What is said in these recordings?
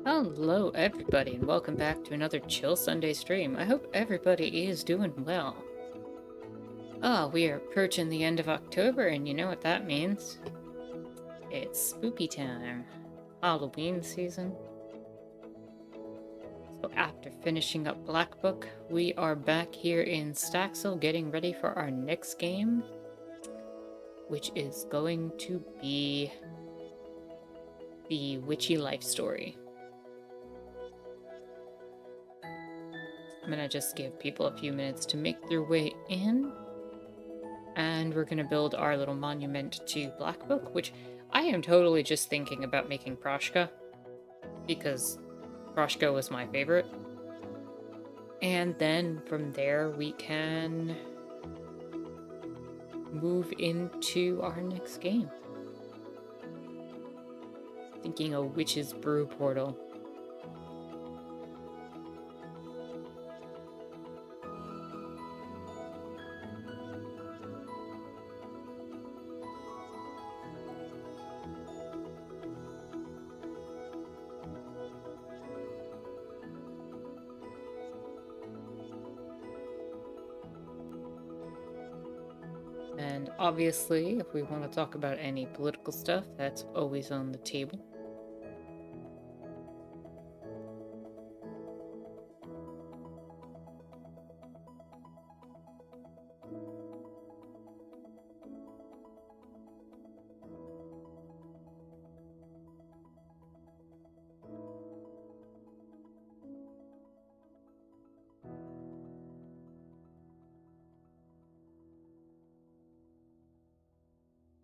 Hello everybody and welcome back to another Chill Sunday stream. I hope everybody is doing well. We are approaching the end of October and you know what that means. It's spooky time. Halloween season. So after finishing up Black Book, we are back here in Staxel getting ready for our next game, which is going to be the Witchy life story. I'm gonna just give people a few minutes to make their way in. And we're gonna build our little monument to Black Book, which I am totally just thinking about making Proshka, because Proshka was my favorite. And then from there we can move into our next game. Thinking a Witch's Brew portal. And obviously, if we want to talk about any political stuff, that's always on the table.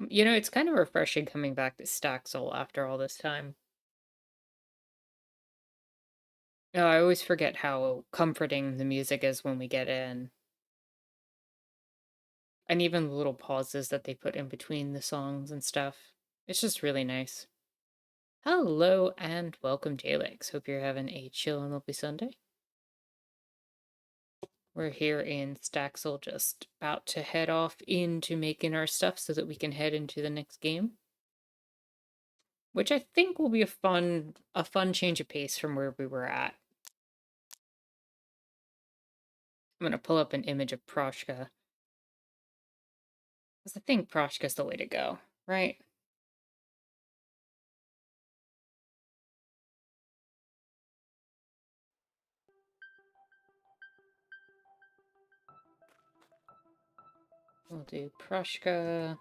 You know, it's kind of refreshing coming back to Staxel after all this time. No, I always forget how comforting the music is when we get in. And even the little pauses that they put in between the songs and stuff. It's just really nice. Hello and welcome, Jalix. Hope you're having a chill and lovely Sunday. We're here in Staxel, just about to head off into making our stuff so that we can head into the next game. Which I think will be a fun change of pace from where we were at. I'm gonna pull up an image of Proshka. Because I think Proshka's the way to go, right? We'll do Proshka.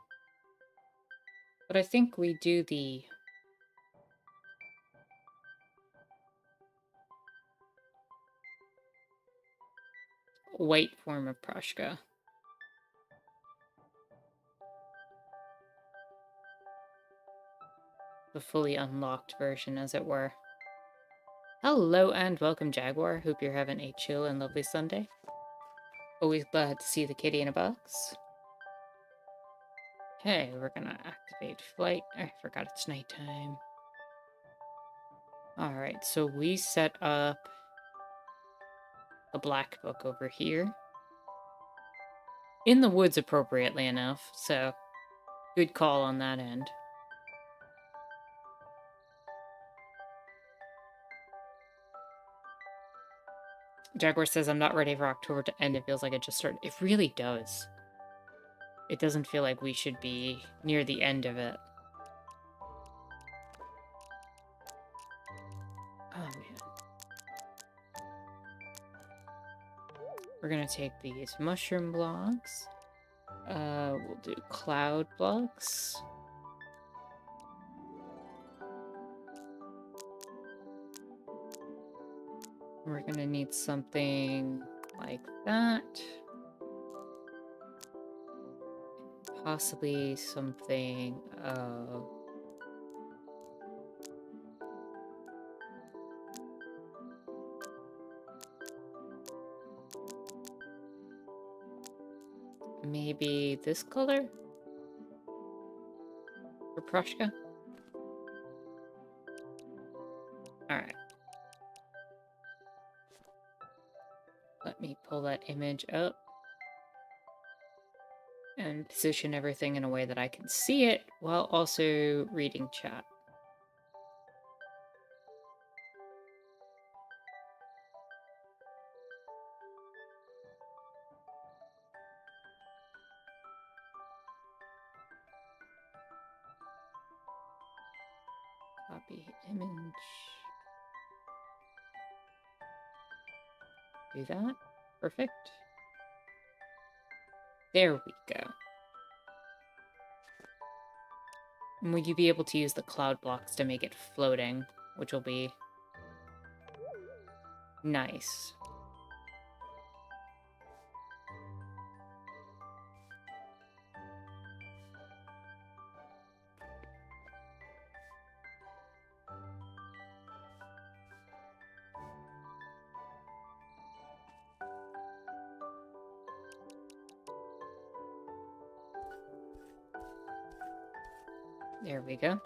But I think we do the white form of Proshka. The fully unlocked version, as it were. Hello and welcome, Jaguar. Hope you're having a chill and lovely Sunday. Always glad to see the kitty in a box. Okay, we're gonna activate flight. I forgot it's nighttime. Alright, so we set up the Black Book over here. In the woods, appropriately enough, so good call on that end. Jaguar says, I'm not ready for October to end. It feels like it just started. It really does. It doesn't feel like we should be near the end of it. Oh, man. We're gonna take these mushroom blocks. We'll do cloud blocks. We're gonna need something like that. Possibly something of... maybe this color? For Proshka? Alright. Let me pull that image up. And position everything in a way that I can see it while also reading chat. Copy image. Do that. Perfect. There we go. And will you be able to use the cloud blocks to make it floating, which will be nice. There we go.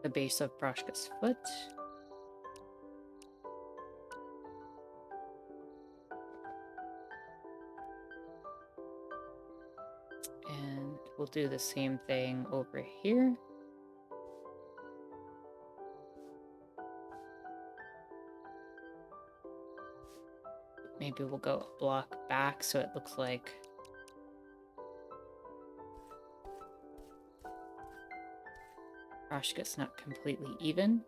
The base of Proshka's foot. And we'll do the same thing over here. Maybe we'll go a block back so it looks like Proshka's not completely even.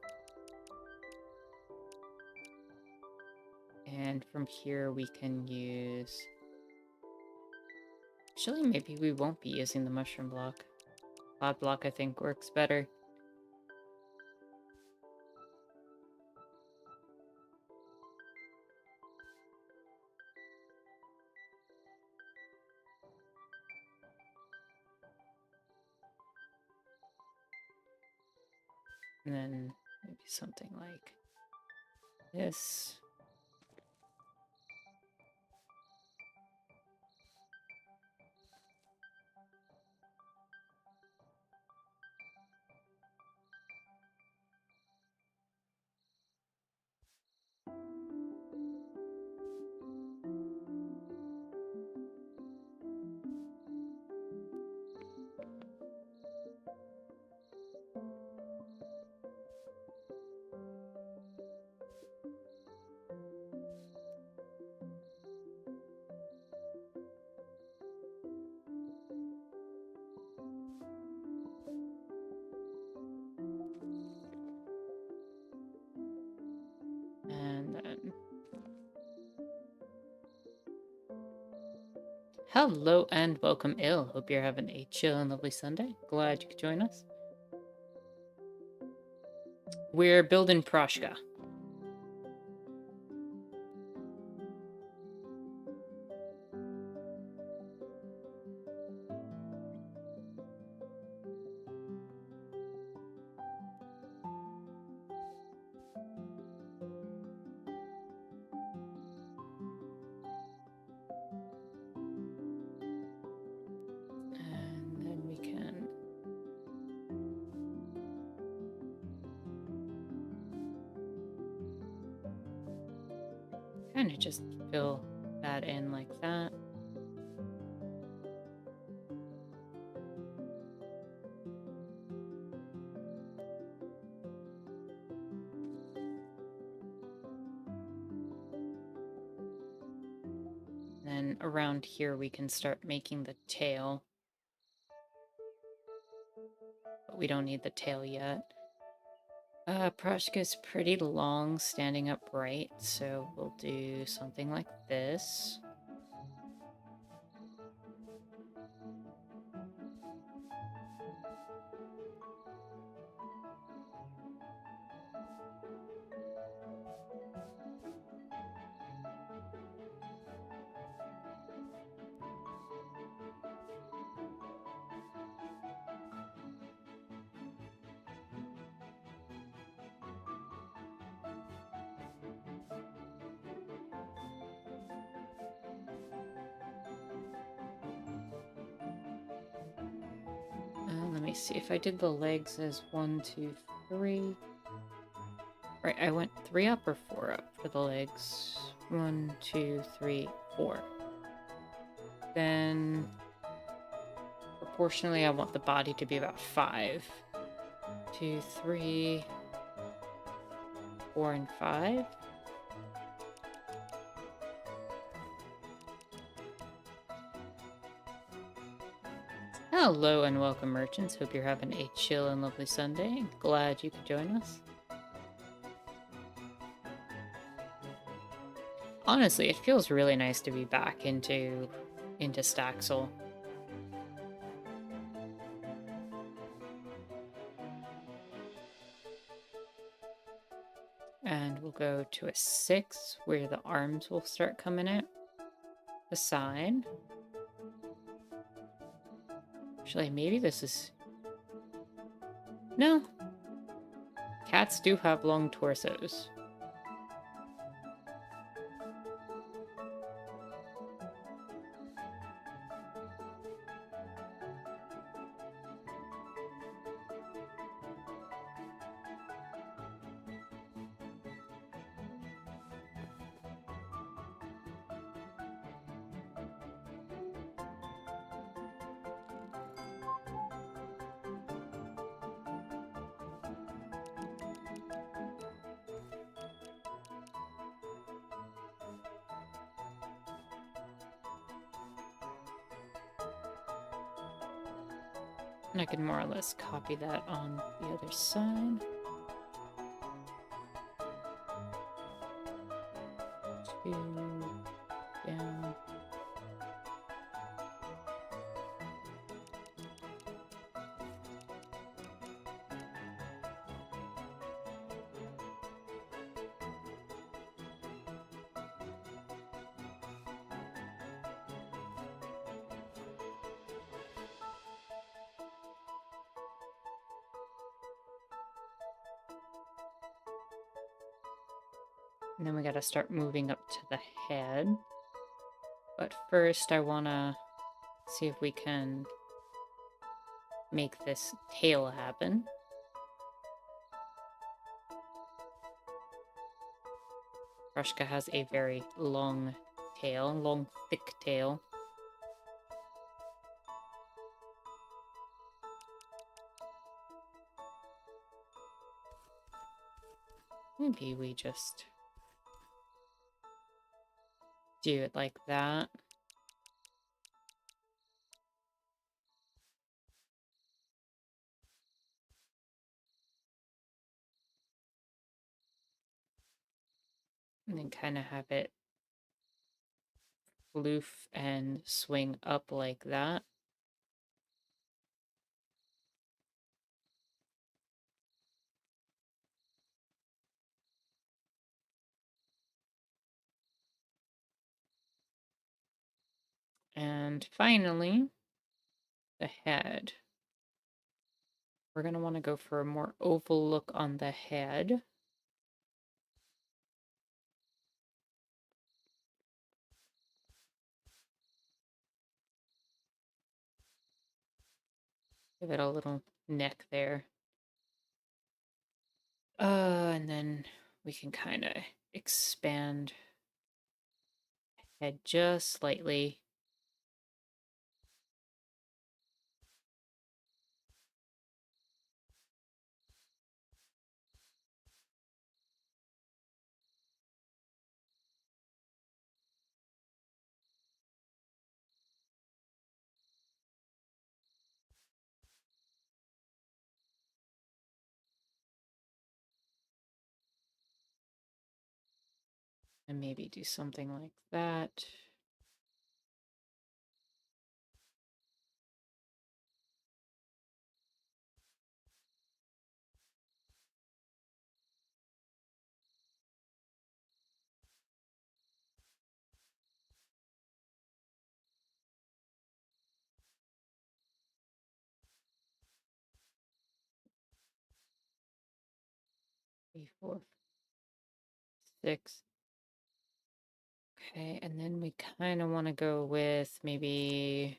And from here we can use... Actually, maybe we won't be using the mushroom block. Cloud block, I think, works better. And then maybe something like this. And then... Hello and welcome, Il. Hope you're having a chill and lovely Sunday. Glad you could join us. We're building Proshka. And then we can... kind of just fill that in like that. Then around here we can start making the tail. But we don't need the tail yet. Proshka's pretty long standing upright, so we'll do something like this. Let me see if I did the legs as 1, 2, 3. Right, I went 3 up or 4 up for the legs. 1, 2, 3, 4. Then proportionally, I want the body to be about 5. 2, 3, 4, and 5. Hello and welcome, merchants. Hope you're having a chill and lovely Sunday. Glad you could join us. Honestly, it feels really nice to be back into Staxel. And we'll go to a 6 where the arms will start coming out the side. Actually, maybe this is... No. Cats do have long torsos. And I can more or less copy that on the other side. 2 down. And then we gotta start moving up to the head. But first I wanna see if we can make this tail happen. Rushka has a very long tail, long thick tail. Maybe we just do it like that. And then kind of have it floof and swing up like that. And finally, the head. We're going to want to go for a more oval look on the head. Give it a little neck there. And then we can kind of expand head just slightly. And maybe do something like that. Three, 4, 6. Okay, and then we kind of want to go with maybe...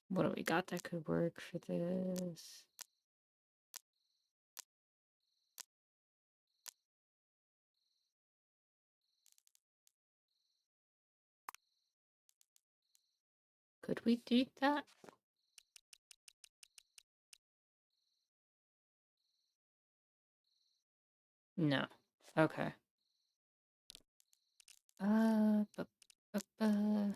What do we got that could work for this? Could we do that? No. Okay. Bu- bu-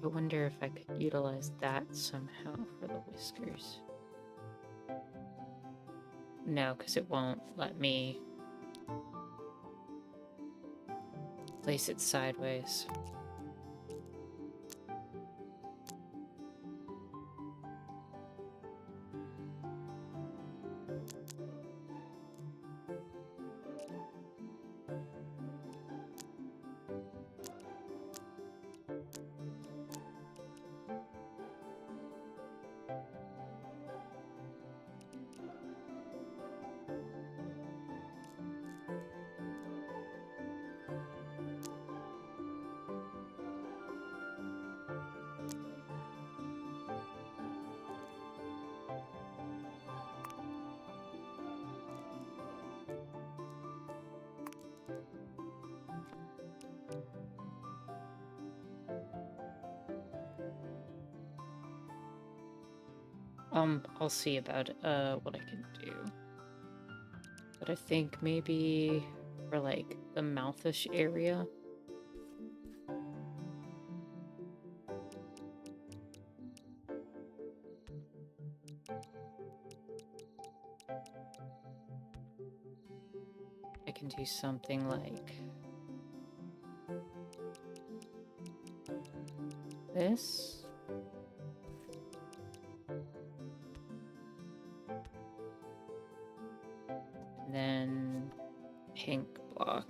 I wonder if I could utilize that somehow for the whiskers. No, because it won't let me place it sideways. I'll see about what I can do. But I think maybe for like the mouthish area. I can do something like this. And then pink block.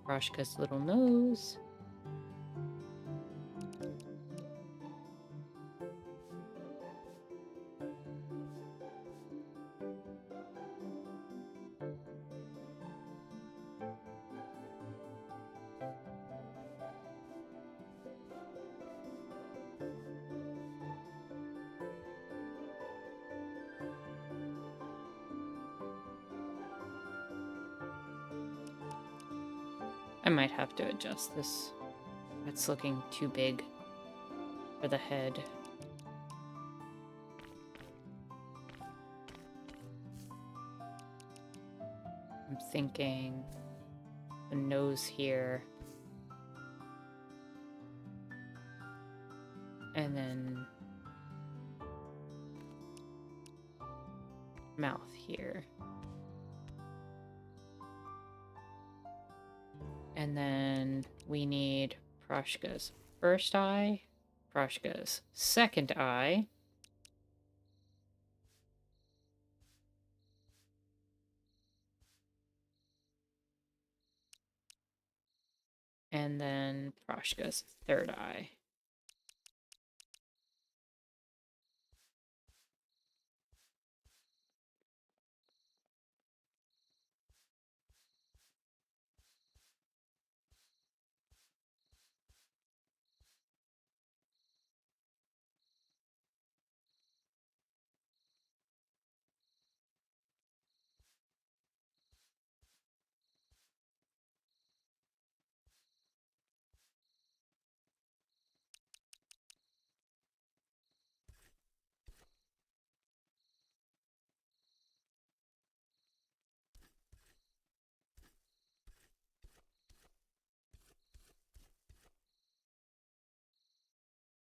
Roshka's little nose. I might have to adjust this. It's looking too big for the head. I'm thinking the nose here. And then mouth here. And then we need Proshka's first eye, Proshka's second eye, and then Proshka's third eye.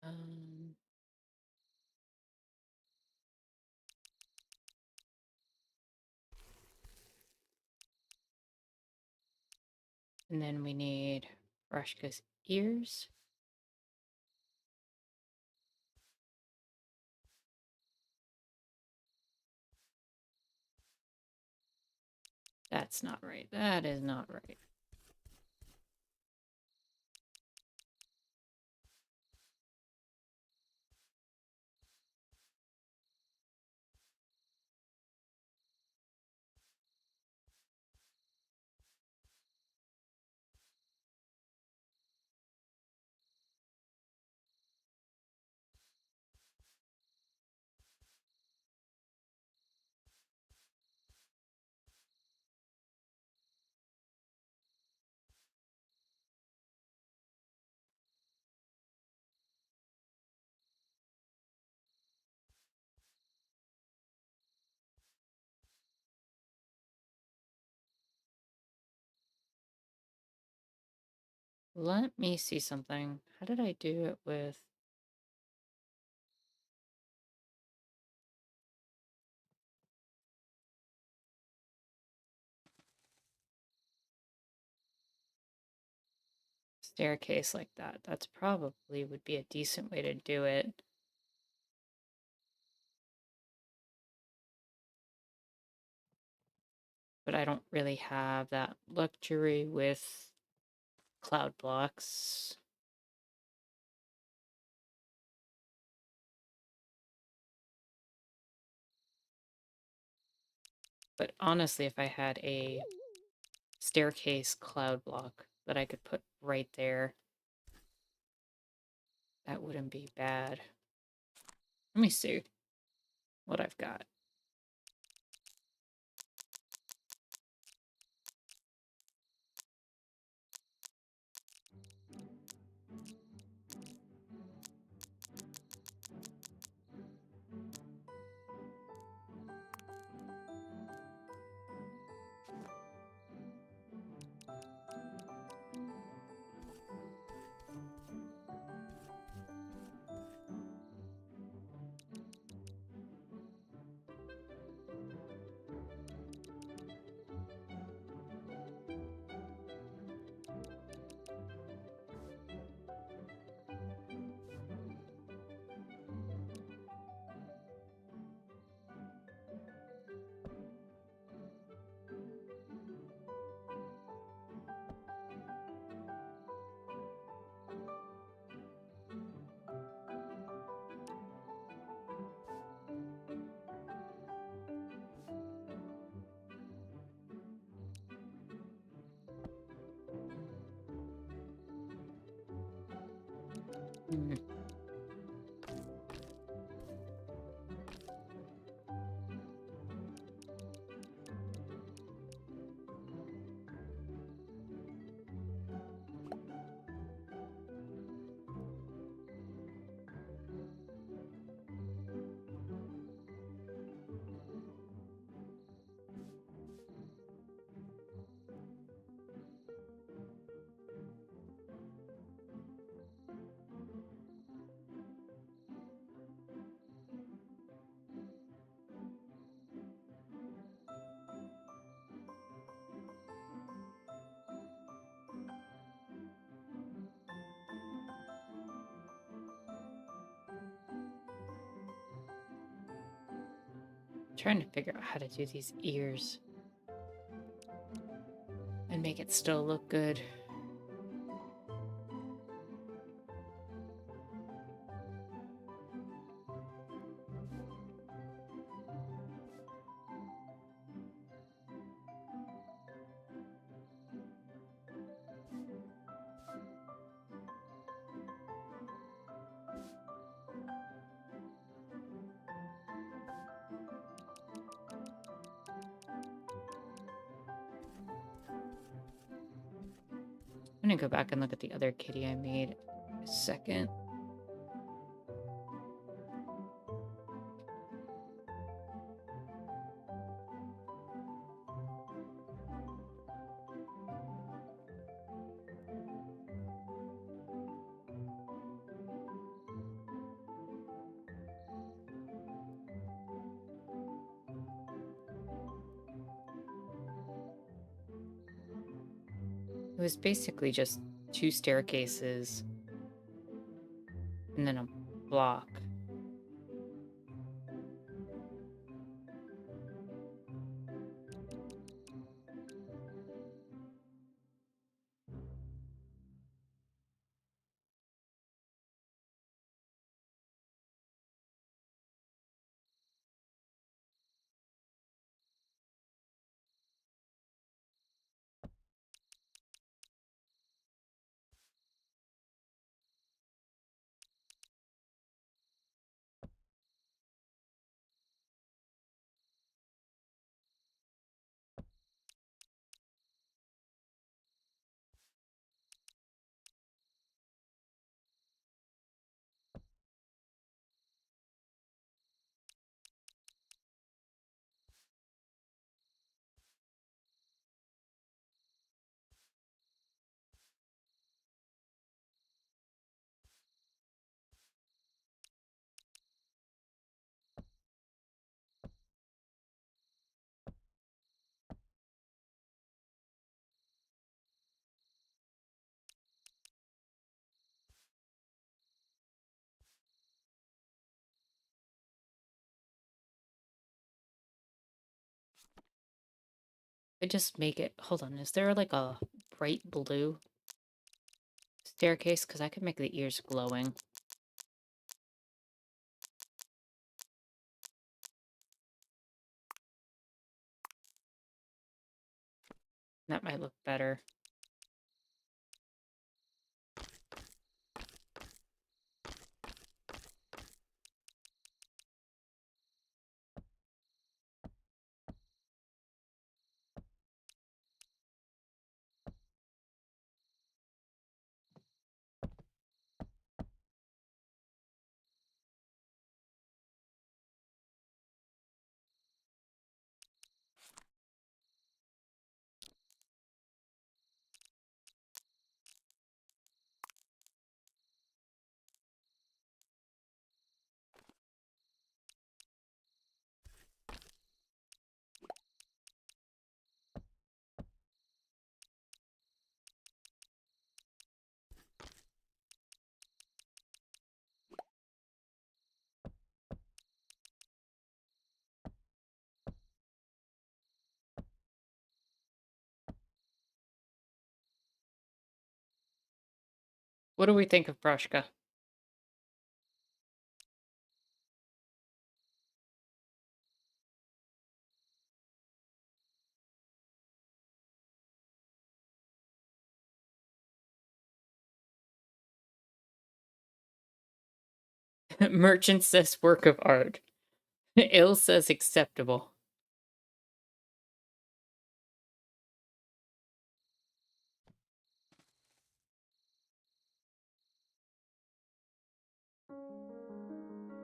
Um, and then we need Rashka's ears. That's not right. That is not right. Let me see something. How did I do it with... staircase like that? That's probably would be a decent way to do it. But I don't really have that luxury with cloud blocks. But honestly, if I had a staircase cloud block that I could put right there, that wouldn't be bad. Let me see what I've got. Hmm. Trying to figure out how to do these ears and make it still look good. I'm gonna go back and look at the other kitty I made a second. It was basically just 2 staircases, and then a block. I just make it... Hold on, is there like a bright blue staircase? Because I could make the ears glowing. That might look better. What do we think of Brushka? Merchant says work of art. Il says acceptable.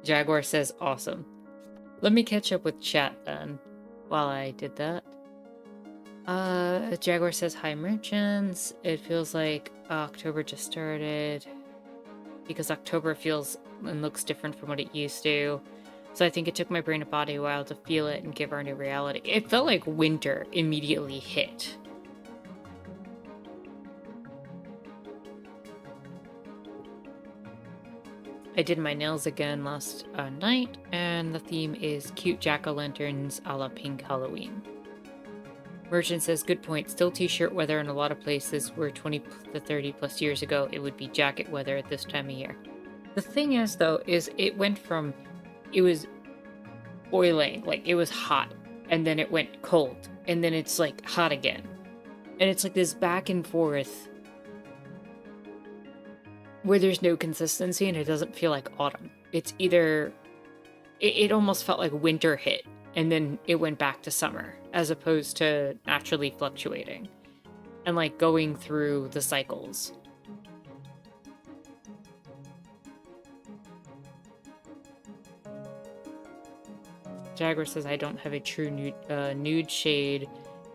Jaguar says awesome. Let me catch up with chat then while I did that. Jaguar says hi merchants. It feels like October just started because October feels and looks different from what it used to. So I think it took my brain and body a while to feel it and give our new reality. It felt like winter immediately hit. I did my nails again last night, and the theme is cute jack-o'-lanterns a la pink Halloween. Merchant says, good point, still t-shirt weather in a lot of places where 20 to 30 plus years ago it would be jacket weather at this time of year. The thing is, though, is it went from, it was boiling, like it was hot, and then it went cold, and then it's like hot again. And it's like this back and forth where there's no consistency and it doesn't feel like autumn. It's either, it almost felt like winter hit and then it went back to summer as opposed to naturally fluctuating and like going through the cycles. Jaguar says I don't have a true nude shade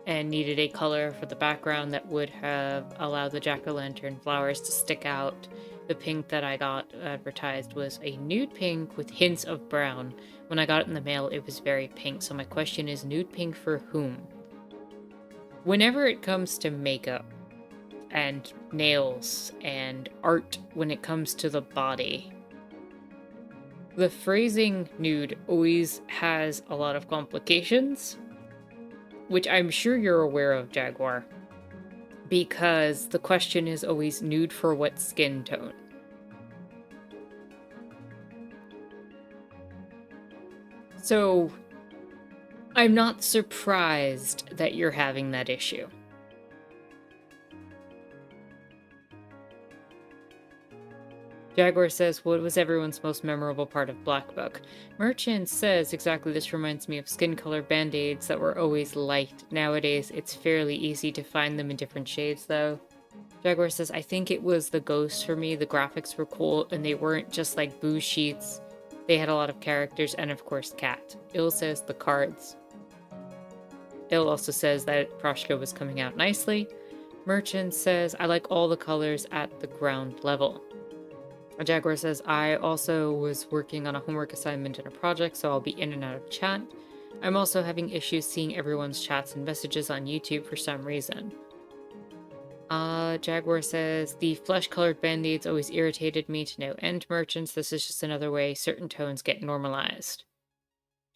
and needed a color for the background that would have allowed the jack-o'-lantern flowers to stick out. The pink that I got advertised was a nude pink with hints of brown. When I got it in the mail, it was very pink. So my question is, nude pink for whom? Whenever it comes to makeup, and nails and art when it comes to the body. The phrasing nude always has a lot of complications, which I'm sure you're aware of, Jaguar, because the question is always nude for what skin tone? So I'm not surprised that you're having that issue. Jaguar says, what was everyone's most memorable part of Black Book? Merchant says, exactly, this reminds me of skin color band-aids that were always light. Nowadays, it's fairly easy to find them in different shades, though. Jaguar says, I think it was the ghosts for me. The graphics were cool, and they weren't just like boo sheets. They had a lot of characters, and of course, Cat. Il says, the cards. Il also says that Proshka was coming out nicely. Merchant says, I like all the colors at the ground level. Jaguar says, I also was working on a homework assignment and a project, so I'll be in and out of chat. I'm also having issues seeing everyone's chats and messages on YouTube for some reason. Jaguar says, the flesh-colored band-aids always irritated me to no end, Merchants. This is just another way certain tones get normalized.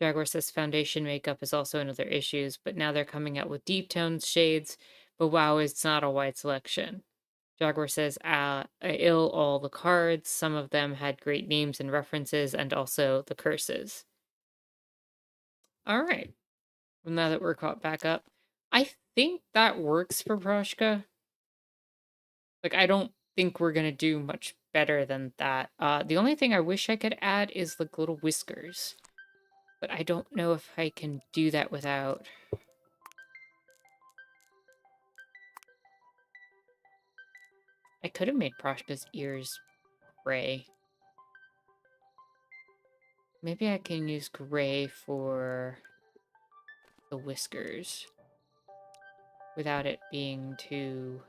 Jaguar says, foundation makeup is also another issue, but now they're coming out with deep tones shades, but wow, it's not a wide selection. Jaguar says, ill all the cards. Some of them had great names and references, and also the curses. All right. Well, now that we're caught back up, I think that works for Proshka. Like, I don't think we're going to do much better than that. The only thing I wish I could add is like little whiskers. But I don't know if I can do that without... I could have made Proshka's ears gray. Maybe I can use gray for the whiskers without it being too...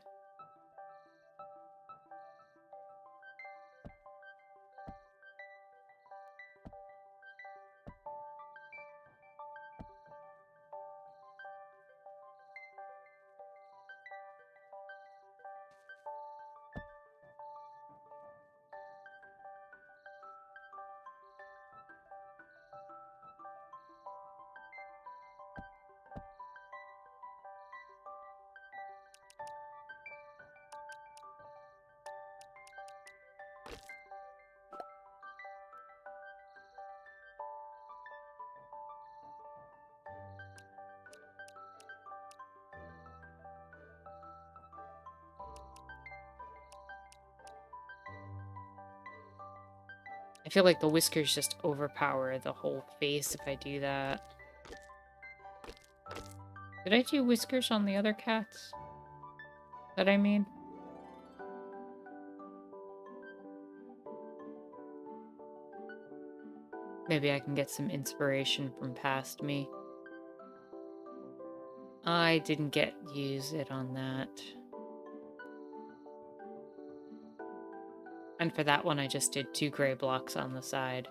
I feel like the whiskers just overpower the whole face if I do that. Did I do whiskers on the other cats? That I mean? Maybe I can get some inspiration from past me. I didn't use it on that. And for that one, I just did 2 gray blocks on the side.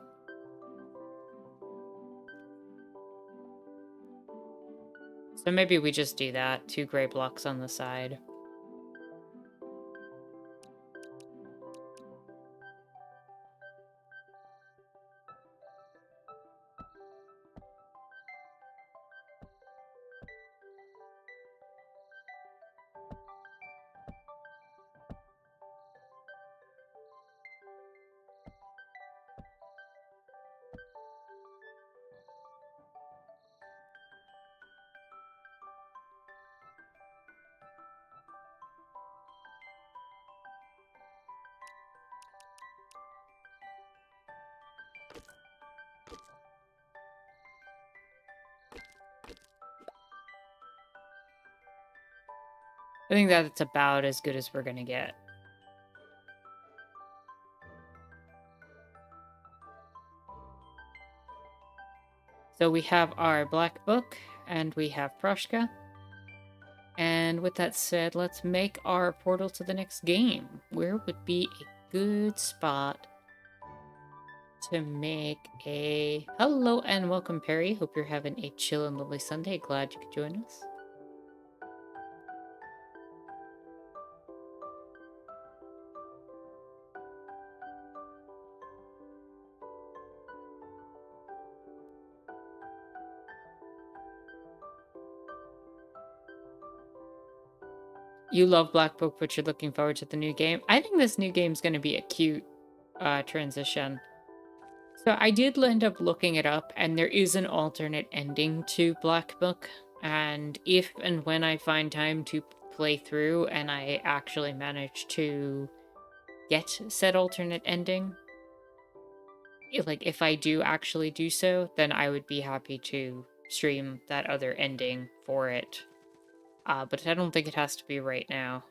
So maybe we just do that, 2 gray blocks on the side. I think that's about as good as we're gonna get. So we have our Black Book, and we have Proshka. And with that said, let's make our portal to the next game. Where would be a good spot to make a... Hello and welcome, Perry. Hope you're having a chill and lovely Sunday. Glad you could join us. You love Black Book, but you're looking forward to the new game. I think this new game's going to be a cute transition. So I did end up looking it up, and there is an alternate ending to Black Book. And if and when I find time to play through and I actually manage to get said alternate ending, like if I do actually do so, then I would be happy to stream that other ending for it. But I don't think it has to be right now.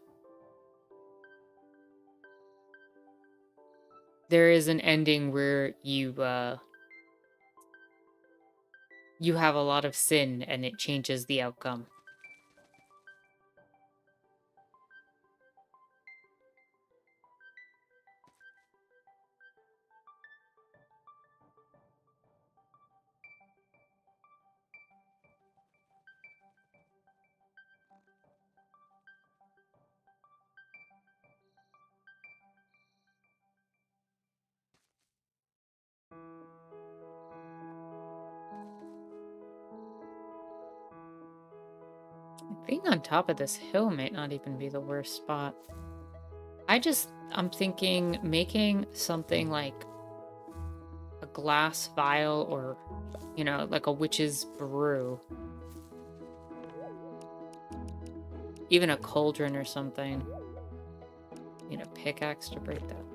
There is an ending where you have a lot of sin and it changes the outcome. Being on top of this hill might not even be the worst spot. I'm thinking making something like a glass vial or, like a witch's brew. Even a cauldron or something. Need a pickaxe to break that.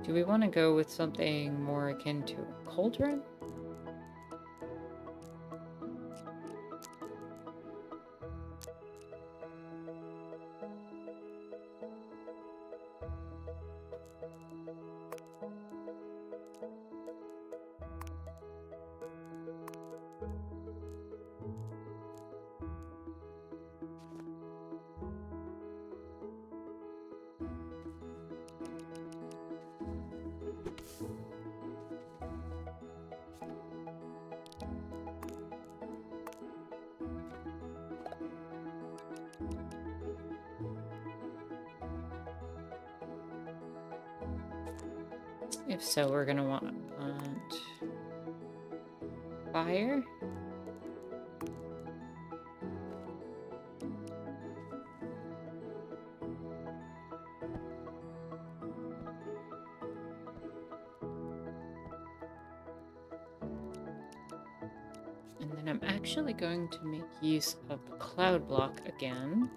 Do we want to go with something more akin to a cauldron? If so, we're gonna want fire. And then I'm actually going to make use of the cloud block again.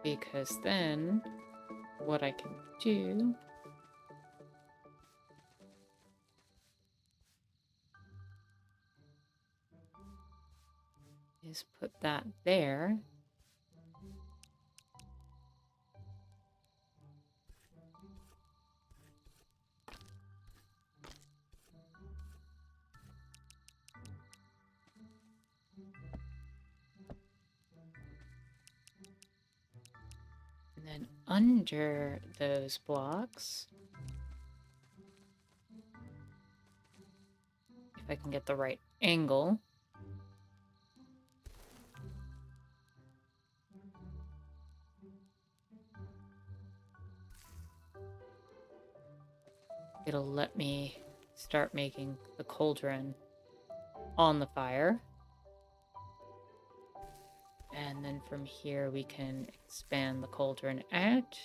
Because then what I can do is put that there. And then under those blocks, if I can get the right angle, it'll let me start making the cauldron on the fire. And then from here we can expand the cauldron out.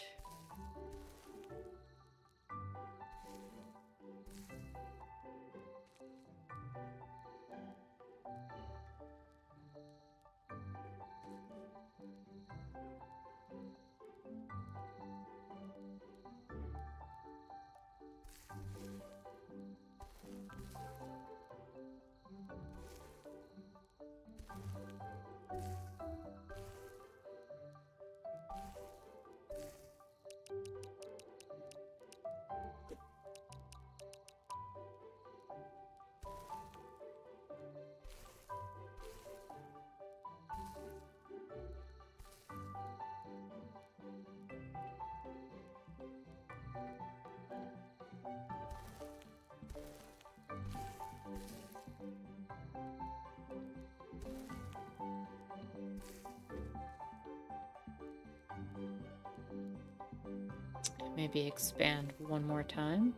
Maybe expand one more time.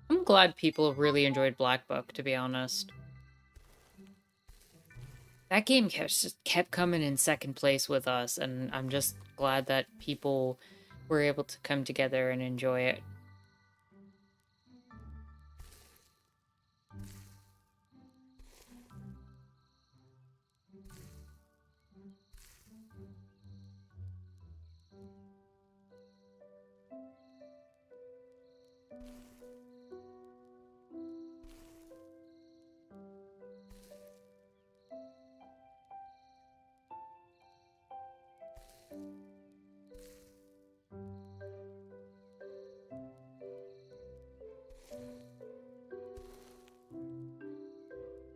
I'm glad people really enjoyed Black Book, to be honest. That game just kept coming in second place with us, and I'm just glad that people were able to come together and enjoy it.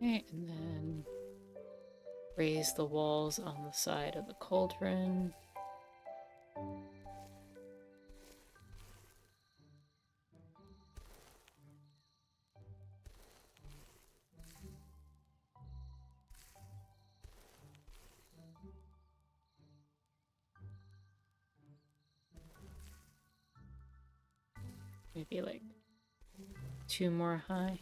Okay, and then raise the walls on the side of the cauldron. Maybe like 2 more high.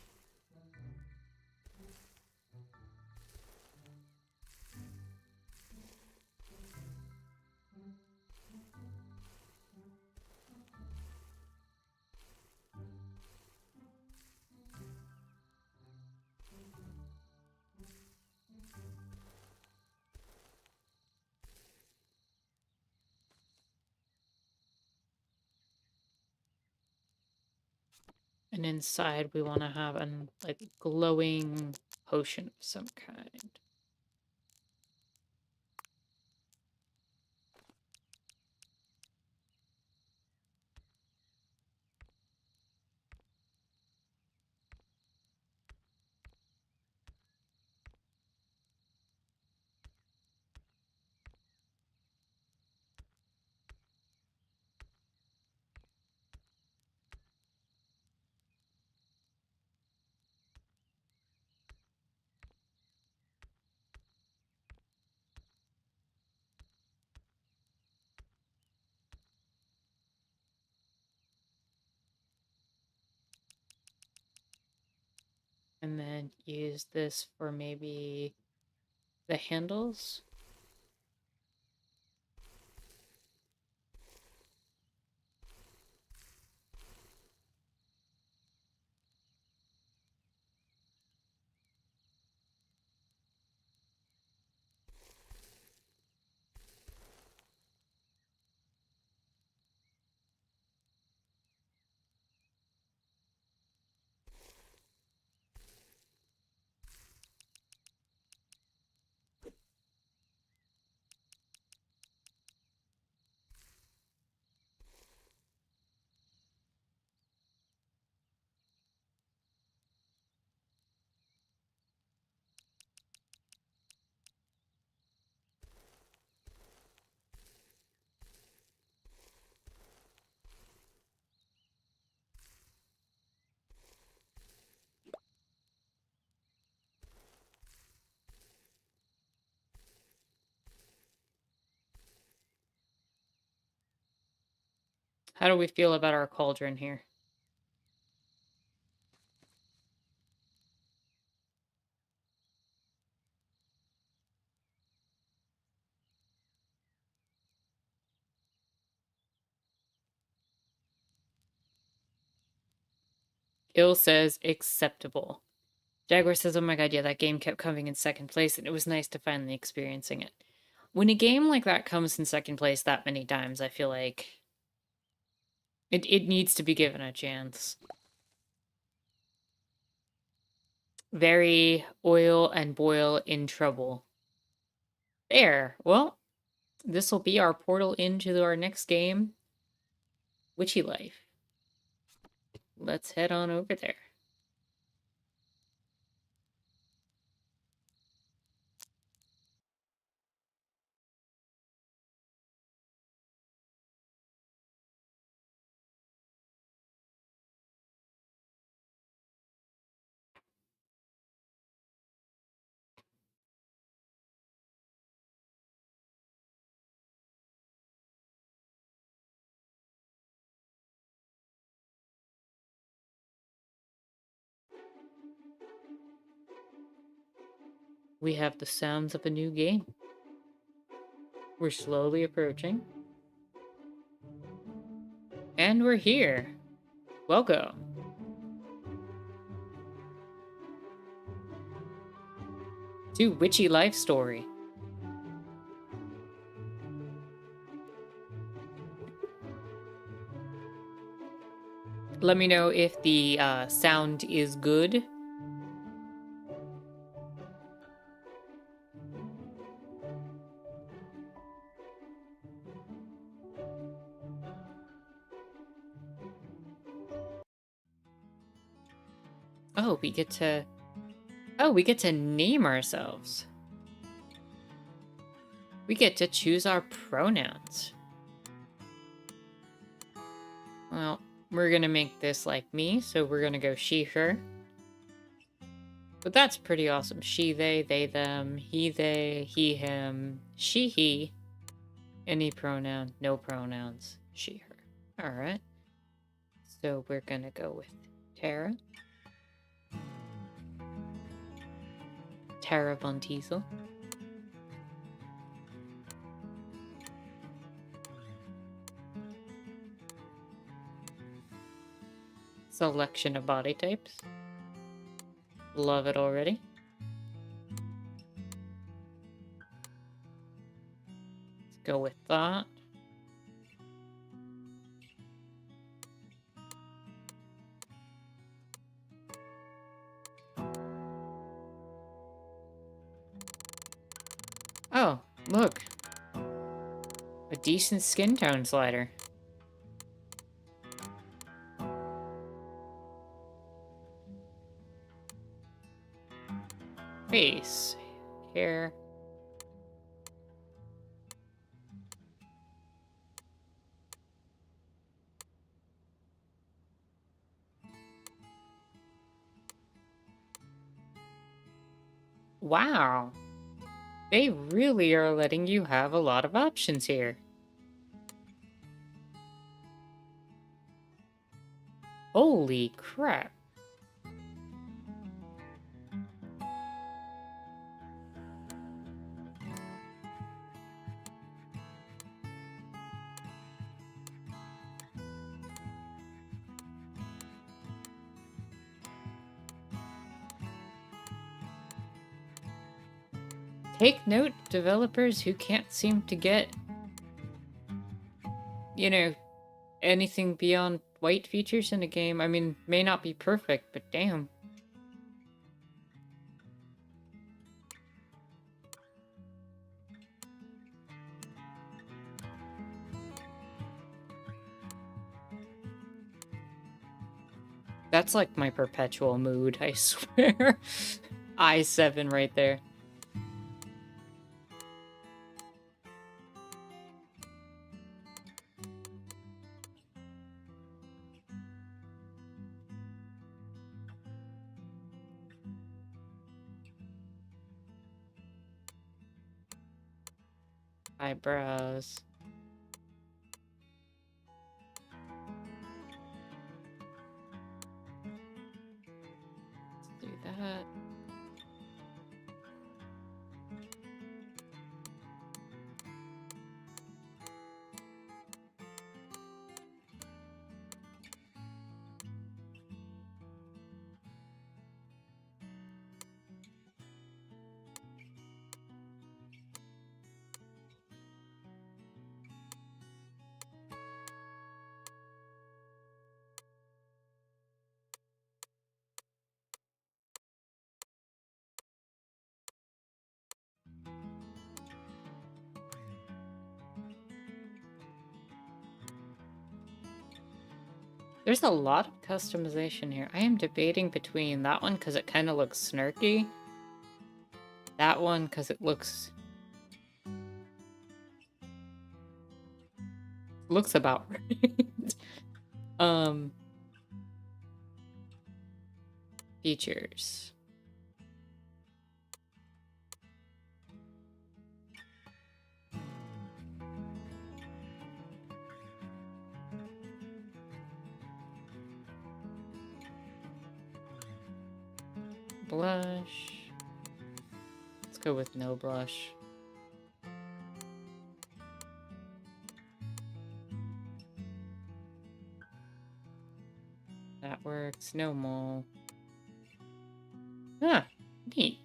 And inside we want to have an like glowing potion of some kind. And then use this for maybe the handles. How do we feel about our cauldron here? Il says acceptable. Jaguar says, oh my god, yeah, that game kept coming in second place, and it was nice to finally experiencing it. When a game like that comes in second place that many times, I feel like it needs to be given a chance. Very oil and boil in trouble. There. Well, this will be our portal into our next game, Witchy Life. let's head on over there. We have the sounds of a new game. We're slowly approaching. And we're here. Welcome. To Witchy Life Story. Let me know if the sound is good. Oh, we get to... Oh, we get to name ourselves. We get to choose our pronouns. Well, we're gonna make this like me, so we're gonna go she, her. But that's pretty awesome. She, they, them, he, they, he, him, she, he. Any pronoun, no pronouns, she, her. Alright. So we're gonna go with Tara. Tara Von Teasel. Selection of body types. Love it already. Let's go with that. Oh, look. A decent skin tone slider. Face. Hair. Wow. They really are letting you have a lot of options here. Holy crap. Take note, developers who can't seem to get, you know, anything beyond white features in a game. I mean, may not be perfect, but damn. That's like my perpetual mood, I swear. I7 right there. Eyebrows. Let's do that. There's a lot of customization here. I am debating between that one because it kind of looks snarky. That one because it looks about right. Features. Blush. Let's go with no blush. That works. No mole. Ah, neat.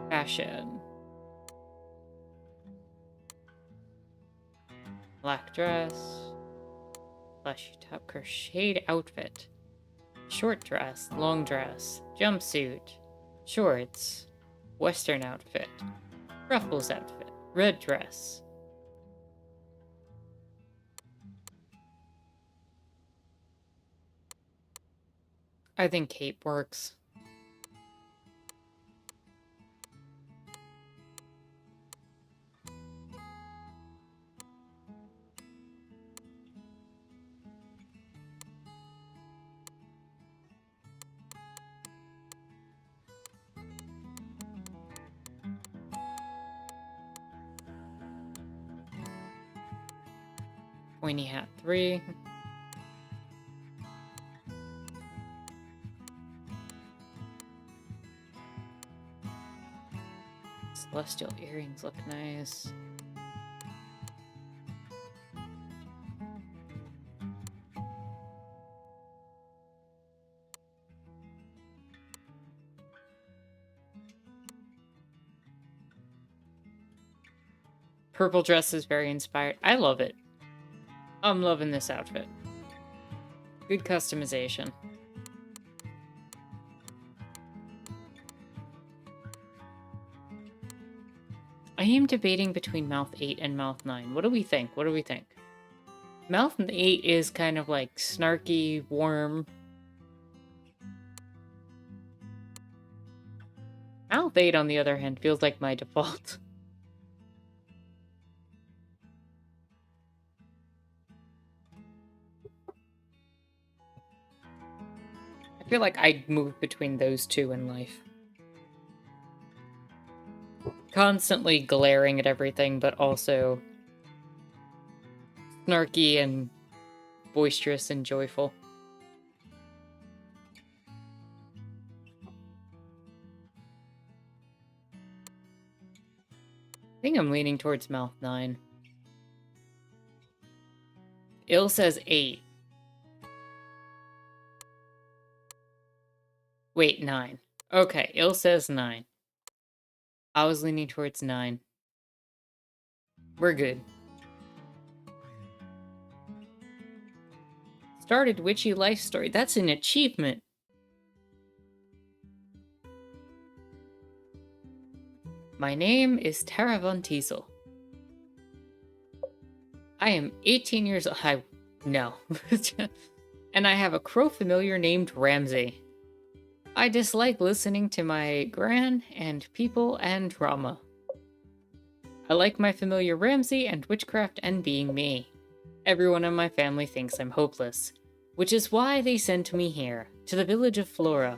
Fashion. Black dress. Flashy top crocheted outfit. Short dress. Long dress. Jumpsuit. Shorts. Western outfit. Ruffles outfit. Red dress. I think cape works. Pointy hat 3. Celestial earrings look nice. Purple dress is very inspired. I love it. I'm loving this outfit. Good customization. I am debating between mouth 8 and mouth 9. What do we think? What do we think? Mouth 8 is kind of like snarky, warm. Mouth 8, on the other hand, feels like my default. I feel like I'd move between those two in life. Constantly glaring at everything, but also snarky and boisterous and joyful. I think I'm leaning towards mouth 9. Il says 8. Wait, 9. Okay, Il says 9. I was leaning towards 9. We're good. Started Witchy life story. That's an achievement. My name is Tara Von Teasel. I am 18 years old. No. And I have a crow familiar named Ramsey. I dislike listening to my gran and people and drama. I like my familiar Ramsey and witchcraft and being me. Everyone in my family thinks I'm hopeless, which is why they sent me here, to the village of Flora.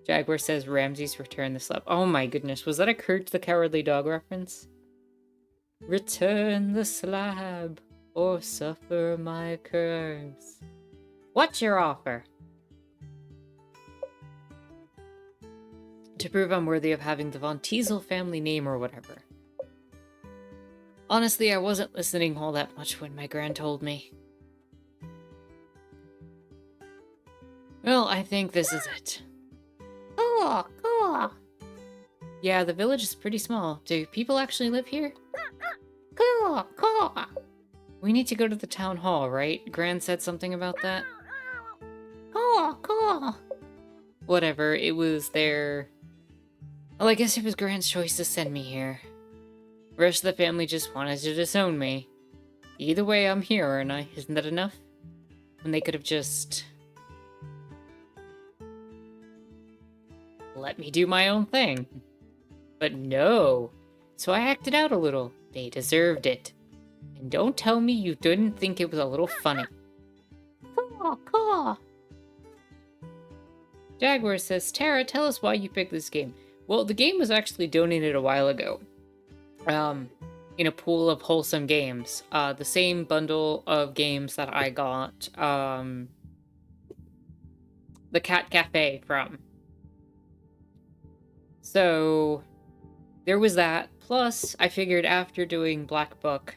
Jaguar says Ramsey's return the slab. Oh my goodness, was that a Kurt the Cowardly Dog reference? Return the slab, or suffer my curse. What's your offer? To prove I'm worthy of having the Von Teasel family name or whatever. Honestly, I wasn't listening all that much when my gran told me. Well, I think this is it. Cool, cool. Yeah, the village is pretty small. Do people actually live here? Cool, cool. We need to go to the town hall, right? Gran said something about that. Cool, cool. Whatever, it was their... Well, I guess it was Gran's choice to send me here. The rest of the family just wanted to disown me. Either way, I'm here, aren't I? Isn't that enough? When they could have just let me do my own thing. But no. So I acted out a little. They deserved it. And don't tell me you didn't think it was a little funny. Caw, caw. Jaguar says, Tara, tell us why you picked this game. Well, the game was actually donated a while ago. In a pool of wholesome games. The same bundle of games that I got, the Cat Cafe from. So, there was that. Plus, I figured after doing Black Book,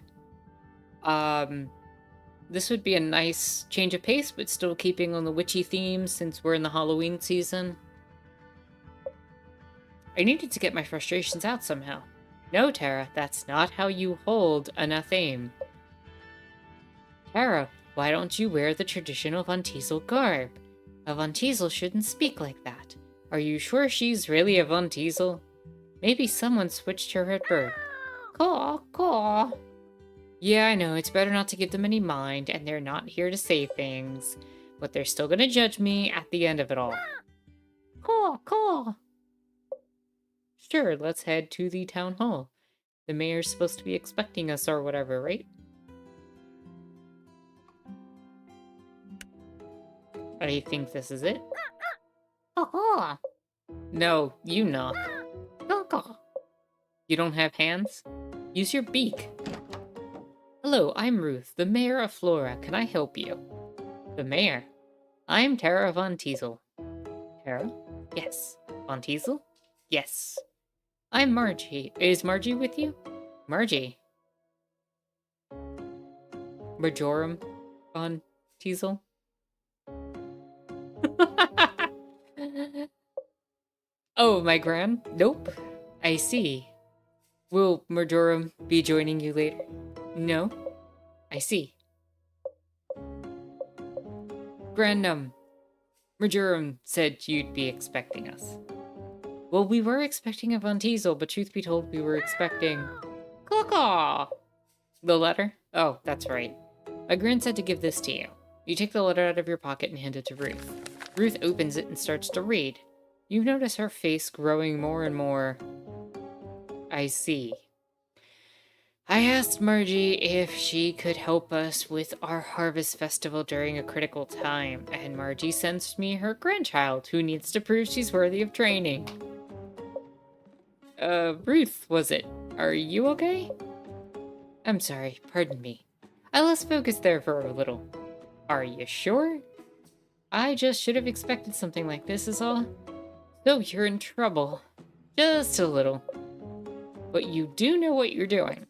this would be a nice change of pace, but still keeping on the witchy theme since we're in the Halloween season. I needed to get my frustrations out somehow. No, Tara, that's not how you hold an athame. Tara, why don't you wear the traditional Von Teasel garb? A Von Teasel shouldn't speak like that. Are you sure she's really a Von Teasel? Maybe someone switched her at birth. Caw, caw. Yeah, I know, it's better not to give them any mind, and they're not here to say things. But they're still gonna judge me at the end of it all. Caw, caw. Sure, let's head to the town hall. The mayor's supposed to be expecting us or whatever, right? I think this is it. Caw. No, you knock. Caw. You don't have hands? Use your beak. Hello, I'm Ruth, the mayor of Flora. Can I help you? The mayor? I'm Tara Von Teasel. Tara? Yes. Von Teasel? Yes. I'm Margie. Is Margie with you? Margie? Majorum Von Teasel? Oh, my gran? Nope. I see. Will Majorum be joining you later? No. I see. Grandum, Majorum said you'd be expecting us. Well, we were expecting a Von Teasel, but truth be told, we were expecting... Caw-caw! The letter? Oh, that's right. My gran said to give this to you. You take the letter out of your pocket and hand it to Ruth. Ruth opens it and starts to read. You notice her face growing more and more... I see. I asked Margie if she could help us with our harvest festival during a critical time, and Margie sends me her grandchild, who needs to prove she's worthy of training. Ruth, was it? Are you okay? I'm sorry, pardon me. I lost focus there for a little. Are you sure? I just should have expected something like this is all. So you're in trouble. Just a little. But you do know what you're doing.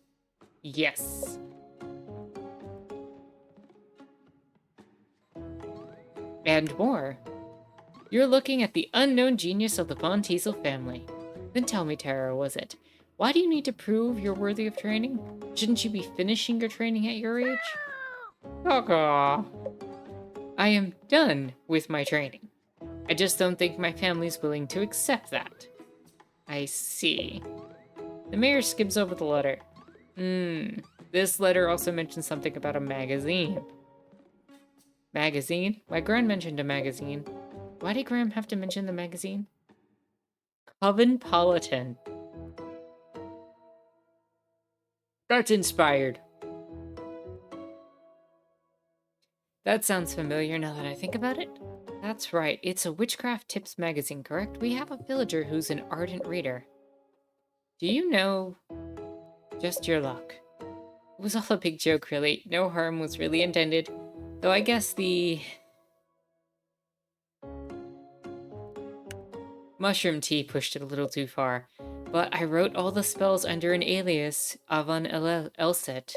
Yes. And more. You're looking at the unknown genius of the Von Teasel family. Then tell me, Tara, was it? Why do you need to prove you're worthy of training? Shouldn't you be finishing your training at your age? Caw. I am done with my training. I just don't think my family's willing to accept that. I see. The mayor skims over the letter. This letter also mentions something about a magazine. Magazine? My gran mentioned a magazine. Why did Graham have to mention the magazine? Covenpolitan. That's inspired. That sounds familiar now that I think about it. That's right, it's a Witchcraft Tips magazine, correct? We have a villager who's an ardent reader. Do you know... Just your luck. It was all a big joke, really. No harm was really intended. Though I guess the... mushroom tea pushed it a little too far. But I wrote all the spells under an alias, Avon Elset.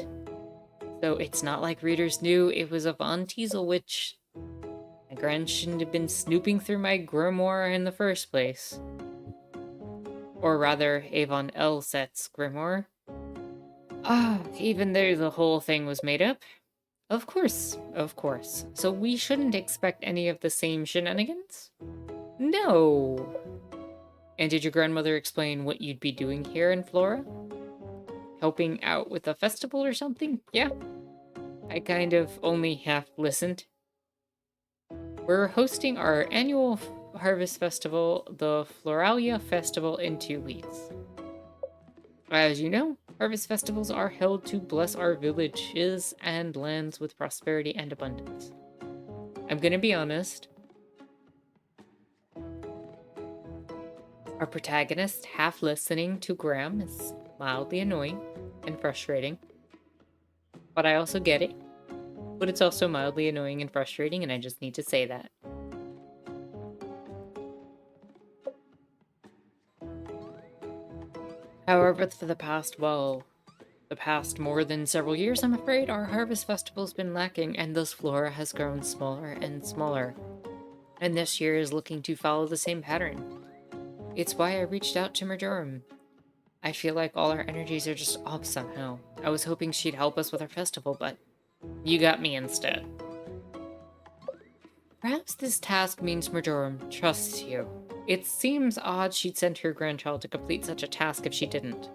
So it's not like readers knew it was a Von Teasel witch. My gran shouldn't have been snooping through my grimoire in the first place. Or rather, Avon Elset's grimoire. Even though the whole thing was made up? Of course, of course. So we shouldn't expect any of the same shenanigans? No. And did your grandmother explain what you'd be doing here in Flora? helping out with a festival or something. Yeah, I kind of only half listened. We're hosting our annual harvest festival, the Floralia Festival, in 2 weeks. As you know, harvest festivals are held to bless our villages and lands with prosperity and abundance. I'm gonna be honest. Our protagonist, half listening to Graham, is mildly annoying and frustrating. But I also get it. But it's also mildly annoying and frustrating, and I just need to say that. However, for the past more than several years, I'm afraid, our harvest festival's been lacking, and thus flora has grown smaller and smaller. And this year is looking to follow the same pattern. It's why I reached out to Marjoram. I feel like all our energies are just off somehow. I was hoping she'd help us with our festival, but you got me instead. Perhaps this task means Marjoram trusts you. It seems odd she'd send her grandchild to complete such a task if she didn't.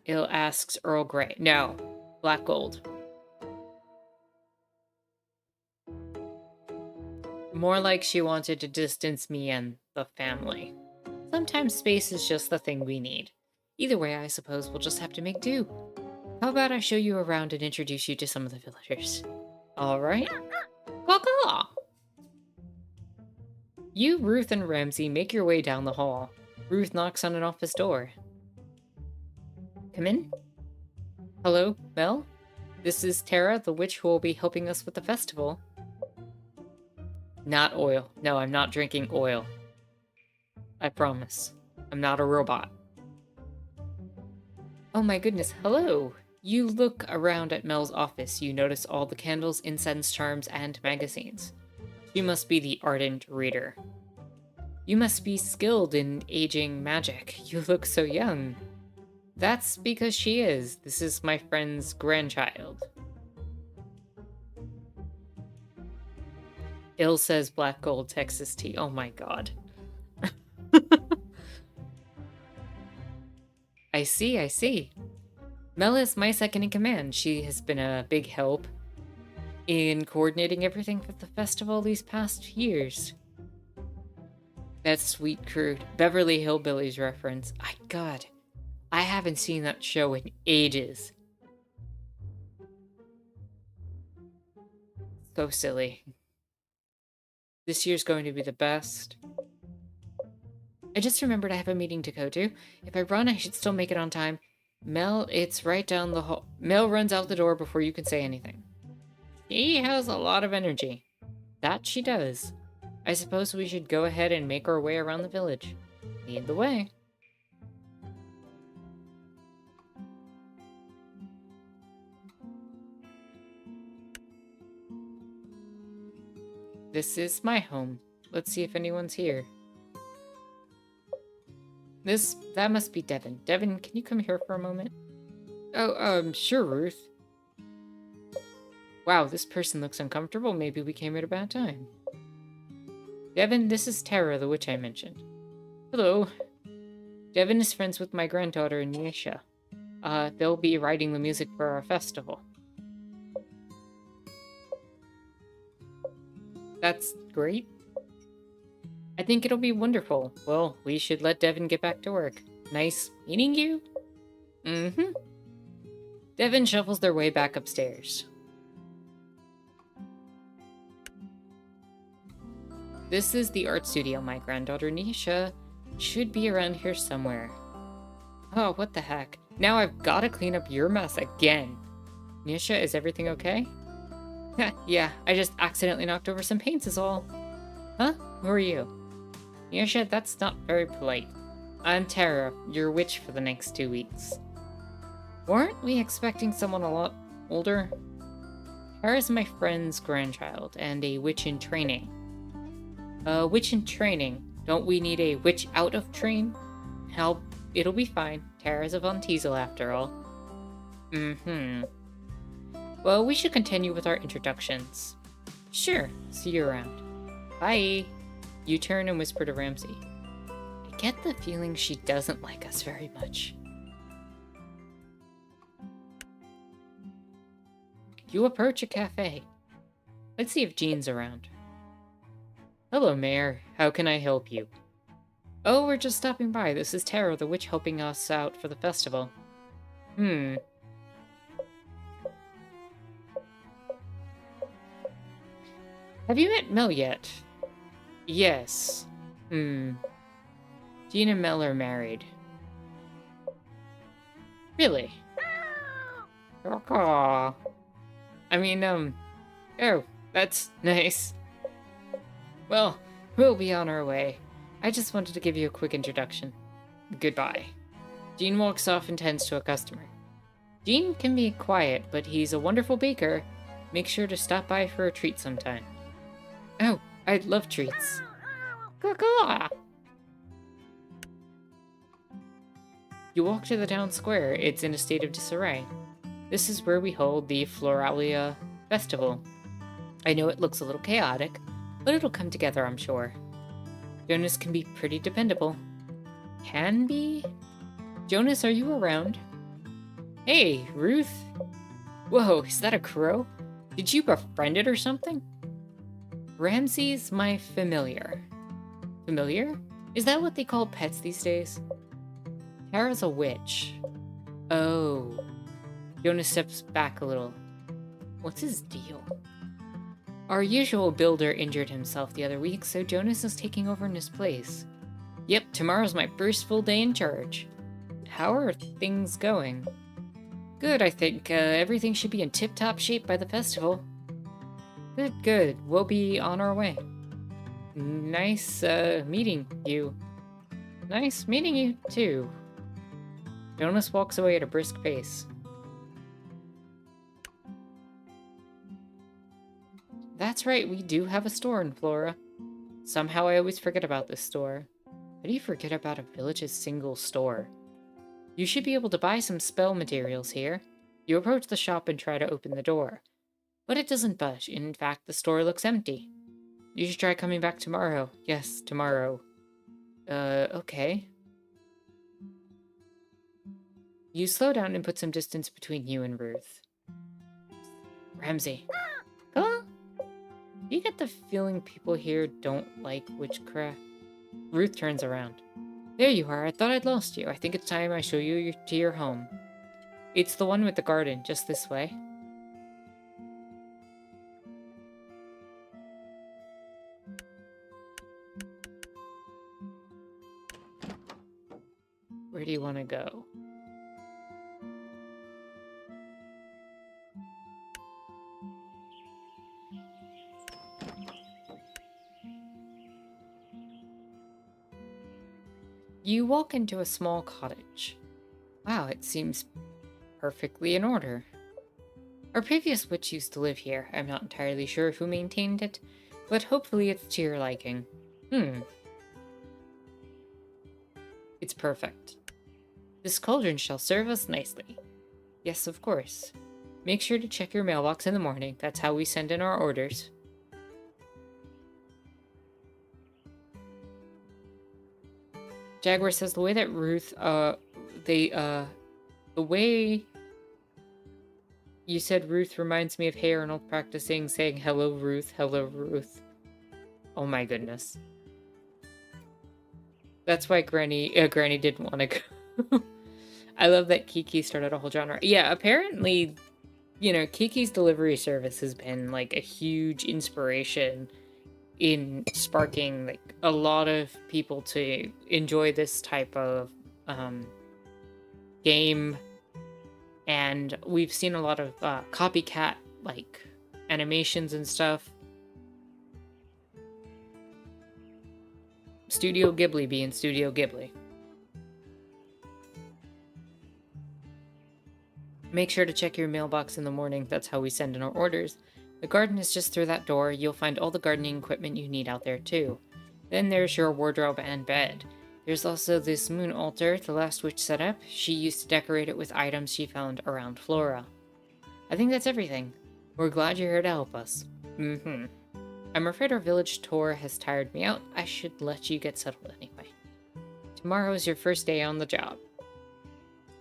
Il asks Earl Grey. No, Black Gold. More like she wanted to distance me and the family. Sometimes space is just the thing we need. Either way, I suppose we'll just have to make do. How about I show you around and introduce you to some of the villagers? Alright? Caw-caw! You, Ruth, and Ramsay make your way down the hall. Ruth knocks on an office door. Come in. Hello, Mel? This is Tara, the witch who will be helping us with the festival. Not oil. No, I'm not drinking oil. I promise. I'm not a robot. Oh my goodness, hello! You look around at Mel's office. You notice all the candles, incense, charms, and magazines. She must be the ardent reader. You must be skilled in aging magic. You look so young. That's because she is. This is my friend's grandchild. Il says Black Gold Texas tea. Oh my god. I see, I see. Mel is my second in command. She has been a big help in coordinating everything for the festival these past years. That sweet crude Beverly Hillbillies reference. God, I haven't seen that show in ages. So silly. This year's going to be the best. I just remembered I have a meeting to go to. If I run, I should still make it on time. Mel, it's right down the hall. Mel runs out the door before you can say anything. She has a lot of energy. That she does. I suppose we should go ahead and make our way around the village. Lead the way. This is my home. Let's see if anyone's here. That must be Devin. Devin, can you come here for a moment? Oh, sure, Ruth. Wow, this person looks uncomfortable. Maybe we came at a bad time. Devin, this is Tara, the witch I mentioned. Hello. Devin is friends with my granddaughter, Nisha. They'll be writing the music for our festival. That's great. I think it'll be wonderful. Well, we should let Devin get back to work. Nice meeting you? Mm-hmm. Devin shuffles their way back upstairs. This is the art studio. My granddaughter Nisha should be around here somewhere. Oh, what the heck. Now I've got to clean up your mess again. Nisha, is everything okay? Yeah, I just accidentally knocked over some paints is all. Huh? Who are you? Nisha, that's not very polite. I'm Tara, your witch for the next 2 weeks. Weren't we expecting someone a lot older? Tara's my friend's grandchild, and a witch in training. Witch in training. Don't we need a witch out of train? Hell, it'll be fine. Tara's a Von Teasel after all. Mm-hmm. Well, we should continue with our introductions. Sure, see you around. Bye. You turn and whisper to Ramsay. I get the feeling she doesn't like us very much. You approach a cafe. Let's see if Jean's around. Hello, Mayor. How can I help you? Oh, we're just stopping by. This is Tara, the witch, helping us out for the festival. Have you met Mel yet? Yes. Jean and Mel are married. Really? Aww. I mean, oh, that's nice. Well, we'll be on our way. I just wanted to give you a quick introduction. Goodbye. Jean walks off and tends to a customer. Jean can be quiet, but he's a wonderful baker. Make sure to stop by for a treat sometime. Oh, I'd love treats. Caw-caw! You walk to the town square. It's in a state of disarray. This is where we hold the Floralia Festival. I know it looks a little chaotic, but it'll come together, I'm sure. Jonas can be pretty dependable. Can be? Jonas, are you around? Hey, Ruth. Whoa, is that a crow? Did you befriend it or something? Ramsey's my familiar. Familiar? Is that what they call pets these days? Tara's a witch. Oh. Jonas steps back a little. What's his deal? Our usual builder injured himself the other week, so Jonas is taking over in his place. Yep, tomorrow's my first full day in charge. How are things going? Good, I think. Everything should be in tip-top shape by the festival. Good, good. We'll be on our way. Nice, meeting you. Nice meeting you, too. Jonas walks away at a brisk pace. That's right, we do have a store in Flora. Somehow I always forget about this store. How do you forget about a village's single store? You should be able to buy some spell materials here. You approach the shop and try to open the door. But it doesn't budge. In fact, the store looks empty. You should try coming back tomorrow. Yes, tomorrow. Okay. You slow down and put some distance between you and Ruth. Ramsey. Huh? Do you get the feeling people here don't like witchcraft? Ruth turns around. There you are. I thought I'd lost you. I think it's time I show you to your home. It's the one with the garden, just this way. Where do you want to go? You walk into a small cottage. Wow, it seems perfectly in order. Our previous witch used to live here. I'm not entirely sure who maintained it, but hopefully it's to your liking. It's perfect. This cauldron shall serve us nicely. Yes, of course. Make sure to check your mailbox in the morning. That's how we send in our orders. Jaguar says the way that Ruth, the way you said Ruth reminds me of Hey Arnold practicing saying hello Ruth, hello Ruth. Oh my goodness. That's why Granny didn't want to go. I love that Kiki started a whole genre. Yeah, apparently, you know, Kiki's delivery service has been like a huge inspiration in sparking like a lot of people to enjoy this type of game, and we've seen a lot of copycat like animations and stuff. Studio Ghibli being Studio Ghibli. Make sure to check your mailbox in the morning. That's how we send in our orders. The garden is just through that door. You'll find all the gardening equipment you need out there too. Then there's your wardrobe and bed. There's also this moon altar the last witch set up. She used to decorate it with items she found around Flora. I think that's everything. We're glad you're here to help us. I'm afraid our village tour has tired me out. I should let you get settled anyway. Tomorrow is your first day on the job.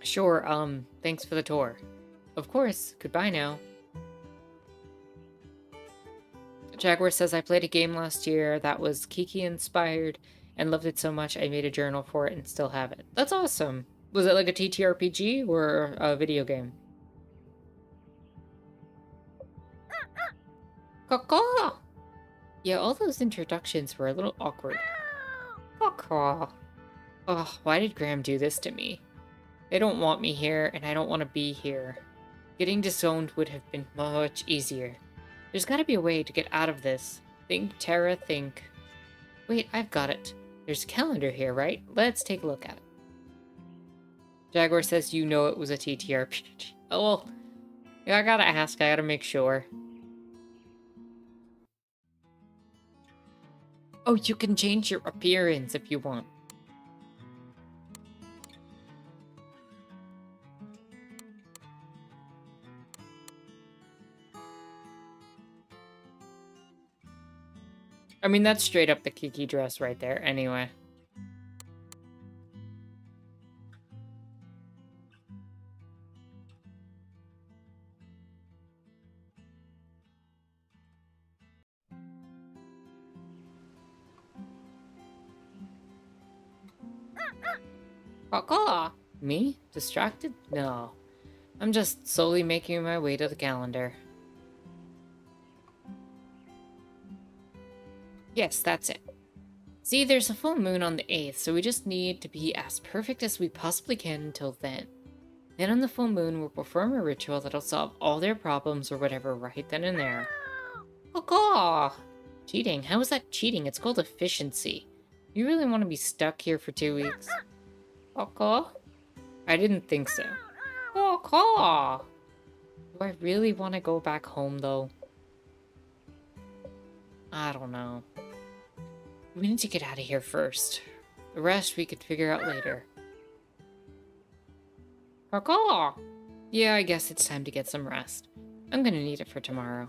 Sure, thanks for the tour. Of course, goodbye now. Jaguar says, I played a game last year that was Kiki inspired and loved it so much I made a journal for it and still have it. That's awesome. Was it like a TTRPG or a video game? Caw. Yeah, all those introductions were a little awkward. Caw. Oh, why did Graham do this to me? They don't want me here, and I don't want to be here. Getting disowned would have been much easier. There's gotta be a way to get out of this. Think, Tara, think. Wait, I've got it. There's a calendar here, right? Let's take a look at it. Jaguar says you know it was a TTRPG. Oh, well, yeah, I gotta ask. I gotta make sure. Oh, you can change your appearance if you want. I mean, that's straight up the Kiki dress right there, anyway. Caw. Me? Distracted? No. I'm just slowly making my way to the calendar. Yes, that's it. See, there's a full moon on the 8th, so we just need to be as perfect as we possibly can until then. Then on the full moon, we'll perform a ritual that'll solve all their problems or whatever right then and there. Caw. Cheating? How is that cheating? It's called efficiency. You really want to be stuck here for 2 weeks? Caw? I didn't think so. Caw. Do I really want to go back home, though? I don't know. We need to get out of here first. The rest we could figure out later. Caw. Yeah, I guess it's time to get some rest. I'm gonna need it for tomorrow.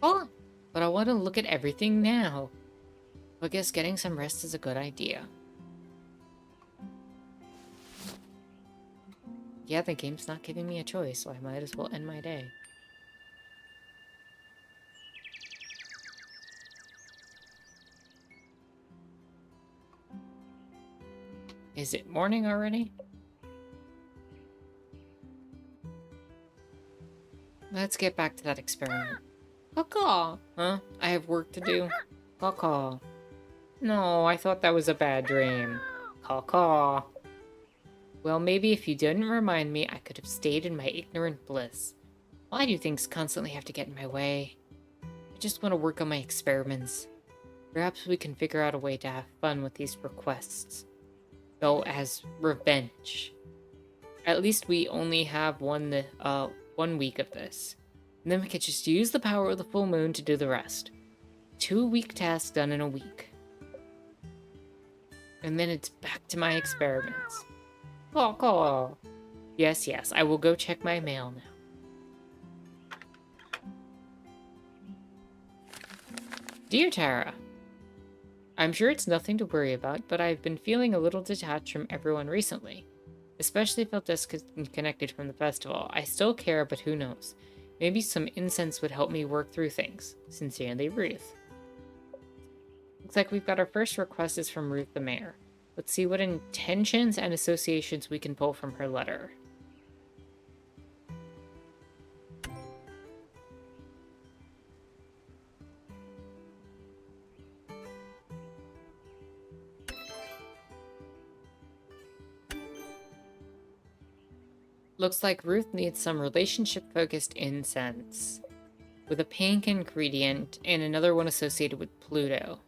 Oh, but I want to look at everything now. I guess getting some rest is a good idea. Yeah, the game's not giving me a choice, so I might as well end my day. Is it morning already? Let's get back to that experiment. Caw. Huh? I have work to do. Caw. No, I thought that was a bad dream. Caw. Well, maybe if you didn't remind me, I could have stayed in my ignorant bliss. Why do things constantly have to get in my way? I just want to work on my experiments. Perhaps we can figure out a way to have fun with these requests. Though as revenge. At least we only have 1 week of this. And then we could just use the power of the full moon to do the rest. 2-week task done in a week. And then it's back to my experiments. Caw. Yes, I will go check my mail now. Dear Tara, I'm sure it's nothing to worry about, but I've been feeling a little detached from everyone recently. Especially felt disconnected from the festival. I still care, but who knows? Maybe some incense would help me work through things. Sincerely, Ruth. Looks like we've got our first request is from Ruth the Mayor. Let's see what intentions and associations we can pull from her letter. Looks like Ruth needs some relationship-focused incense, with a pink ingredient and another one associated with Pluto.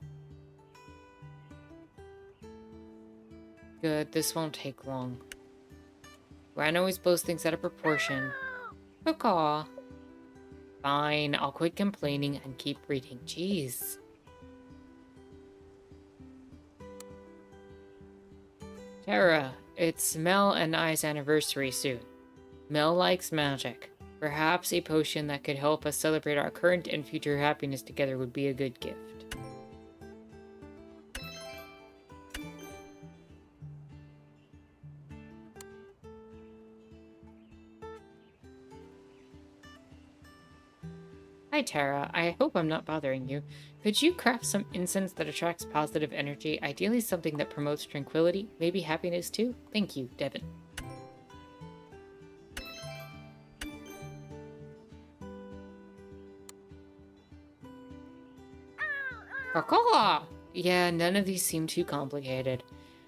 Good, this won't take long. Ryan always blows things out of proportion. Caw. Fine, I'll quit complaining and keep reading. Jeez. Tara, it's Mel and I's anniversary soon. Mel likes magic. Perhaps a potion that could help us celebrate our current and future happiness together would be a good gift. Hi Tara, I hope I'm not bothering you. Could you craft some incense that attracts positive energy, ideally something that promotes tranquility, maybe happiness too? Thank you, Devin. Caw. Yeah, none of these seem too complicated.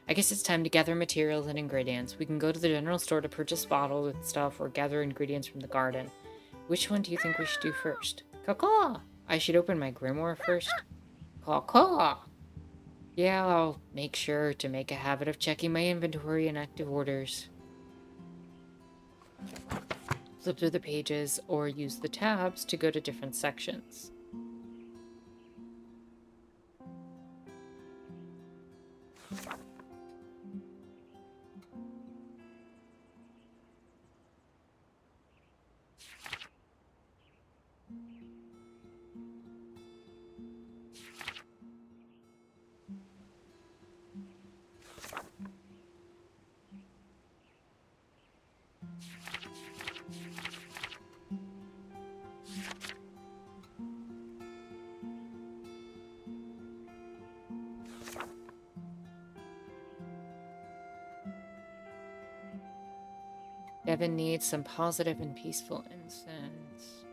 I guess it's time to gather materials and ingredients. We can go to the general store to purchase bottles and stuff or gather ingredients from the garden. Which one do you think we should do first? Caw. I should open my grimoire first. Caw. Yeah, I'll make sure to make a habit of checking my inventory and active orders. Flip through the pages or use the tabs to go to different sections. Devin needs some positive and peaceful incense.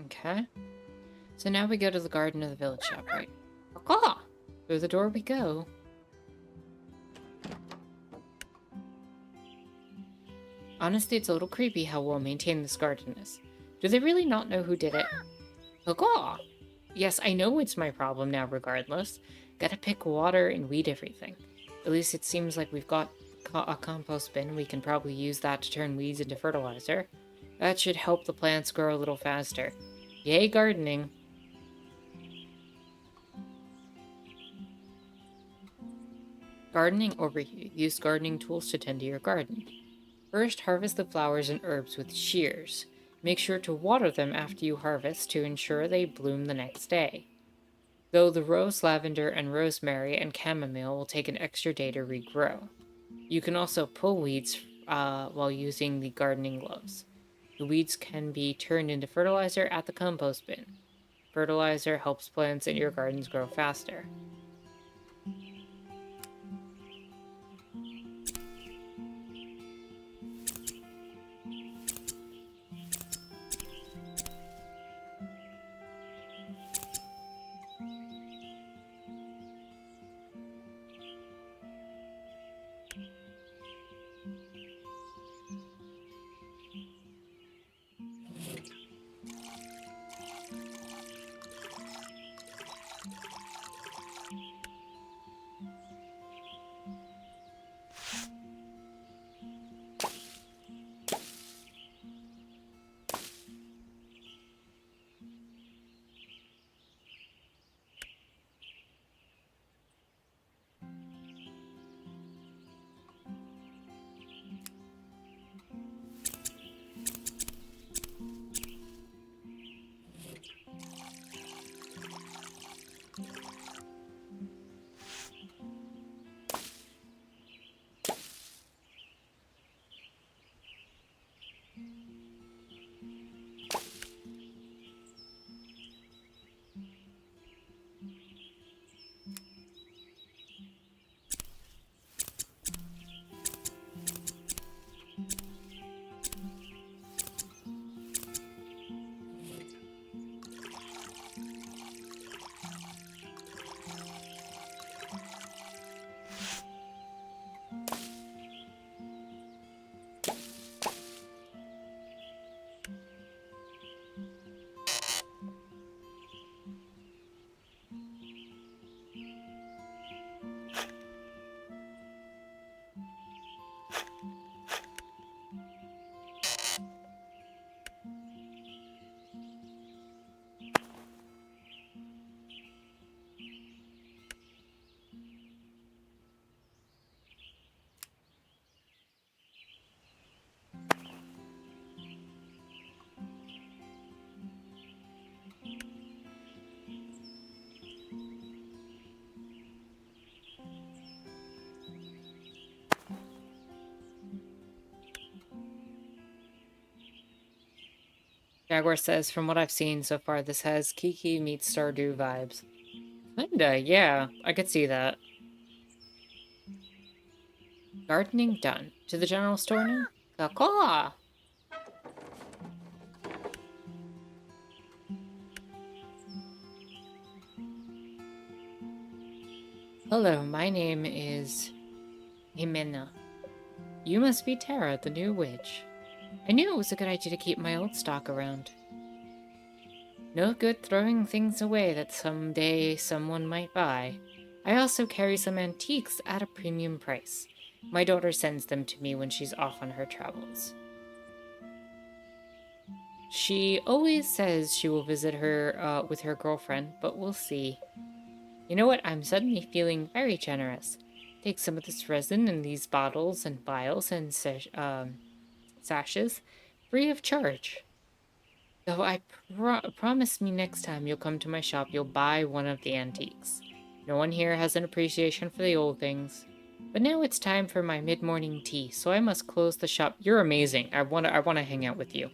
Okay. So now we go to the garden of the village shop, right? Caw! Through the door we go. Honestly, it's a little creepy how well maintained this garden is. Do they really not know who did it? Caw! Yes, I know it's my problem now regardless. Gotta pick water and weed everything. At least it seems like we've got a compost bin. We can probably use that to turn weeds into fertilizer. That should help the plants grow a little faster. Yay, gardening! Gardening overview. Use gardening tools to tend to your garden. First, harvest the flowers and herbs with shears. Make sure to water them after you harvest to ensure they bloom the next day. Though the rose, lavender, and rosemary and chamomile will take an extra day to regrow. You can also pull weeds while using the gardening gloves. The weeds can be turned into fertilizer at the compost bin. Fertilizer helps plants in your gardens grow faster. Jaguar says, from what I've seen so far, this has Kiki meets Stardew vibes. Kinda, yeah. I could see that. Gardening done. To the general store now? Caw. Hello, my name is Jimena. You must be Tara, the new witch. I knew it was a good idea to keep my old stock around. No good throwing things away that someday someone might buy. I also carry some antiques at a premium price. My daughter sends them to me when she's off on her travels. She always says she will visit her with her girlfriend, but we'll see. You know what? I'm suddenly feeling very generous. Take some of this resin in these bottles and vials and sashes, free of charge. Though I promise me next time you'll come to my shop, you'll buy one of the antiques. No one here has an appreciation for the old things. But now it's time for my mid-morning tea, so I must close the shop. You're amazing. I wanna hang out with you.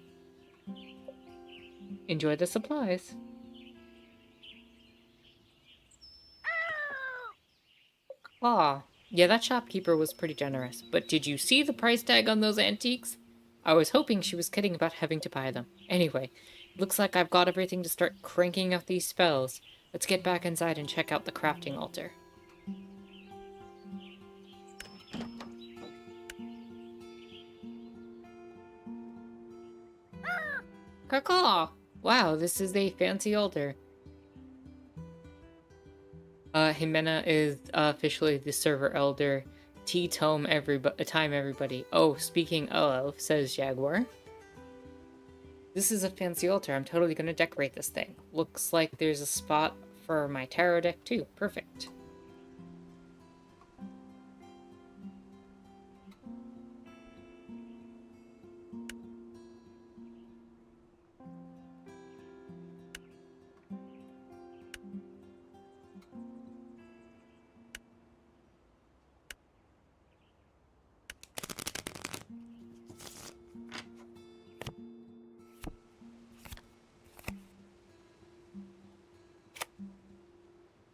Enjoy the supplies. Ah, yeah, that shopkeeper was pretty generous. But did you see the price tag on those antiques? I was hoping she was kidding about having to buy them. Anyway, looks like I've got everything to start cranking out these spells. Let's get back inside and check out the crafting altar. Caw! Wow, this is a fancy altar. Jimena is officially the server elder. Tea time, everybody. Oh, speaking of, says Jaguar. This is a fancy altar. I'm totally gonna decorate this thing. Looks like there's a spot for my tarot deck too. Perfect.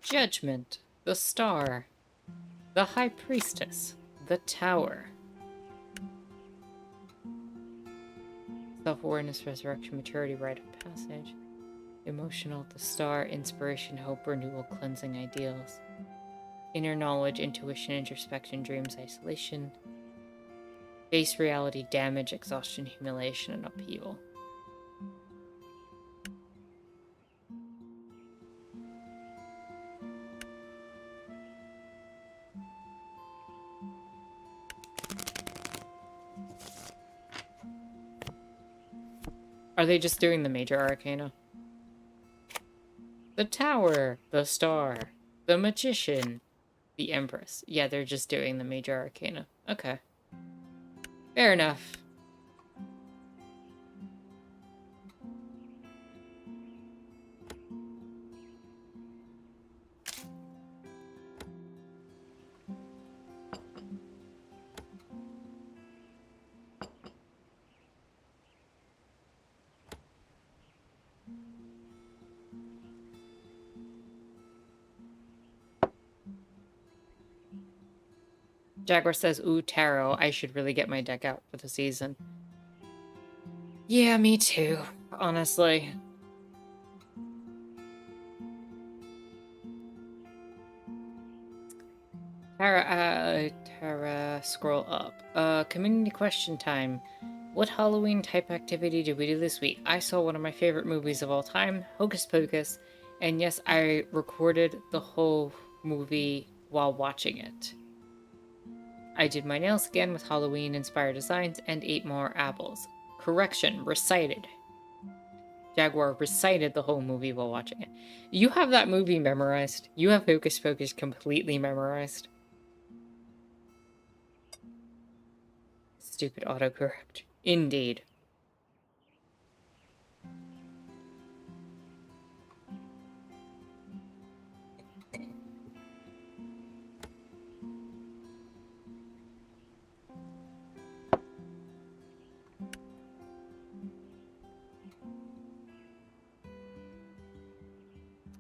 Judgment. The Star. The High Priestess. The Tower. Self-awareness, resurrection, maturity, rite of passage. Emotional, the star, inspiration, hope, renewal, cleansing ideals. Inner knowledge, intuition, introspection, dreams, isolation. Base reality, damage, exhaustion, humiliation, and upheaval. Are they just doing the major arcana? The Tower, the Star, the Magician, the Empress. Yeah, they're just doing the major arcana. Okay. Fair enough. Jaguar says, ooh, tarot. I should really get my deck out for the season. Yeah, me too, honestly. Tara, scroll up. Community question time. What Halloween type activity did we do this week? I saw one of my favorite movies of all time, Hocus Pocus, and yes, I recorded the whole movie while watching it. I did my nails again with Halloween-inspired designs and ate more apples. Correction, recited. Jaguar recited the whole movie while watching it. You have that movie memorized. You have Hocus Pocus completely memorized. Stupid autocorrect. Indeed.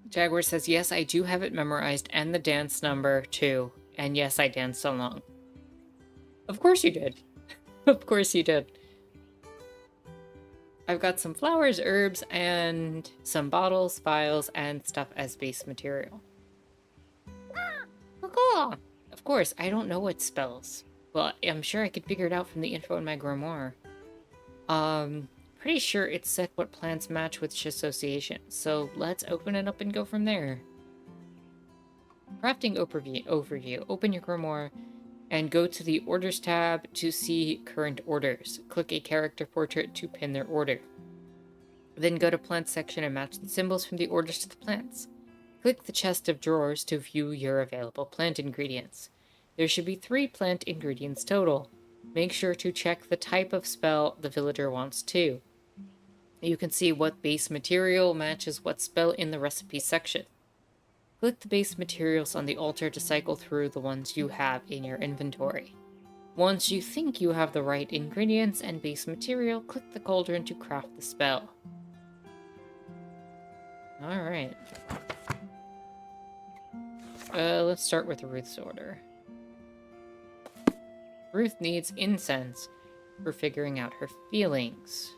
Jaguar says, yes, I do have it memorized, and the dance number, too. And yes, I danced along. Of course you did. Of course you did. I've got some flowers, herbs, and some bottles, vials, and stuff as base material. Of course, I don't know what spells. Well, I'm sure I could figure it out from the info in my grimoire. Pretty sure it said what plants match which association, so let's open it up and go from there. Crafting overview. Open your grimoire and go to the Orders tab to see current orders. Click a character portrait to pin their order. Then go to Plants section and match the symbols from the orders to the plants. Click the chest of drawers to view your available plant ingredients. There should be 3 plant ingredients total. Make sure to check the type of spell the villager wants too. You can see what base material matches what spell in the recipe section. Click the base materials on the altar to cycle through the ones you have in your inventory. Once you think you have the right ingredients and base material, click the cauldron to craft the spell. Alright. Let's start with Ruth's order. Ruth needs incense for figuring out her feelings.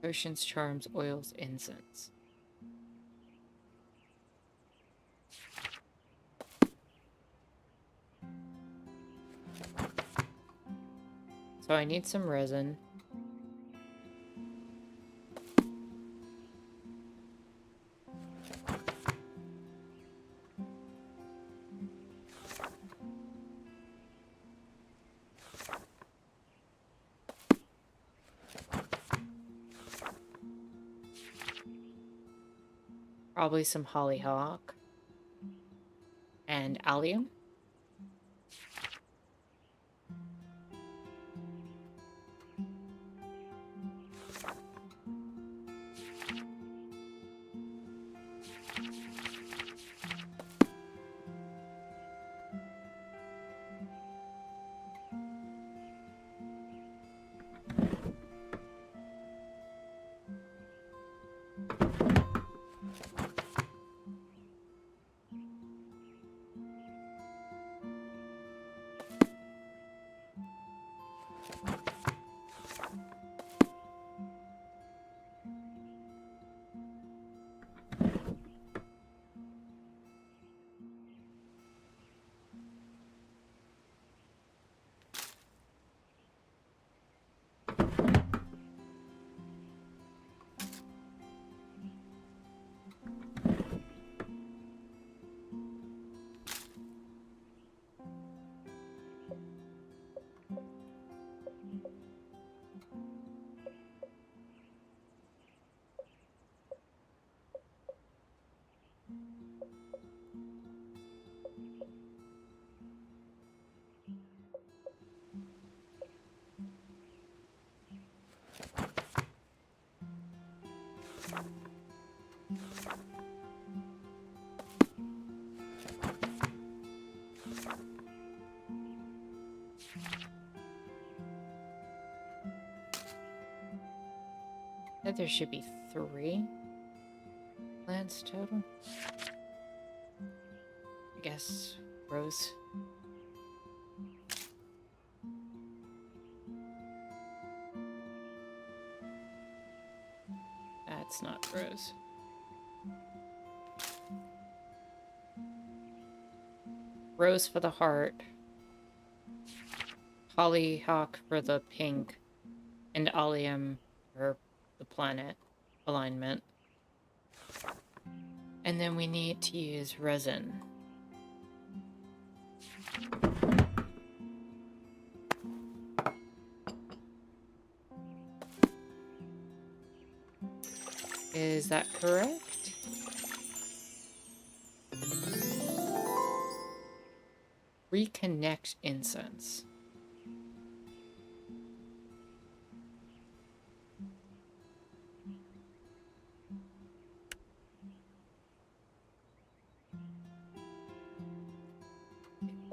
Potions, charms, oils, incense. So I need some resin. Probably some hollyhock. And allium. There should be 3 plants total. I guess rose. That's not rose. Rose for the heart. Hollyhock for the pink. And allium for the planet alignment. And then we need to use resin. Is that correct? Reconnect incense.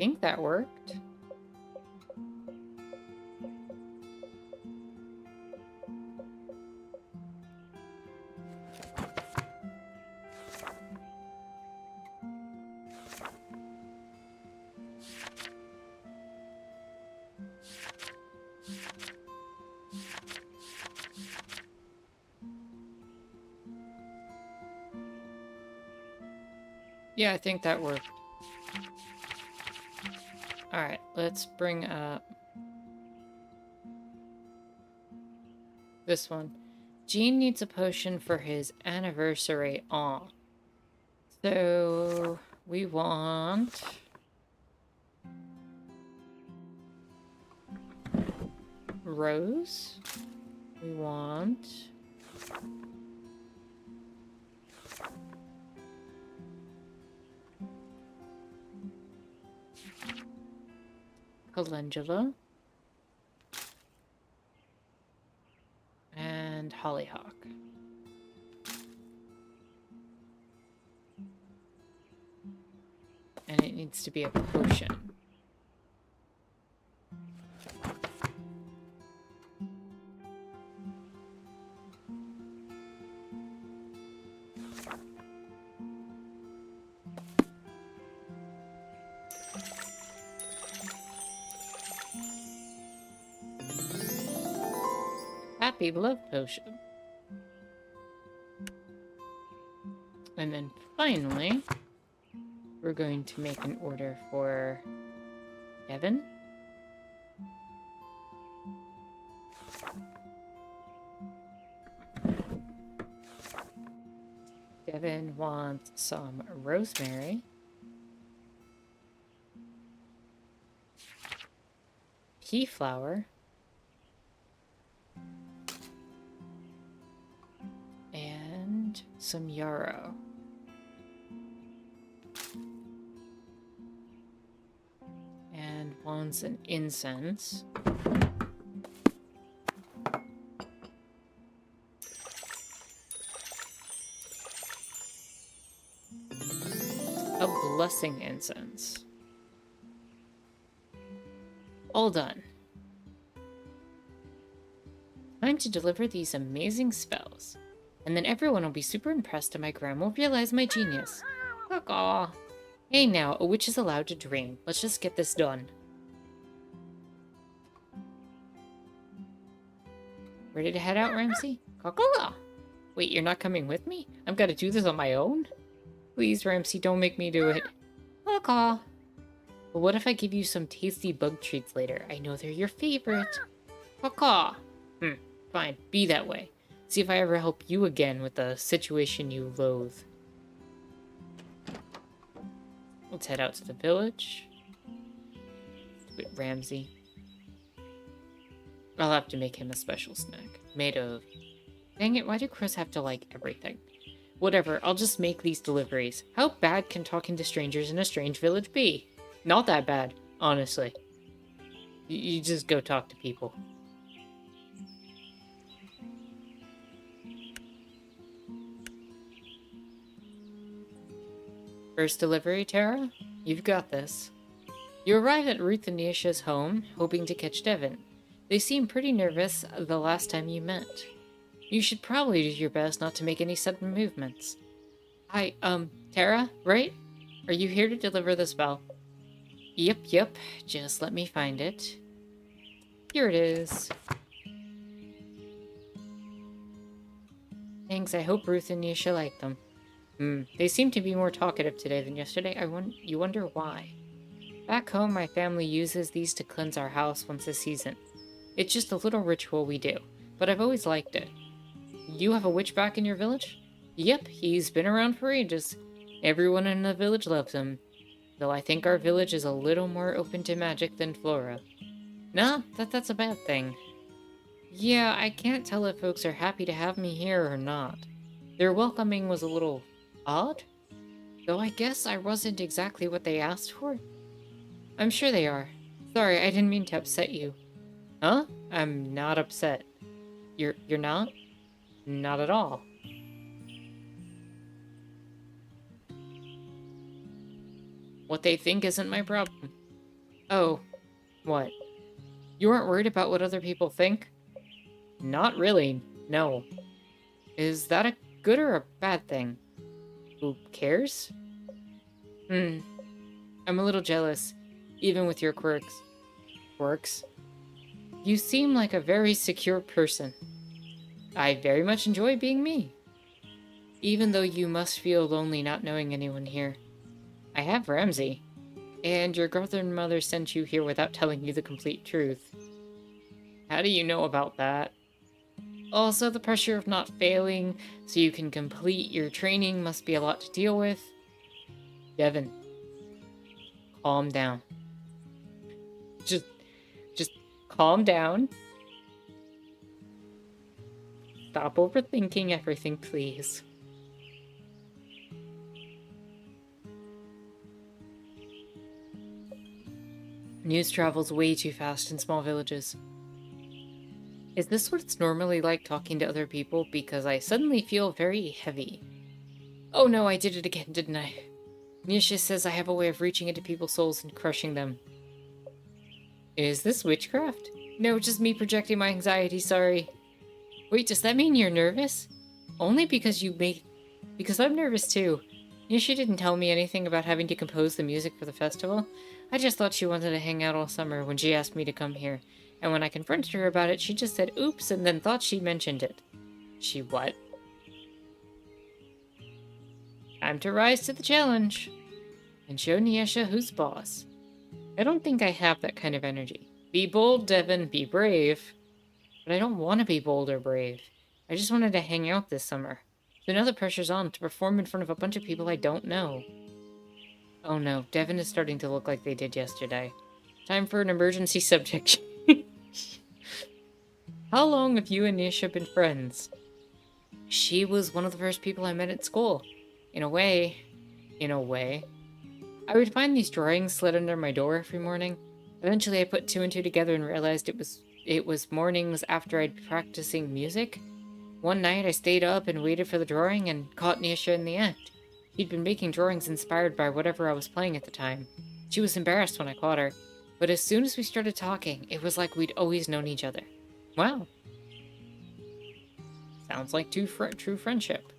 think that worked. Yeah, I think that worked. Alright, let's bring up this one. Gene needs a potion for his anniversary. Aw. So, we want... Rose. We want... Calendula. And Hollyhock. And it needs to be a potion. Happy love potion. And then finally, we're going to make an order for Devin. Devin wants some rosemary. Pea flower. And some yarrow. And wants an incense. A blessing incense. All done. Time to deliver these amazing spells. And then everyone will be super impressed and my grandma will realize my genius. Caw. Hey now, a witch is allowed to dream. Let's just get this done. Ready to head out, Ramsay? Caw. Wait, you're not coming with me? I've got to do this on my own? Please, Ramsay, don't make me do it. Caw. But what if I give you some tasty bug treats later? I know they're your favorite. Caw. Fine, be that way. See if I ever help you again with a situation you loathe. Let's head out to the village. With Ramsay. I'll have to make him a special snack. Made of... Dang it, why do crows have to like everything? Whatever, I'll just make these deliveries. How bad can talking to strangers in a strange village be? Not that bad, honestly. You just go talk to people. First delivery, Tara? You've got this. You arrive at Ruth and Nisha's home, hoping to catch Devin. They seemed pretty nervous the last time you met. You should probably do your best not to make any sudden movements. Hi, Tara, right? Are you here to deliver the spell? Yep. Just let me find it. Here it is. Thanks, I hope Ruth and Nisha like them. They seem to be more talkative today than yesterday. You wonder why. Back home, my family uses these to cleanse our house once a season. It's just a little ritual we do, but I've always liked it. You have a witch back in your village? Yep, he's been around for ages. Everyone in the village loves him. Though I think our village is a little more open to magic than Flora. Nah, that's a bad thing. Yeah, I can't tell if folks are happy to have me here or not. Their welcoming was a little odd? Though I guess I wasn't exactly what they asked for. I'm sure they are. Sorry, I didn't mean to upset you. Huh? I'm not upset. You're not? Not at all. What they think isn't my problem. Oh, what? You weren't worried about what other people think? Not really, no. Is that a good or a bad thing? Who cares? Hmm, I'm a little jealous, even with your quirks. Quirks? You seem like a very secure person. I very much enjoy being me. Even though you must feel lonely not knowing anyone here. I have Ramsey. And your grandmother sent you here without telling you the complete truth. How do you know about that? Also, the pressure of not failing so you can complete your training must be a lot to deal with. Devin, calm down. Just, just calm down. Stop overthinking everything, please. News travels way too fast in small villages. Is this what it's normally like talking to other people? Because I suddenly feel very heavy. Oh no, I did it again, didn't I? Nisha says I have a way of reaching into people's souls and crushing them. Is this witchcraft? No, just me projecting my anxiety, sorry. Wait, does that mean you're nervous? Only because because I'm nervous too. Nisha didn't tell me anything about having to compose the music for the festival. I just thought she wanted to hang out all summer when she asked me to come here. And when I confronted her about it, she just said oops and then thought she mentioned it. She what? Time to rise to the challenge. And show Niesha who's boss. I don't think I have that kind of energy. Be bold, Devin, be brave. But I don't want to be bold or brave. I just wanted to hang out this summer. So now the pressure's on to perform in front of a bunch of people I don't know. Oh no, Devin is starting to look like they did yesterday. Time for an emergency subject. How long have you and Nisha been friends? She was one of the first people I met at school. In a way. I would find these drawings slid under my door every morning. Eventually I put two and two together and realized it was mornings after I'd been practicing music. One night I stayed up and waited for the drawing and caught Nisha in the act. She'd been making drawings inspired by whatever I was playing at the time. She was embarrassed when I caught her, but as soon as we started talking, it was like we'd always known each other. Wow. Sounds like true friendship.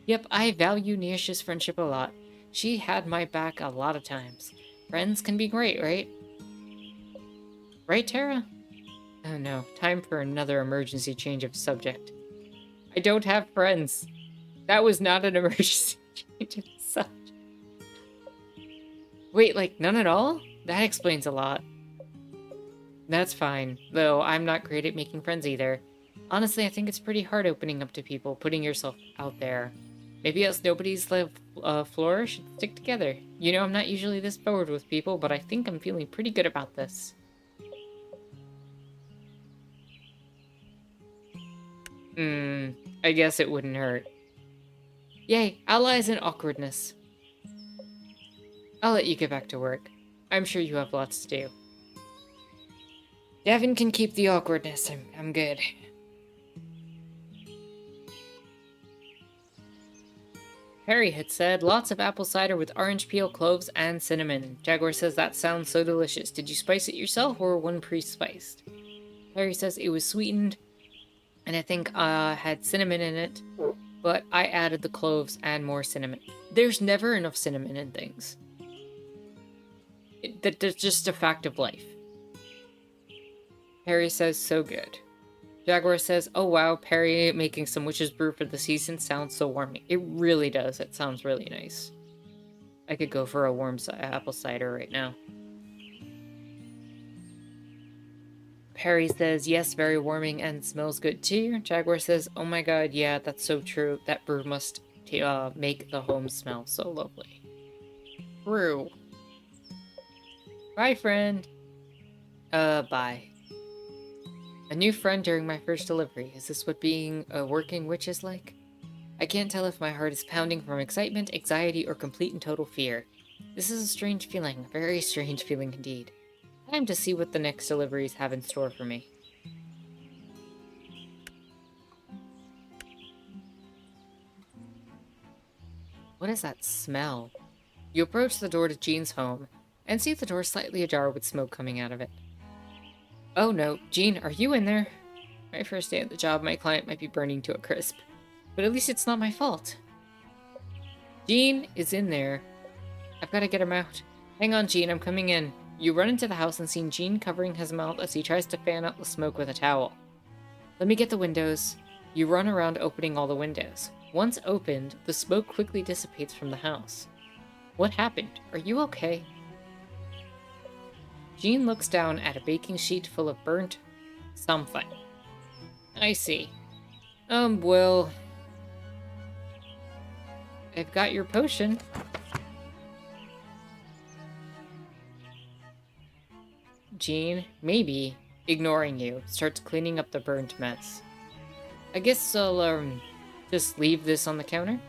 Yep, I value Nisha's friendship a lot. She had my back a lot of times. Friends can be great, right? Right, Tara? Oh no, time for another emergency change of subject. I don't have friends. That was not an emergency change of subject. Wait, like none at all? That explains a lot. That's fine, though I'm not great at making friends either. Honestly, I think it's pretty hard opening up to people, putting yourself out there. Maybe us nobodies live floor should stick together. You know, I'm not usually this forward with people, but I think I'm feeling pretty good about this. I guess it wouldn't hurt. Yay, allies and awkwardness. I'll let you get back to work. I'm sure you have lots to do. Devin can keep the awkwardness. I'm good. Harry had said, lots of apple cider with orange peel, cloves, and cinnamon. Jaguar says, that sounds so delicious. Did you spice it yourself or one pre-spiced? Harry says it was sweetened, and I think had cinnamon in it, but I added the cloves and more cinnamon. There's never enough cinnamon in things. That's just a fact of life. Harry says, so good. Jaguar says, oh wow, Perry making some witch's brew for the season sounds so warming. It really does. It sounds really nice. I could go for a warm apple cider right now. Perry says, yes, very warming and smells good too. Jaguar says, oh my god, yeah, that's so true. That brew must make the home smell so lovely. Brew. Bye, friend. Bye. A new friend during my first delivery. Is this what being a working witch is like? I can't tell if my heart is pounding from excitement, anxiety, or complete and total fear. This is a strange feeling, a very strange feeling indeed. Time to see what the next deliveries have in store for me. What is that smell? You approach the door to Jean's home. and see the door slightly ajar with smoke coming out of it. Oh no, Jean, are you in there? My first day at the job, my client might be burning to a crisp. But at least it's not my fault. Jean is in there. I've got to get him out. Hang on, Jean, I'm coming in. You run into the house and see Jean covering his mouth as he tries to fan out the smoke with a towel. Let me get the windows. You run around opening all the windows. Once opened, the smoke quickly dissipates from the house. What happened? Are you okay? Jean looks down at a baking sheet full of burnt something. I see. Well... I've got your potion. Jean, maybe, ignoring you, starts cleaning up the burnt mess. I guess I'll, just leave this on the counter?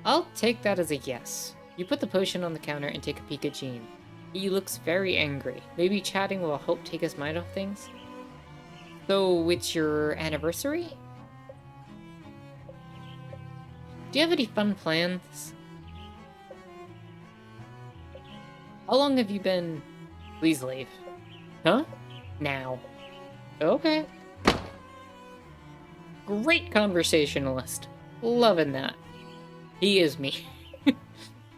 I'll take that as a yes. You put the potion on the counter and take a peek at Jean. He looks very angry. Maybe chatting will help take his mind off things? So, it's your anniversary? Do you have any fun plans? How long have you been... Please leave. Huh? Now. Okay. Great conversationalist. Loving that. He is me.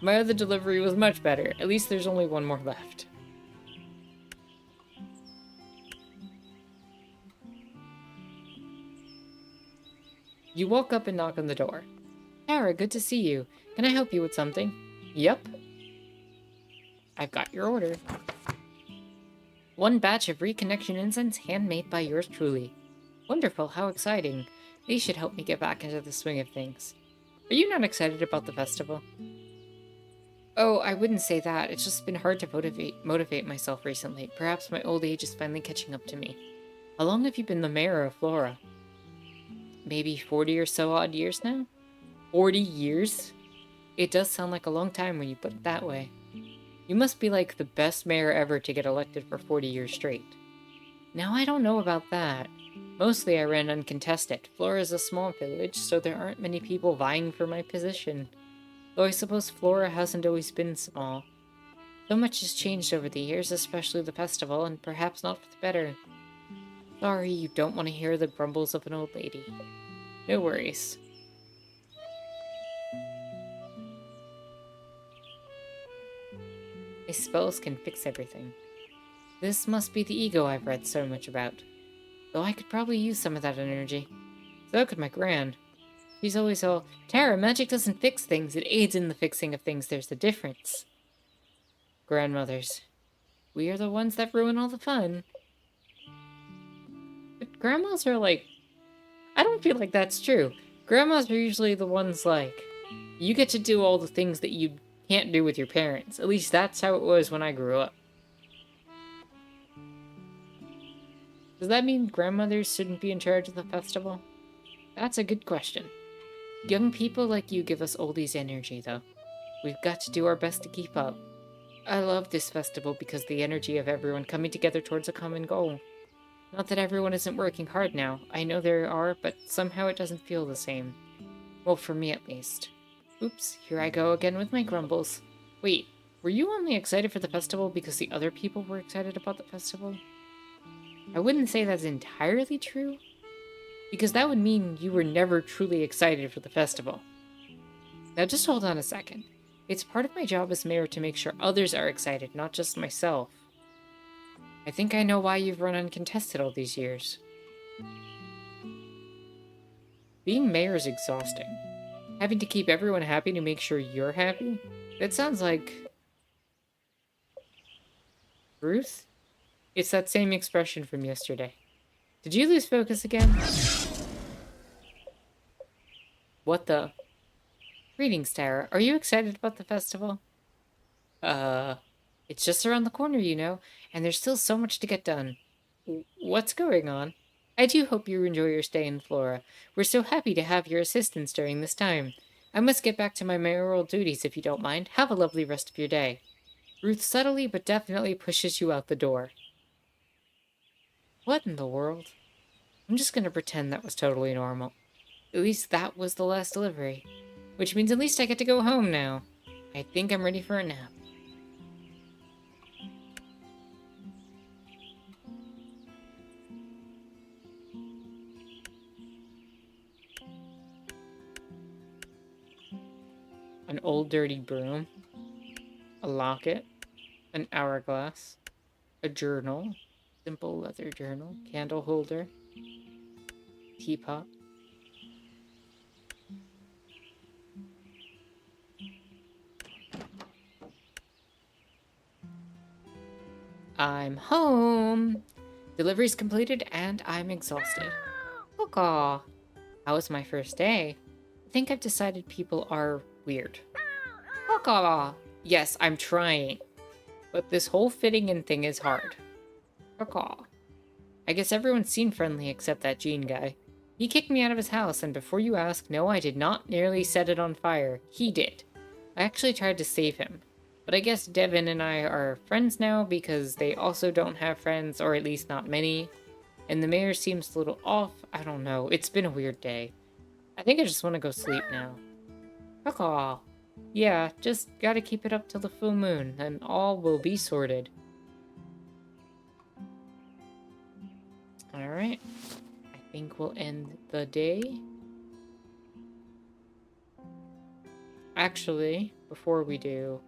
My other delivery was much better. At least there's only one more left. You walk up and knock on the door. Tara, good to see you. Can I help you with something? Yep. I've got your order. One batch of reconnection incense handmade by yours truly. Wonderful, how exciting. These should help me get back into the swing of things. Are you not excited about the festival? Oh, I wouldn't say that. It's just been hard to motivate myself recently. Perhaps my old age is finally catching up to me. How long have you been the mayor of Flora? Maybe 40 or so odd years now? 40 years? It does sound like a long time when you put it that way. You must be like the best mayor ever to get elected for 40 years straight. Now I don't know about that. Mostly I ran uncontested. Flora is a small village, so there aren't many people vying for my position. Though I suppose Flora hasn't always been small. So much has changed over the years, especially the festival, and perhaps not for the better. Sorry, you don't want to hear the grumbles of an old lady. No worries. My spells can fix everything. This must be the ego I've read so much about. Though I could probably use some of that energy. So could my gran. She's always all, Tara, magic doesn't fix things, it aids in the fixing of things, there's a difference. Grandmothers. We are the ones that ruin all the fun. But grandmas are like... I don't feel like that's true. Grandmas are usually the ones like... You get to do all the things that you can't do with your parents. At least that's how it was when I grew up. Does that mean grandmothers shouldn't be in charge of the festival? That's a good question. Young people like you give us oldies energy, though. We've got to do our best to keep up. I love this festival because the energy of everyone coming together towards a common goal. Not that everyone isn't working hard now. I know there are, but somehow it doesn't feel the same. Well, for me at least. Oops, here I go again with my grumbles. Wait, were you only excited for the festival because the other people were excited about the festival? I wouldn't say that's entirely true, because that would mean you were never truly excited for the festival. Now just hold on a second. It's part of my job as mayor to make sure others are excited, not just myself. I think I know why you've run uncontested all these years. Being mayor is exhausting. Having to keep everyone happy to make sure you're happy? That sounds like... Ruth? It's that same expression from yesterday. Did you lose focus again? What the... Greetings, Tara. Are you excited about the festival? It's just around the corner, you know, and there's still so much to get done. What's going on? I do hope you enjoy your stay in Flora. We're so happy to have your assistance during this time. I must get back to my mayoral duties if you don't mind. Have a lovely rest of your day. Ruth subtly but definitely pushes you out the door. What in the world? I'm just gonna pretend that was totally normal. At least that was the last delivery. Which means at least I get to go home now. I think I'm ready for a nap. an old dirty broom, a locket, an hourglass, a journal, simple leather journal, candle holder, teapot. I'm home. Delivery's completed and I'm exhausted. Caw. How was my first day? I think I've decided people are weird. Caw. Yes, I'm trying. But this whole fitting in thing is hard. Caw. I guess everyone seemed friendly except that Gene guy. He kicked me out of his house, and before you ask, no, I did not nearly set it on fire. He did. I actually tried to save him. But I guess Devin and I are friends now because they also don't have friends, or at least not many. And the mayor seems a little off. I don't know. It's been a weird day. I think I just want to go sleep now. Caw. Yeah, just gotta keep it up till the full moon, and all will be sorted. Alright. I think we'll end the day. Actually, before we do...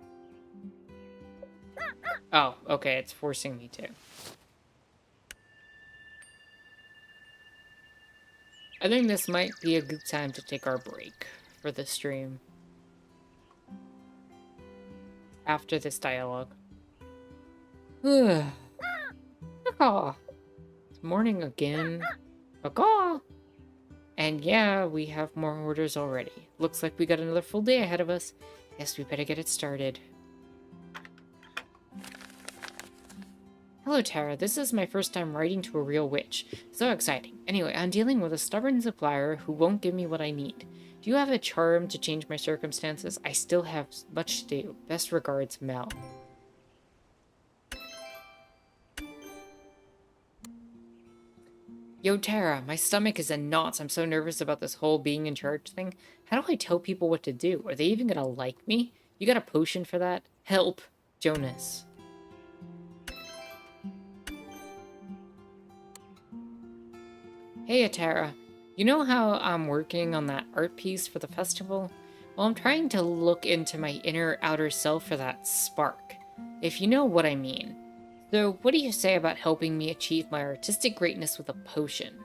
Oh, okay, it's forcing me to. I think this might be a good time to take our break for the stream. After this dialogue. Ugh. It's morning again. Caw. And yeah, we have more orders already. Looks like we got another full day ahead of us. Guess we better get it started. Hello, Tara. This is my first time writing to a real witch. So exciting. Anyway, I'm dealing with a stubborn supplier who won't give me what I need. Do you have a charm to change my circumstances? I still have much to do. Best regards, Mel. Yo, Tara, my stomach is in knots. I'm so nervous about this whole being in charge thing. How do I tell people what to do? Are they even gonna like me? You got a potion for that? Help, Jonas. Hey, Tara. You know how I'm working on that art piece for the festival? Well, I'm trying to look into my inner outer self for that spark, if you know what I mean. So, what do you say about helping me achieve my artistic greatness with a potion?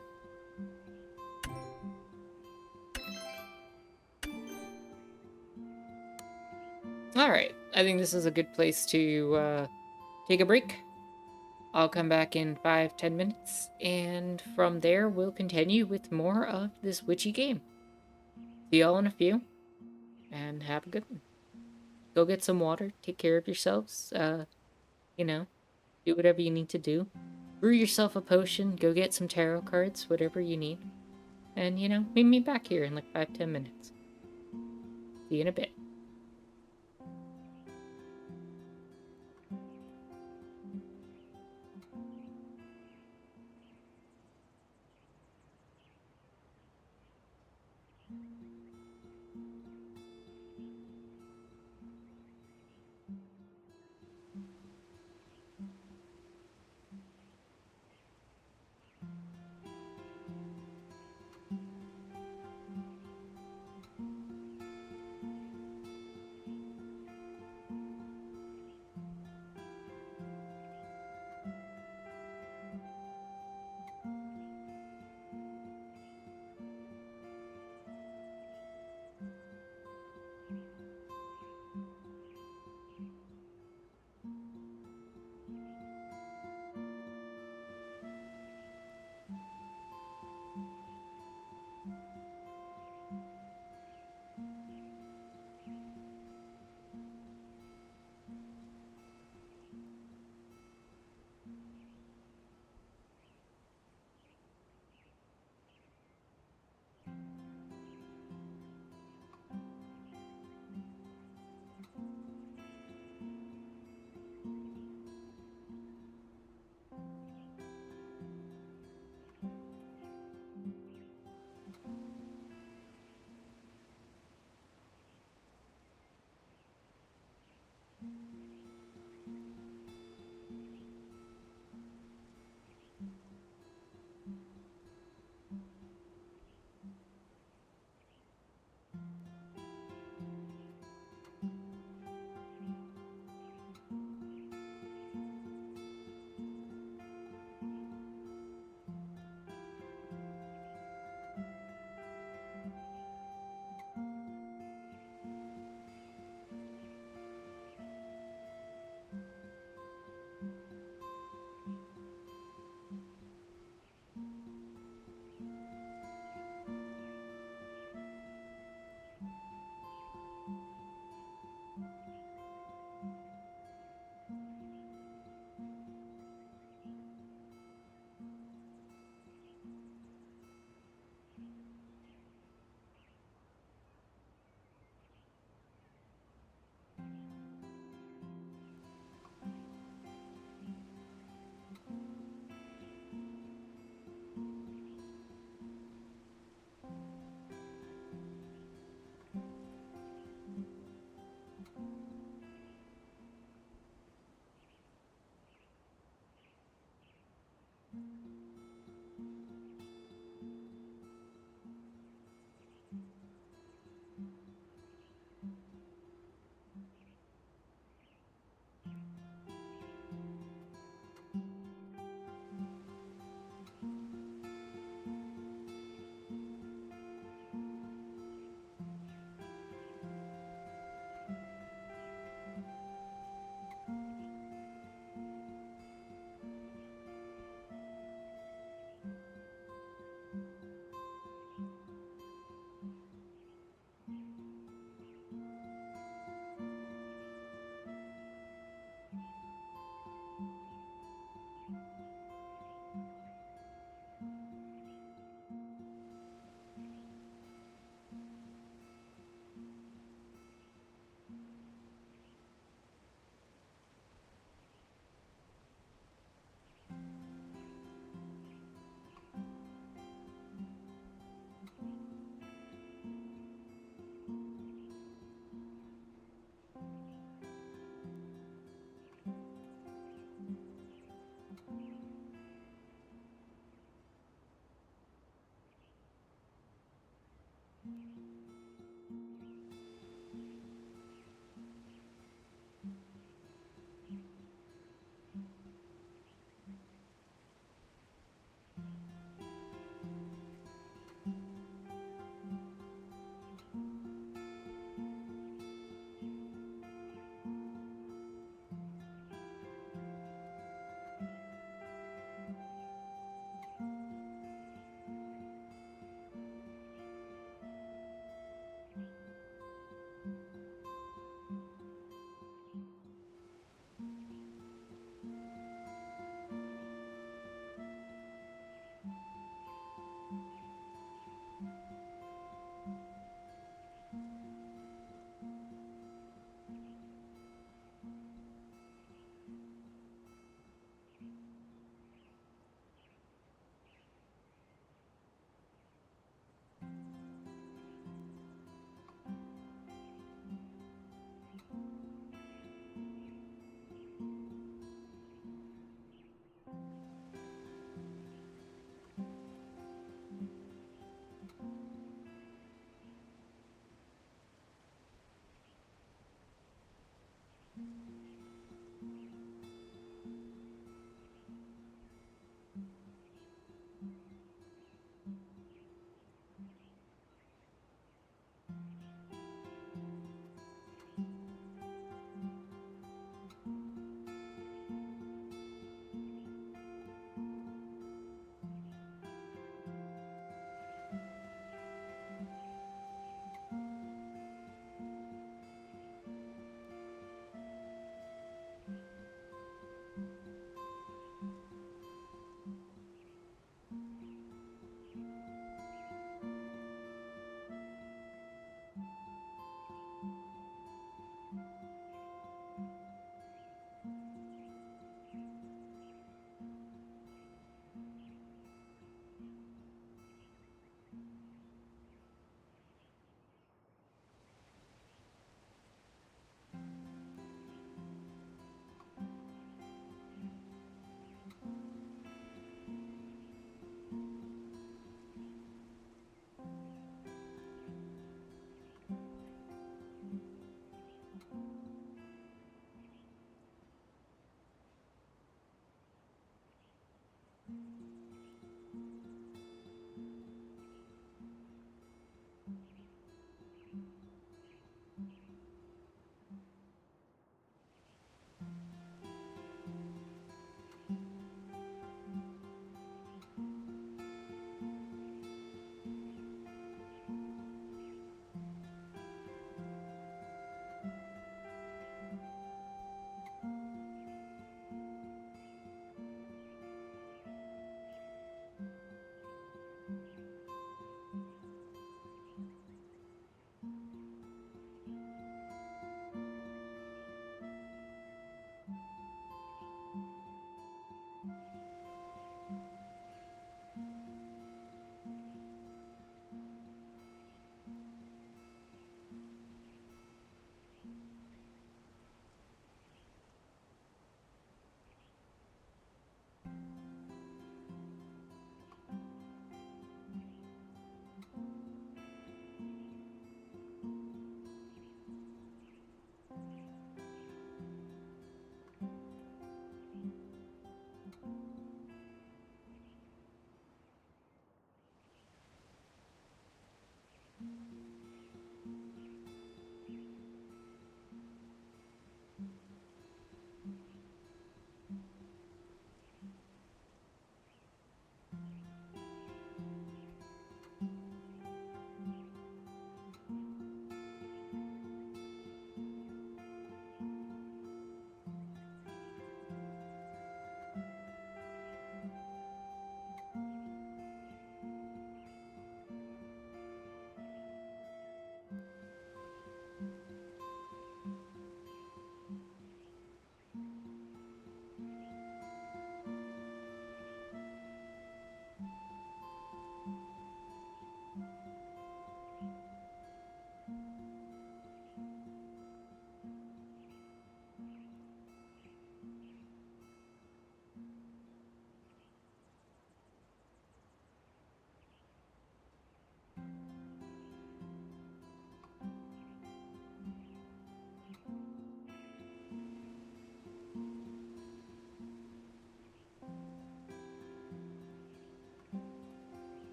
Alright, I think this is a good place to take a break. I'll come back in 5-10 minutes, and from there we'll continue with more of this witchy game. See y'all in a few, and have a good one. Go get some water, take care of yourselves, you know, do whatever you need to do. Brew yourself a potion, go get some tarot cards, whatever you need. And, you know, meet me back here in like 5-10 minutes. See you in a bit.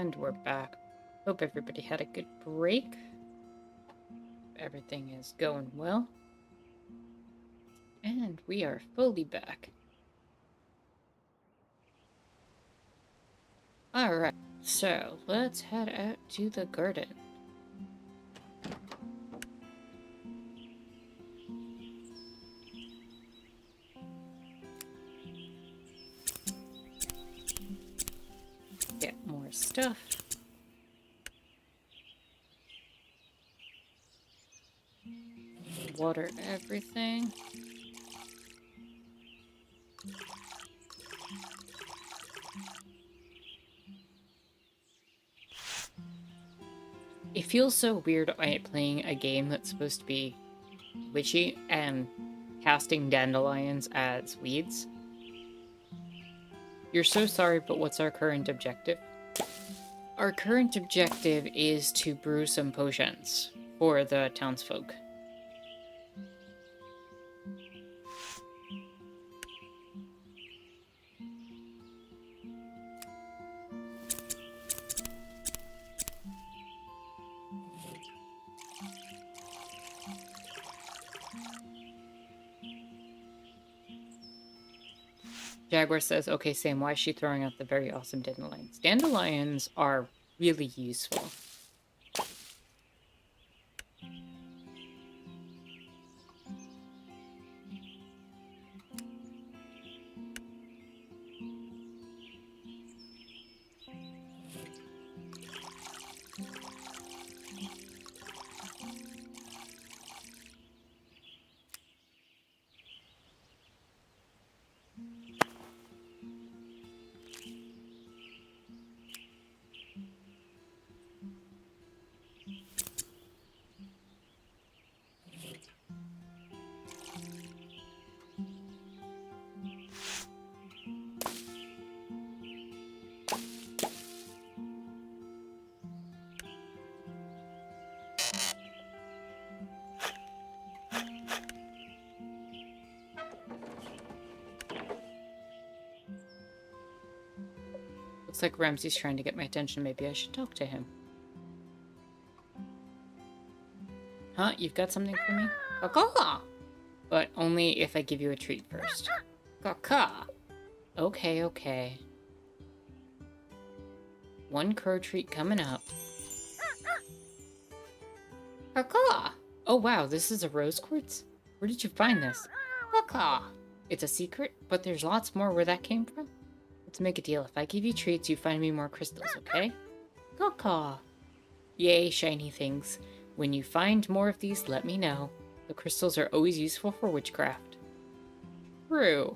And we're back. Hope everybody had a good break. Everything is going well. And we are fully back. Alright, so let's head out to the garden. Get more stuff. Water everything. It feels so weird playing a game that's supposed to be witchy and casting dandelions as weeds. You're so sorry, but what's our current objective? Our current objective is to brew some potions for the townsfolk. Jaguar says, okay, Sam, why is she throwing out the very awesome dandelions? Dandelions are really useful. Looks like Ramsey's trying to get my attention. Maybe I should talk to him. Huh? You've got something for me? Caw-caw! But only if I give you a treat first. Caw-caw! Okay, okay. One crow treat coming up. Caw-caw! Oh wow, this is a rose quartz? Where did you find this? Caw-caw! It's a secret, but there's lots more where that came from. Let's make a deal. If I give you treats, you find me more crystals, okay? Caw-caw! Yay, shiny things. When you find more of these, let me know. The crystals are always useful for witchcraft. True.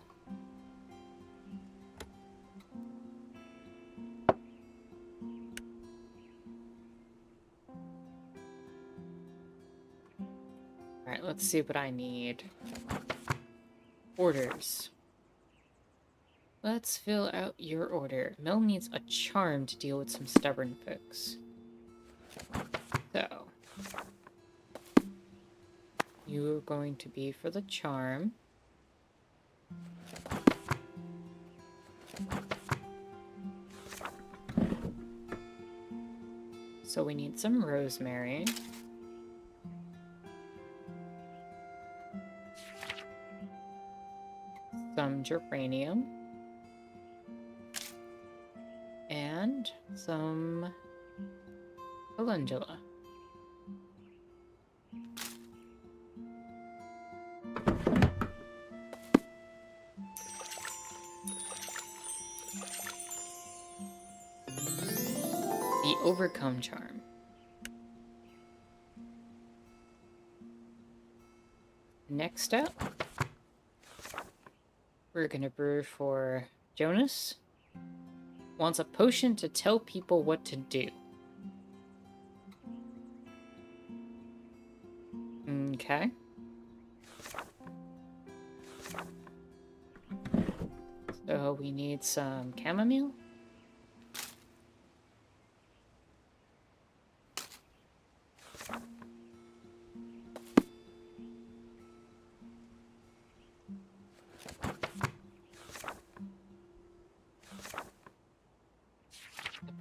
Alright, let's see what I need. Orders. Let's fill out your order. Mel needs a charm to deal with some stubborn folks. So, you're going to be for the charm. So we need some rosemary. Some geranium. And some calendula. The Overcome charm. Next up, we're gonna brew for Jonas. Wants a potion to tell people what to do. Okay. So we need some chamomile.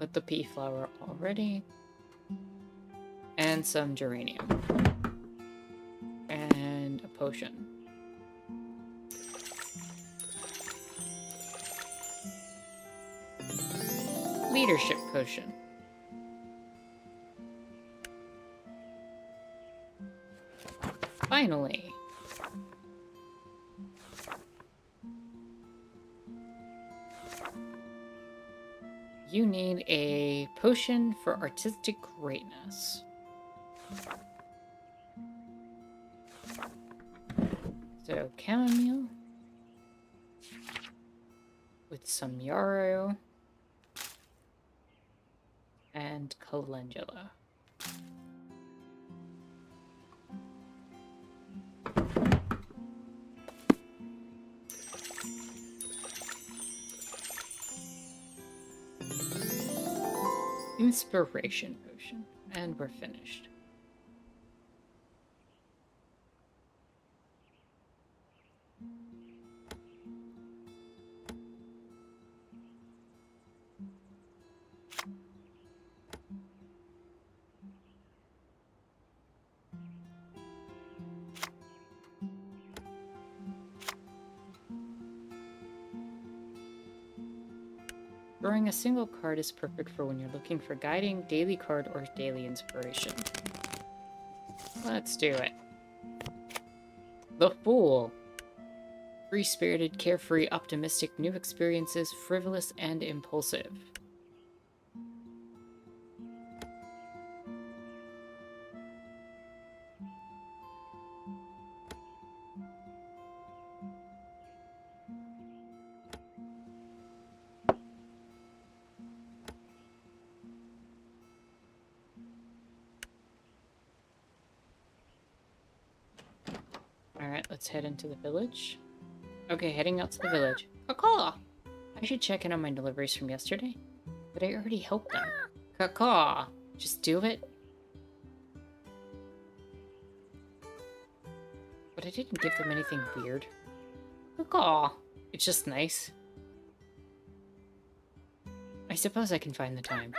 with the pea flower already. And some geranium. And a potion. Leadership potion. Finally. You need a potion for artistic greatness. So, chamomile with some yarrow and calendula. Inspiration potion. And we're finished. Drawing a single card is perfect for when you're looking for guiding, daily card, or daily inspiration. Let's do it. The Fool. Free-spirited, carefree, optimistic, new experiences, frivolous, and impulsive. Alright, let's head into the village. Okay, heading out to the village. Caw-caw! I should check in on my deliveries from yesterday. But I already helped them. Caw-caw! Just do it. But I didn't give them anything weird. Caw-caw! It's just nice. I suppose I can find the time.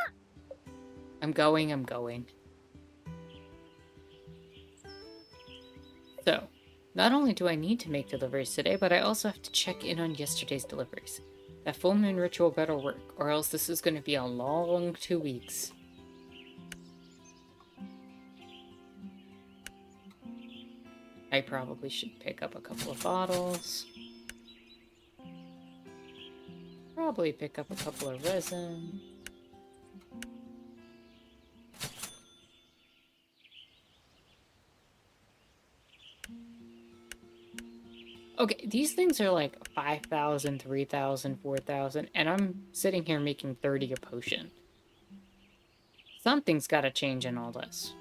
I'm going. So, not only do I need to make deliveries today, but I also have to check in on yesterday's deliveries. That full moon ritual better work, or else this is going to be a long 2 weeks. I probably should pick up a couple of bottles. Probably pick up a couple of resin. Okay, these things are like 5,000, 3,000, 4,000, and I'm sitting here making 30 a potion. Something's got to change in all this.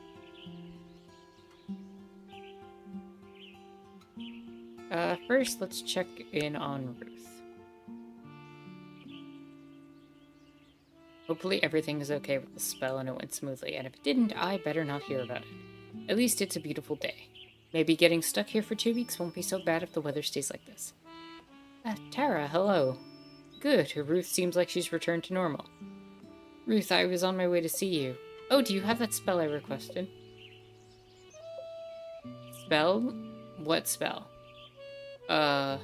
First, let's check in on Ruth. Hopefully everything is okay with the spell and it went smoothly, and if it didn't, I better not hear about it. At least it's a beautiful day. Maybe getting stuck here for 2 weeks won't be so bad if the weather stays like this. Tara, hello. Good, Ruth seems like she's returned to normal. Ruth, I was on my way to see you. Oh, do you have that spell I requested? Spell? What spell? I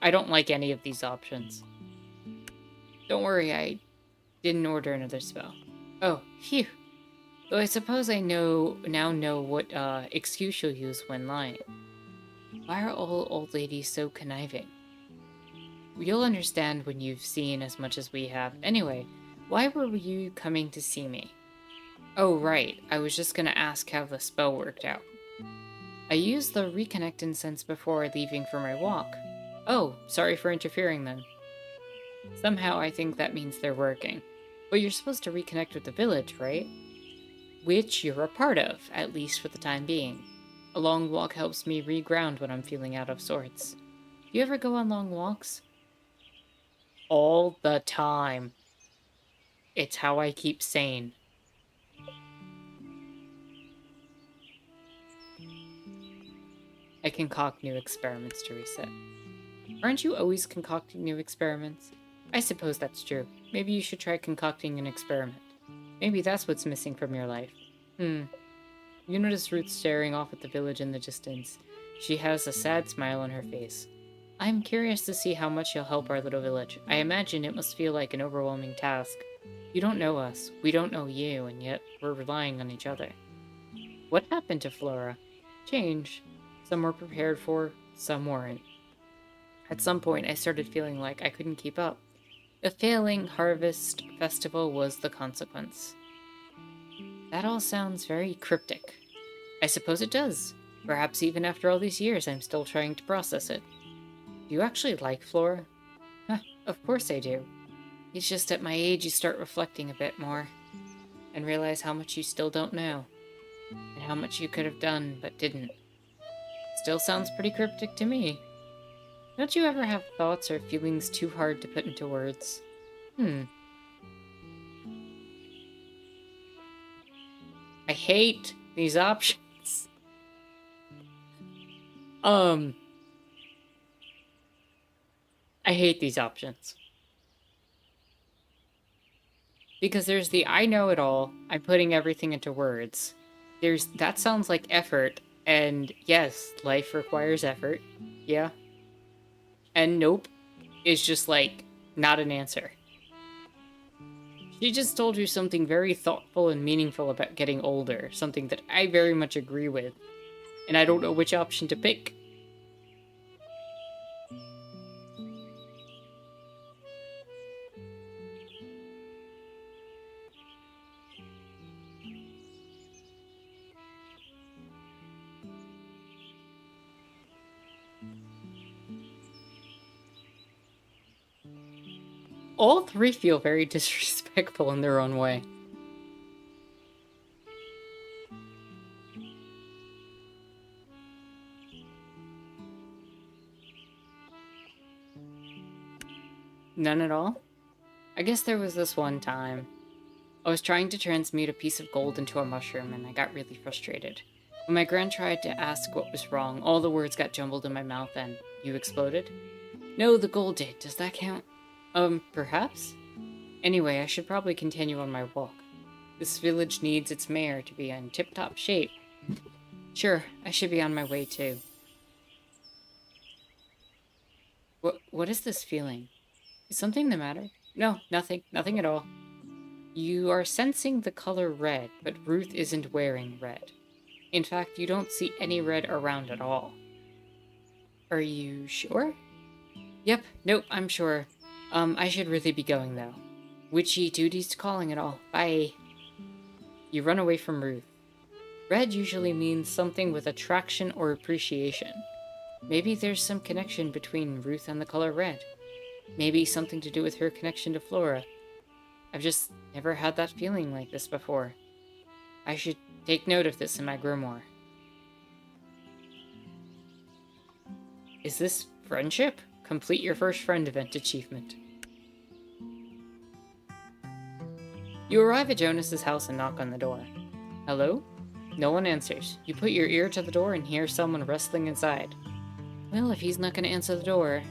don't like any of these options. Don't worry, I didn't order another spell. Oh, phew. Though I suppose I now know what excuse you'll use when lying. Why are all old ladies so conniving? You'll understand when you've seen as much as we have. Anyway, why were you coming to see me? Oh, right. I was just gonna ask how the spell worked out. I used the reconnect incense before leaving for my walk. Oh, sorry for interfering then. Somehow I think that means they're working. But you're supposed to reconnect with the village, right? Which you're a part of, at least for the time being. A long walk helps me reground when I'm feeling out of sorts. Do you ever go on long walks? All the time. It's how I keep sane. I concoct new experiments to reset. Aren't you always concocting new experiments? I suppose that's true. Maybe you should try concocting an experiment. Maybe that's what's missing from your life. You notice Ruth staring off at the village in the distance. She has a sad smile on her face. I'm curious to see how much you'll help our little village. I imagine it must feel like an overwhelming task. You don't know us, we don't know you, and yet we're relying on each other. What happened to Flora? Change. Some were prepared for, some weren't. At some point, I started feeling like I couldn't keep up. A failing harvest festival was the consequence. That all sounds very cryptic. I suppose it does. Perhaps even after all these years, I'm still trying to process it. Do you actually like Flora? Huh, of course I do. It's just at my age you start reflecting a bit more, and realize how much you still don't know, and how much you could have done but didn't. Still sounds pretty cryptic to me. Don't you ever have thoughts or feelings too hard to put into words? I hate these options. I hate these options. Because there's the I know it all, I'm putting everything into words. That sounds like effort, and yes, life requires effort. Yeah. And nope is just like not an answer. She just told you something very thoughtful and meaningful about getting older, something that I very much agree with, and I don't know which option to pick. All three feel very disrespectful in their own way. None at all? I guess there was this one time. I was trying to transmute a piece of gold into a mushroom, and I got really frustrated. When my grand tried to ask what was wrong, all the words got jumbled in my mouth and... You exploded? No, the gold did. Does that count? Perhaps? Anyway, I should probably continue on my walk. This village needs its mayor to be in tip-top shape. Sure, I should be on my way too. What is this feeling? Is something the matter? No, nothing. Nothing at all. You are sensing the color red, but Ruth isn't wearing red. In fact, you don't see any red around at all. Are you sure? Yep, nope, I'm sure. I should really be going, though. Witchy duties calling it all. Bye. You run away from Ruth. Red usually means something with attraction or appreciation. Maybe there's some connection between Ruth and the color red. Maybe something to do with her connection to Flora. I've just never had that feeling like this before. I should take note of this in my grimoire. Is this friendship? Complete your first friend event achievement. You arrive at Jonas's house and knock on the door. Hello? No one answers. You put your ear to the door and hear someone wrestling inside. Well, if he's not going to answer the door...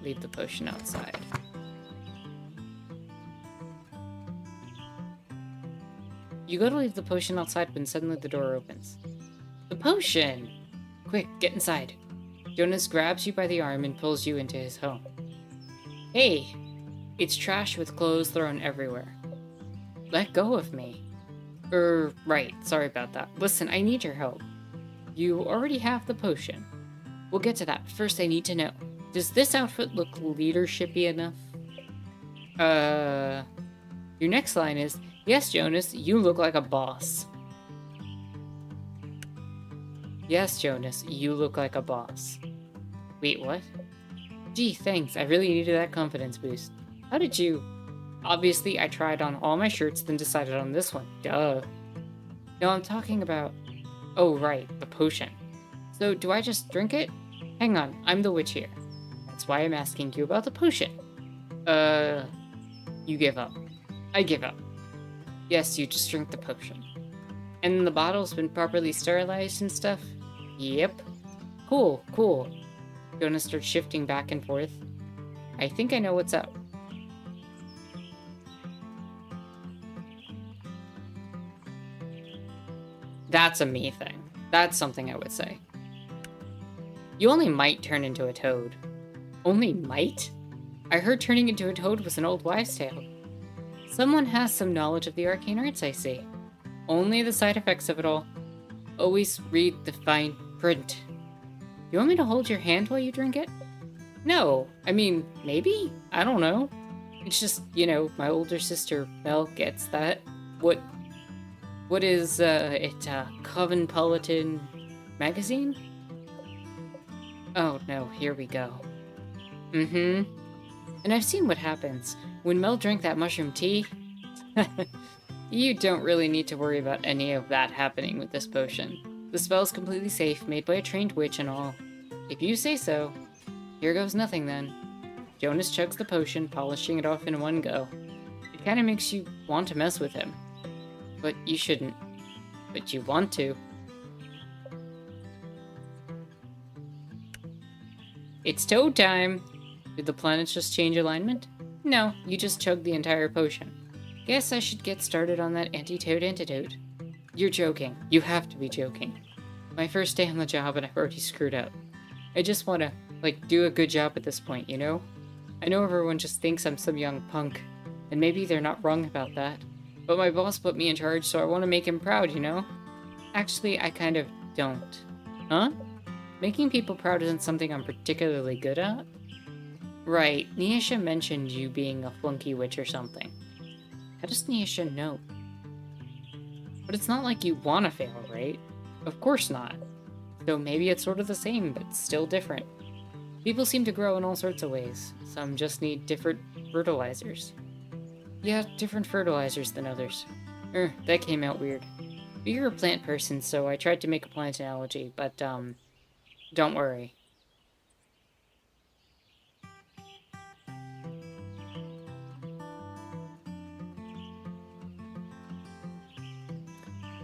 Leave the potion outside. You go to leave the potion outside when suddenly the door opens. The potion! Quick, get inside. Jonas grabs you by the arm and pulls you into his home. Hey! It's trash with clothes thrown everywhere. Let go of me. Right, sorry about that. Listen, I need your help. You already have the potion. We'll get to that, but first I need to know. Does this outfit look leadershipy enough? Your next line is, yes, Jonas, you look like a boss. Yes, Jonas, you look like a boss. Wait, what? Gee, thanks, I really needed that confidence boost. How did you... Obviously, I tried on all my shirts, then decided on this one. Duh. No, I'm talking about... Oh, right, the potion. So, do I just drink it? Hang on, I'm the witch here. That's why I'm asking you about the potion. You give up. I give up. Yes, you just drink the potion. And the bottle's been properly sterilized and stuff? Yep. Cool, cool. Jonas starts shifting back and forth. I think I know what's up. That's a me thing. That's something I would say. You only might turn into a toad. Only might? I heard turning into a toad was an old wives' tale. Someone has some knowledge of the arcane arts, I see. Only the side effects of it all. Always read the fine print. You want me to hold your hand while you drink it? No. I mean, maybe? I don't know. It's just, you know, my older sister, Mel, gets that. What is, Cosmopolitan magazine? Oh, no, here we go. Mm-hmm. And I've seen what happens. When Mel drank that mushroom tea... You don't really need to worry about any of that happening with this potion. The spell's completely safe, made by a trained witch and all. If you say so. Here goes nothing, then. Jonas chugs the potion, polishing it off in one go. It kinda makes you want to mess with him. But you shouldn't. But you want to. It's toad time! Did the planets just change alignment? No, you just chugged the entire potion. Guess I should get started on that anti-toad antidote. You're joking. You have to be joking. My first day on the job and I've already screwed up. I just want to, like, do a good job at this point, you know? I know everyone just thinks I'm some young punk, and maybe they're not wrong about that. But my boss put me in charge, so I want to make him proud, you know? Actually, I kind of don't. Huh? Making people proud isn't something I'm particularly good at? Right, Niasha mentioned you being a flunky witch or something. How does Niasha know? But it's not like you want to fail, right? Of course not. So maybe it's sort of the same, but still different. People seem to grow in all sorts of ways. Some just need different fertilizers. Yeah, different fertilizers than others. That came out weird. But you're a plant person, so I tried to make a plant analogy, but, don't worry.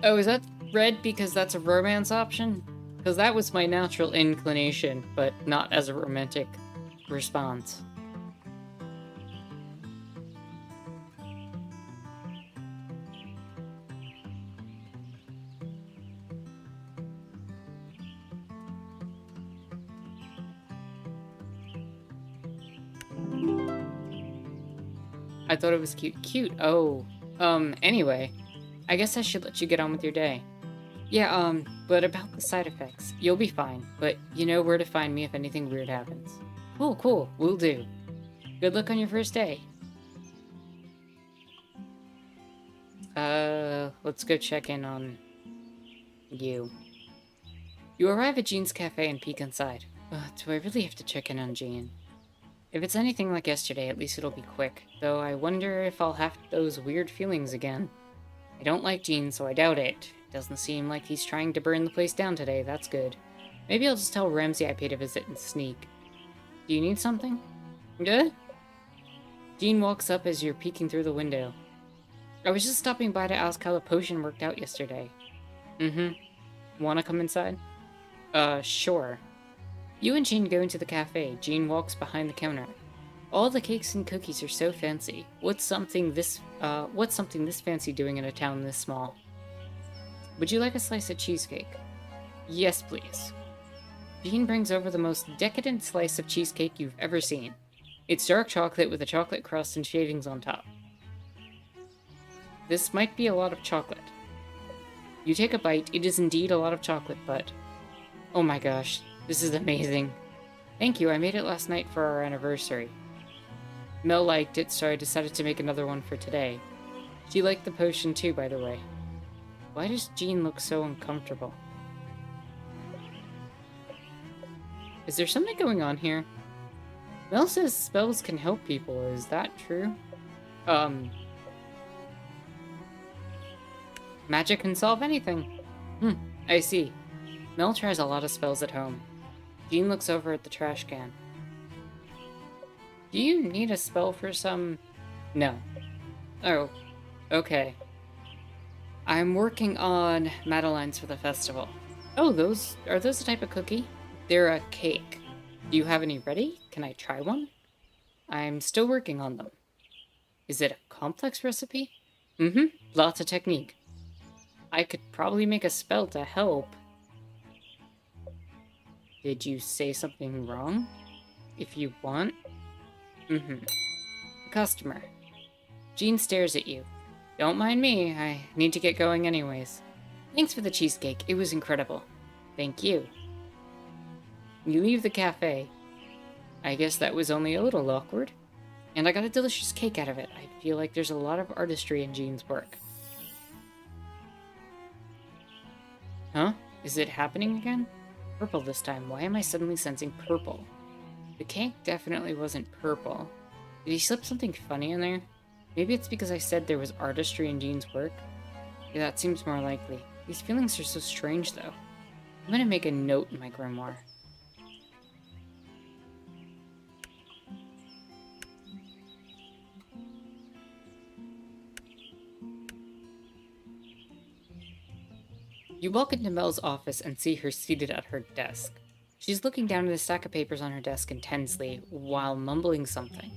Oh, is that red because that's a romance option? Because that was my natural inclination, but not as a romantic response. I thought it was cute. Cute? Oh. Anyway. I guess I should let you get on with your day. Yeah, but about the side effects. You'll be fine, but you know where to find me if anything weird happens. Cool, cool. Will do. Good luck on your first day. Let's go check in on you. You arrive at Jean's cafe and peek inside. Do I really have to check in on Jean? If it's anything like yesterday, at least it'll be quick. Though I wonder if I'll have those weird feelings again. I don't like Jean, so I doubt it. Doesn't seem like he's trying to burn the place down today, that's good. Maybe I'll just tell Ramsay I paid a visit and sneak. Do you need something? Good? Jean walks up as you're peeking through the window. I was just stopping by to ask how the potion worked out yesterday. Mm-hmm. Wanna come inside? Sure. You and Jean go into the cafe. Jean walks behind the counter. All the cakes and cookies are so fancy. What's something this fancy doing in a town this small? Would you like a slice of cheesecake? Yes, please. Jean brings over the most decadent slice of cheesecake you've ever seen. It's dark chocolate with a chocolate crust and shavings on top. This might be a lot of chocolate. You take a bite. It is indeed a lot of chocolate, but... Oh my gosh, this is amazing. Thank you, I made it last night for our anniversary. Mel liked it, so I decided to make another one for today. She liked the potion too, by the way. Why does Jean look so uncomfortable? Is there something going on here? Mel says spells can help people, is that true? Magic can solve anything. I see. Mel tries a lot of spells at home. Jean looks over at the trash can. Do you need a spell for some... No. Oh, okay. I'm working on Madeleines for the festival. Oh, are those a type of cookie? They're a cake. Do you have any ready? Can I try one? I'm still working on them. Is it a complex recipe? Mm-hmm. Lots of technique. I could probably make a spell to help. Did you say something wrong? If you want. Mm-hmm. Customer. Jean stares at you. Don't mind me. I need to get going anyways. Thanks for the cheesecake. It was incredible. Thank you. You leave the cafe. I guess that was only a little awkward. And I got a delicious cake out of it. I feel like there's a lot of artistry in Jean's work. Huh? Is it happening again? Purple this time. Why am I suddenly sensing purple? The cake definitely wasn't purple. Did he slip something funny in there? Maybe it's because I said there was artistry in Jean's work? Yeah, that seems more likely. These feelings are so strange, though. I'm gonna make a note in my grimoire. You walk into Mel's office and see her seated at her desk. She's looking down at a stack of papers on her desk intensely, while mumbling something.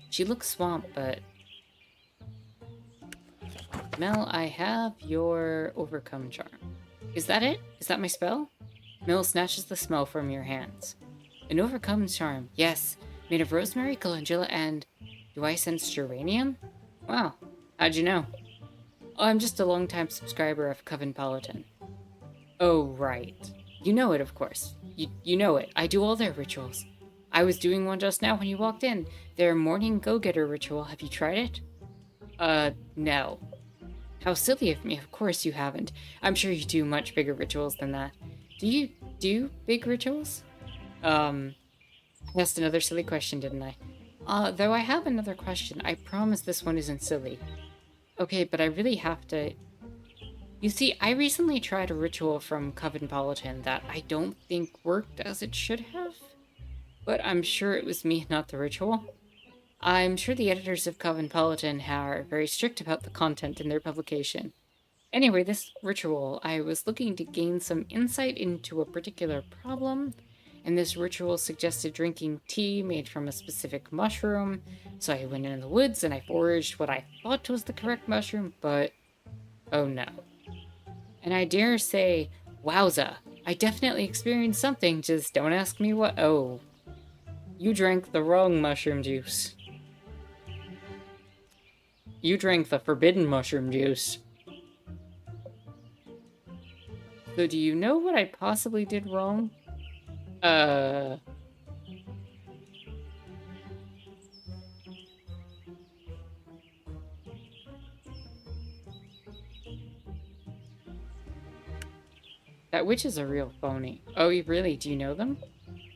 She looks swamped, but... Mel, I have your overcome charm. Is that it? Is that my spell? Mel snatches the spell from your hands. An overcome charm, yes. Made of rosemary, calendula, and... Do I sense geranium? Wow. How'd you know? Oh, I'm just a long-time subscriber of Covenpolitan. Oh, right. You know it, of course. You know it. I do all their rituals. I was doing one just now when you walked in. Their morning go-getter ritual. Have you tried it? No. How silly of me. Of course you haven't. I'm sure you do much bigger rituals than that. Do you do big rituals? I asked another silly question, didn't I? Though I have another question. I promise this one isn't silly. Okay, but I really have to... You see, I recently tried a ritual from Covenpolitan that I don't think worked as it should have. But I'm sure it was me, not the ritual. I'm sure the editors of Covenpolitan are very strict about the content in their publication. Anyway, this ritual, I was looking to gain some insight into a particular problem, and this ritual suggested drinking tea made from a specific mushroom, so I went in the woods and I foraged what I thought was the correct mushroom, but oh no. And I dare say, wowza, I definitely experienced something, just don't ask me what. Oh, you drank the wrong mushroom juice. You drank the forbidden mushroom juice. So do you know what I possibly did wrong? That witch is a real phony. Oh, you really? Do you know them?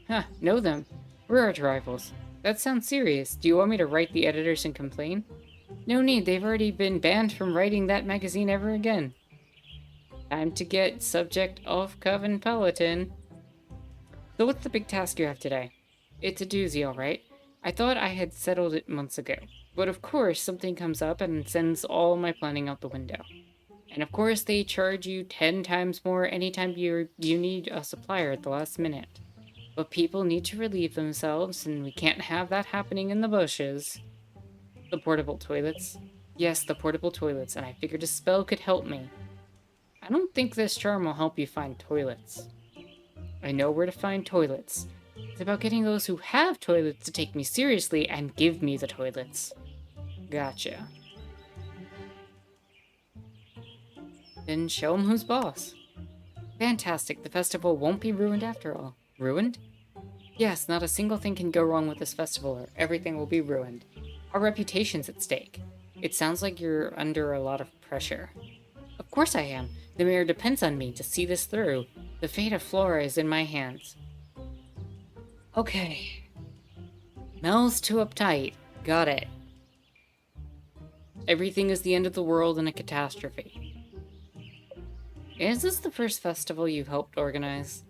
Huh, know them? We're arch rivals. That sounds serious. Do you want me to write the editors and complain? No need, they've already been banned from writing that magazine ever again. Time to get subject off Covenpolitan. So what's the big task you have today? It's a doozy, alright. I thought I had settled it months ago. But of course, something comes up and sends all my planning out the window. And of course, they charge you 10 times more anytime you need a supplier at the last minute. But people need to relieve themselves, and we can't have that happening in the bushes. The portable toilets? Yes, the portable toilets, and I figured a spell could help me. I don't think this charm will help you find toilets. I know where to find toilets. It's about getting those who have toilets to take me seriously and give me the toilets. Gotcha. Then show 'em who's boss. Fantastic, the festival won't be ruined after all. Ruined? Yes, not a single thing can go wrong with this festival, or everything will be ruined. Our reputation's at stake. It sounds like you're under a lot of pressure. Of course I am. The mayor depends on me to see this through. The fate of Flora is in my hands. Okay. Mel's too uptight. Got it. Everything is the end of the world and a catastrophe. Is this the first festival you've helped organize?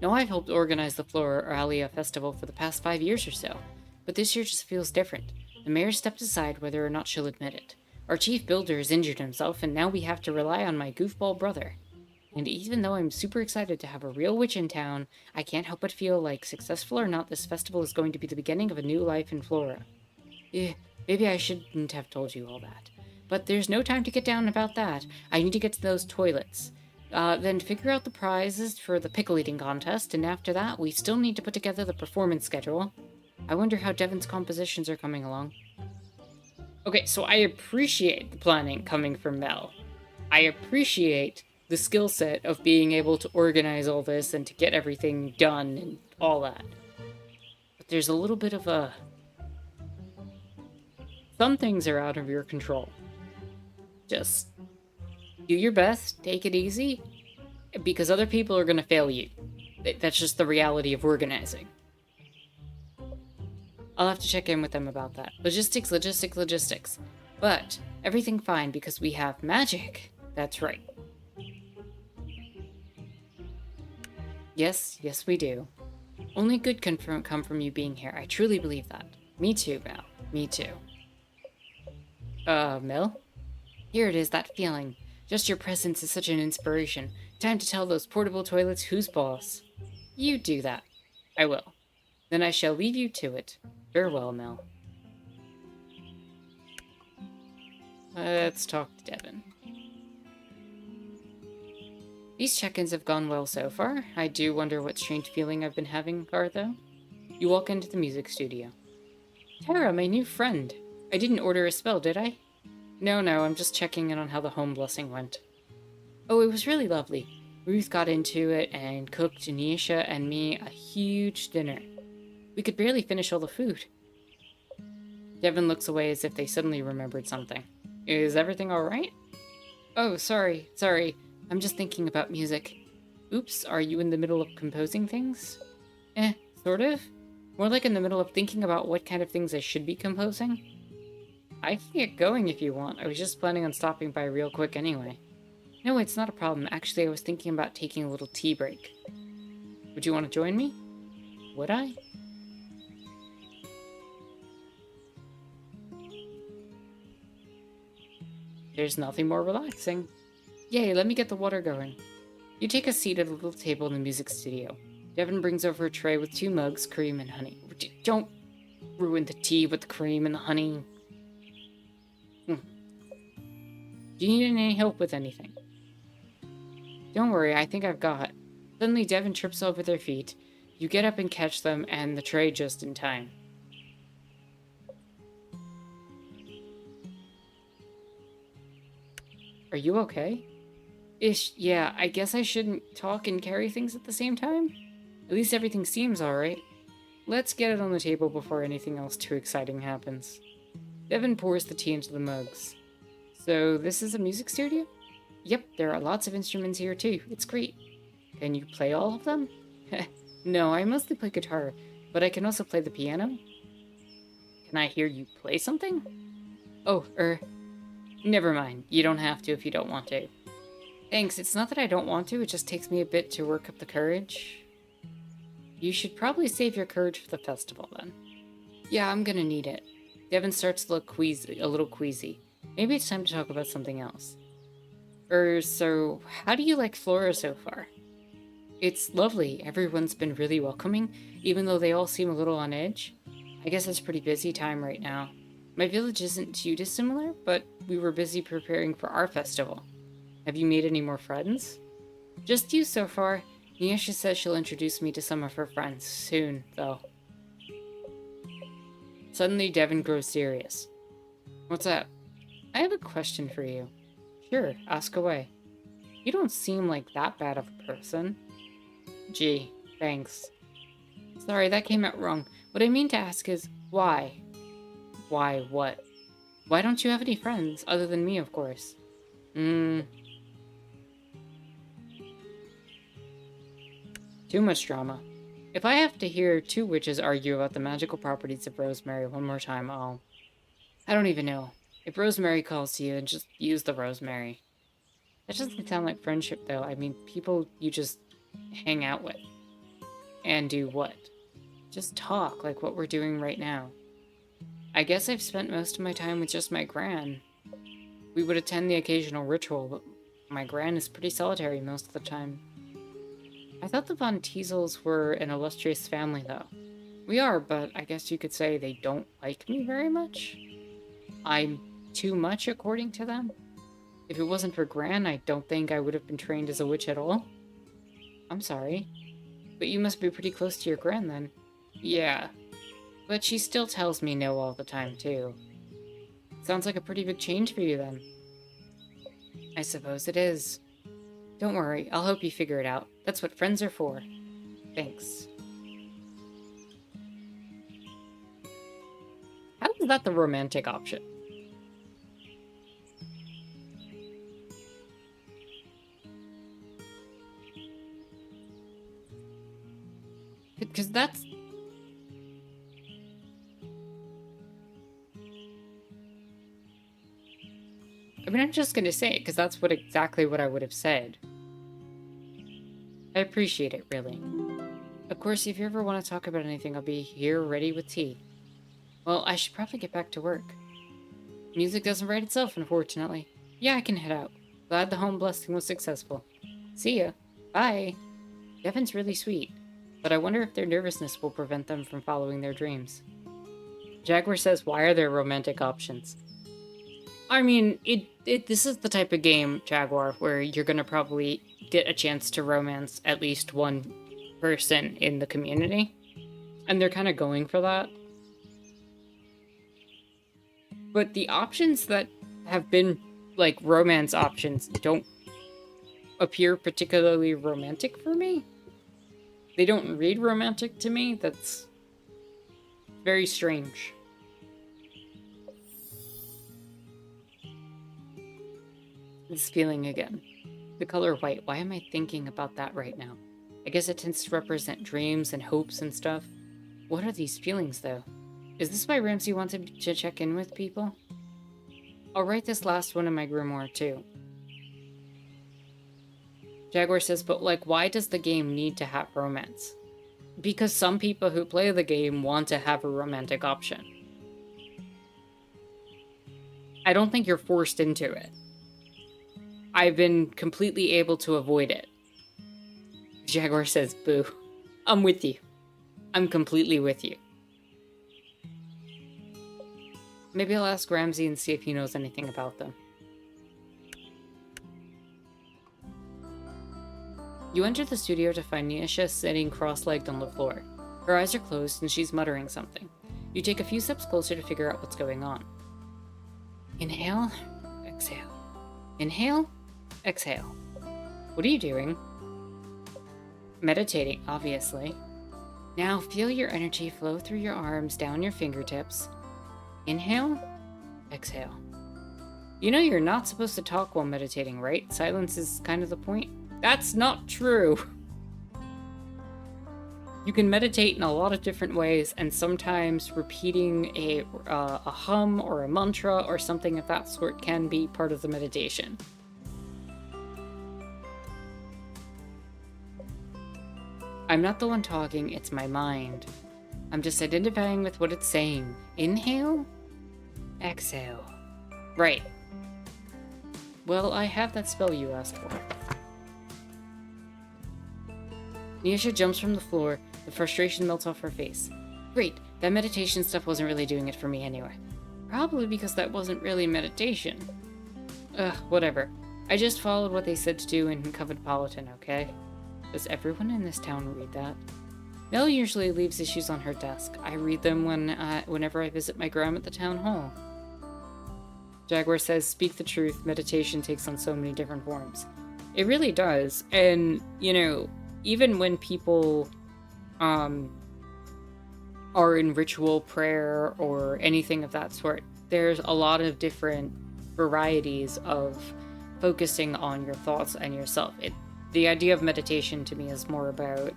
No, I've helped organize the Floralia Festival for the past 5 years or so, but this year just feels different. The mayor stepped aside whether or not she'll admit it. Our chief builder has injured himself, and now we have to rely on my goofball brother. And even though I'm super excited to have a real witch in town, I can't help but feel like, successful or not, this festival is going to be the beginning of a new life in Flora. Maybe I shouldn't have told you all that. But there's no time to get down about that. I need to get to those toilets. Then figure out the prizes for the pickle eating contest, and after that, we still need to put together the performance schedule. I wonder how Devon's compositions are coming along. Okay, so I appreciate the planning coming from Mel. I appreciate the skill set of being able to organize all this and to get everything done and all that. But there's a little bit of a... Some things are out of your control. Just do your best, take it easy, because other people are going to fail you. That's just the reality of organizing. I'll have to check in with them about that. Logistics. But everything fine because we have magic. That's right. Yes, we do. Only good can come from you being here. I truly believe that. Me too, Mel. Me too. Mel? Here it is, that feeling. Just your presence is such an inspiration. Time to tell those portable toilets who's boss. You do that. I will. Then I shall leave you to it. Farewell, Mel. Let's talk to Devon. These check-ins have gone well so far. I do wonder what strange feeling I've been having, though. You walk into the music studio. Tara, my new friend. I didn't order a spell, did I? No, I'm just checking in on how the home blessing went. Oh, it was really lovely. Ruth got into it and cooked Anisha and me a huge dinner. We could barely finish all the food. Devon looks away as if they suddenly remembered something. Is everything alright? Oh, sorry. I'm just thinking about music. Oops, are you in the middle of composing things? Sort of. More like in the middle of thinking about what kind of things I should be composing. I can get going if you want. I was just planning on stopping by real quick anyway. No, it's not a problem. Actually, I was thinking about taking a little tea break. Would you want to join me? Would I? There's nothing more relaxing. Yay, let me get the water going. You take a seat at a little table in the music studio. Devon brings over a tray with 2 mugs, cream, and honey. Don't ruin the tea with the cream and the honey. Do you need any help with anything? Don't worry, I think I've got. Suddenly, Devon trips over their feet. You get up and catch them, and the tray just in time. Are you okay? Yeah, I guess I shouldn't talk and carry things at the same time? At least everything seems alright. Let's get it on the table before anything else too exciting happens. Devon pours the tea into the mugs. So, this is a music studio? Yep, there are lots of instruments here too. It's great. Can you play all of them? No, I mostly play guitar, but I can also play the piano. Can I hear you play something? Oh, never mind. You don't have to if you don't want to. Thanks, it's not that I don't want to, it just takes me a bit to work up the courage. You should probably save your courage for the festival then. Yeah, I'm gonna need it. Devon starts to look a little queasy. Maybe it's time to talk about something else. So, how do you like Flora so far? It's lovely. Everyone's been really welcoming, even though they all seem a little on edge. I guess it's a pretty busy time right now. My village isn't too dissimilar, but we were busy preparing for our festival. Have you made any more friends? Just you so far. Niesha says she'll introduce me to some of her friends soon, though. Suddenly, Devon grows serious. What's up? I have a question for you. Sure, ask away. You don't seem like that bad of a person. Gee, thanks. Sorry, that came out wrong. What I mean to ask is, why? Why what? Why don't you have any friends, other than me, of course? Too much drama. If I have to hear 2 witches argue about the magical properties of rosemary one more time, I don't even know. If Rosemary calls to you, then just use the rosemary. That doesn't sound like friendship, though. I mean, people you just hang out with. And do what? Just talk, like what we're doing right now. I guess I've spent most of my time with just my gran. We would attend the occasional ritual, but my gran is pretty solitary most of the time. I thought the Von Teasels were an illustrious family, though. We are, but I guess you could say they don't like me very much. I'm too much, according to them. If it wasn't for Gran, I don't think I would have been trained as a witch at all. I'm sorry. But you must be pretty close to your Gran, then. Yeah. But she still tells me no all the time, too. Sounds like a pretty big change for you, then. I suppose it is. Don't worry, I'll help you figure it out. That's what friends are for. Thanks. How is that the romantic option? Because that's... I mean, I'm just gonna say it, because that's exactly what I would have said. I appreciate it, really. Of course, if you ever want to talk about anything, I'll be here ready with tea. Well, I should probably get back to work. Music doesn't write itself, unfortunately. Yeah, I can head out. Glad the home blessing was successful. See ya. Bye. Devin's really sweet, but I wonder if their nervousness will prevent them from following their dreams. Jaguar says, why are there romantic options? I mean, this is the type of game, Jaguar, where you're gonna probably get a chance to romance at least one person in the community. And they're kind of going for that. But the options that have been, like, romance options don't appear particularly romantic for me. They don't read romantic to me. That's very strange. This feeling again. The color white. Why am I thinking about that right now? I guess it tends to represent dreams and hopes and stuff. What are these feelings, though? Is this why Ramsey wanted to check in with people? I'll write this last one in my grimoire, too. Jaguar says, but, like, why does the game need to have romance? Because some people who play the game want to have a romantic option. I don't think you're forced into it. I've been completely able to avoid it. Jaguar says, boo. I'm with you. I'm completely with you. Maybe I'll ask Ramsey and see if he knows anything about them. You enter the studio to find Nisha sitting cross-legged on the floor. Her eyes are closed and she's muttering something. You take a few steps closer to figure out what's going on. Inhale, exhale. Inhale, exhale. What are you doing? Meditating, obviously. Now feel your energy flow through your arms, down your fingertips. Inhale, exhale. You know you're not supposed to talk while meditating, right? Silence is kind of the point. That's not true. You can meditate in a lot of different ways, and sometimes repeating a hum or a mantra or something of that sort can be part of the meditation. I'm not the one talking, it's my mind. I'm just identifying with what it's saying. Inhale, exhale. Right. Well, I have that spell you asked for. Nisha jumps from the floor. The frustration melts off her face. Great, that meditation stuff wasn't really doing it for me anyway. Probably because that wasn't really meditation. Whatever. I just followed what they said to do in Covetopolitan, okay? Does everyone in this town read that? Mel usually leaves issues on her desk. I read them whenever I visit my gram at the town hall. Jaguar says, speak the truth, meditation takes on so many different forms. It really does, and, you know, even when people are in ritual prayer or anything of that sort, there's a lot of different varieties of focusing on your thoughts and yourself. The idea of meditation to me is more about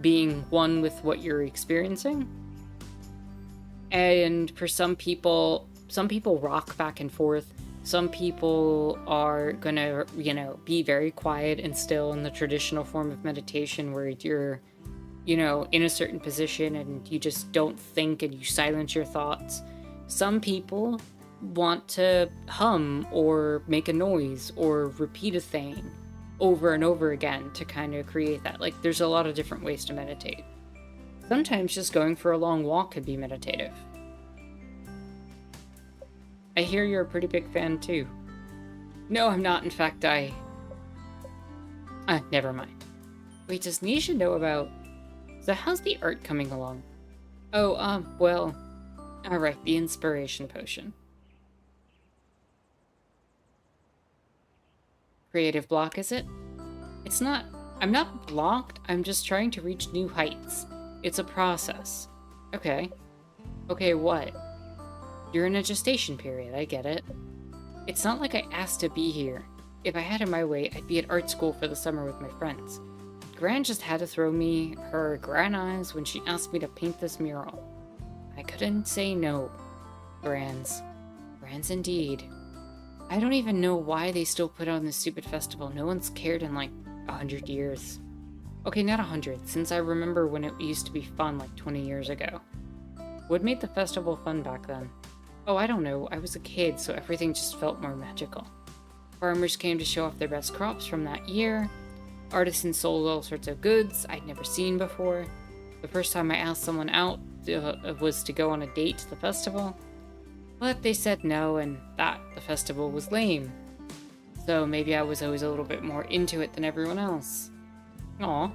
being one with what you're experiencing. And for some people rock back and forth. Some people are gonna, be very quiet and still in the traditional form of meditation where you're, in a certain position and you just don't think and you silence your thoughts. Some people want to hum or make a noise or repeat a thing over and over again to kind of create that. Like, there's a lot of different ways to meditate. Sometimes just going for a long walk could be meditative. I hear you're a pretty big fan too. No, I'm not. In fact, never mind. Wait, does Nisha know about... So how's the art coming along? Oh, well... Alright, the inspiration potion. Creative block, is it? It's not... I'm not blocked, I'm just trying to reach new heights. It's a process. Okay. Okay, what? You're in a gestation period, I get it. It's not like I asked to be here. If I had it my way, I'd be at art school for the summer with my friends. Gran just had to throw me her gran eyes when she asked me to paint this mural. I couldn't say no. Grans. Grans indeed. I don't even know why they still put on this stupid festival. No one's cared in like 100 years. Okay, not 100, since I remember when it used to be fun like 20 years ago. What made the festival fun back then? Oh, I don't know. I was a kid, so everything just felt more magical. Farmers came to show off their best crops from that year. Artisans sold all sorts of goods I'd never seen before. The first time I asked someone out was to go on a date to the festival. But they said no, and that the festival was lame. So maybe I was always a little bit more into it than everyone else. Aw.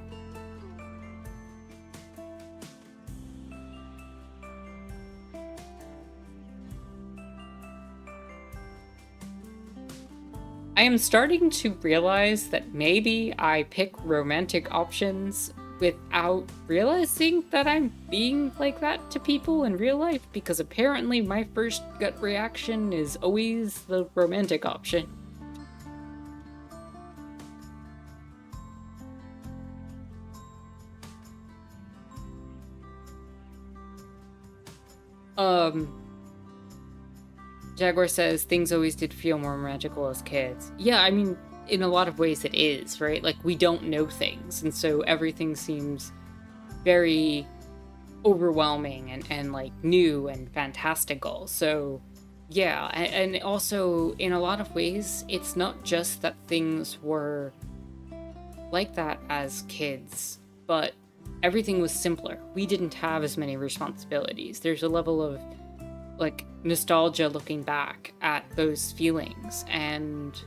I am starting to realize that maybe I pick romantic options without realizing that I'm being like that to people in real life, because apparently my first gut reaction is always the romantic option. Jaguar says things always did feel more magical as kids. Yeah, I mean, in a lot of ways it is, right? Like, we don't know things, and so everything seems very overwhelming and like new and fantastical. So yeah, and also in a lot of ways it's not just that things were like that as kids, but everything was simpler. We didn't have as many responsibilities. There's a level of like nostalgia looking back at those feelings and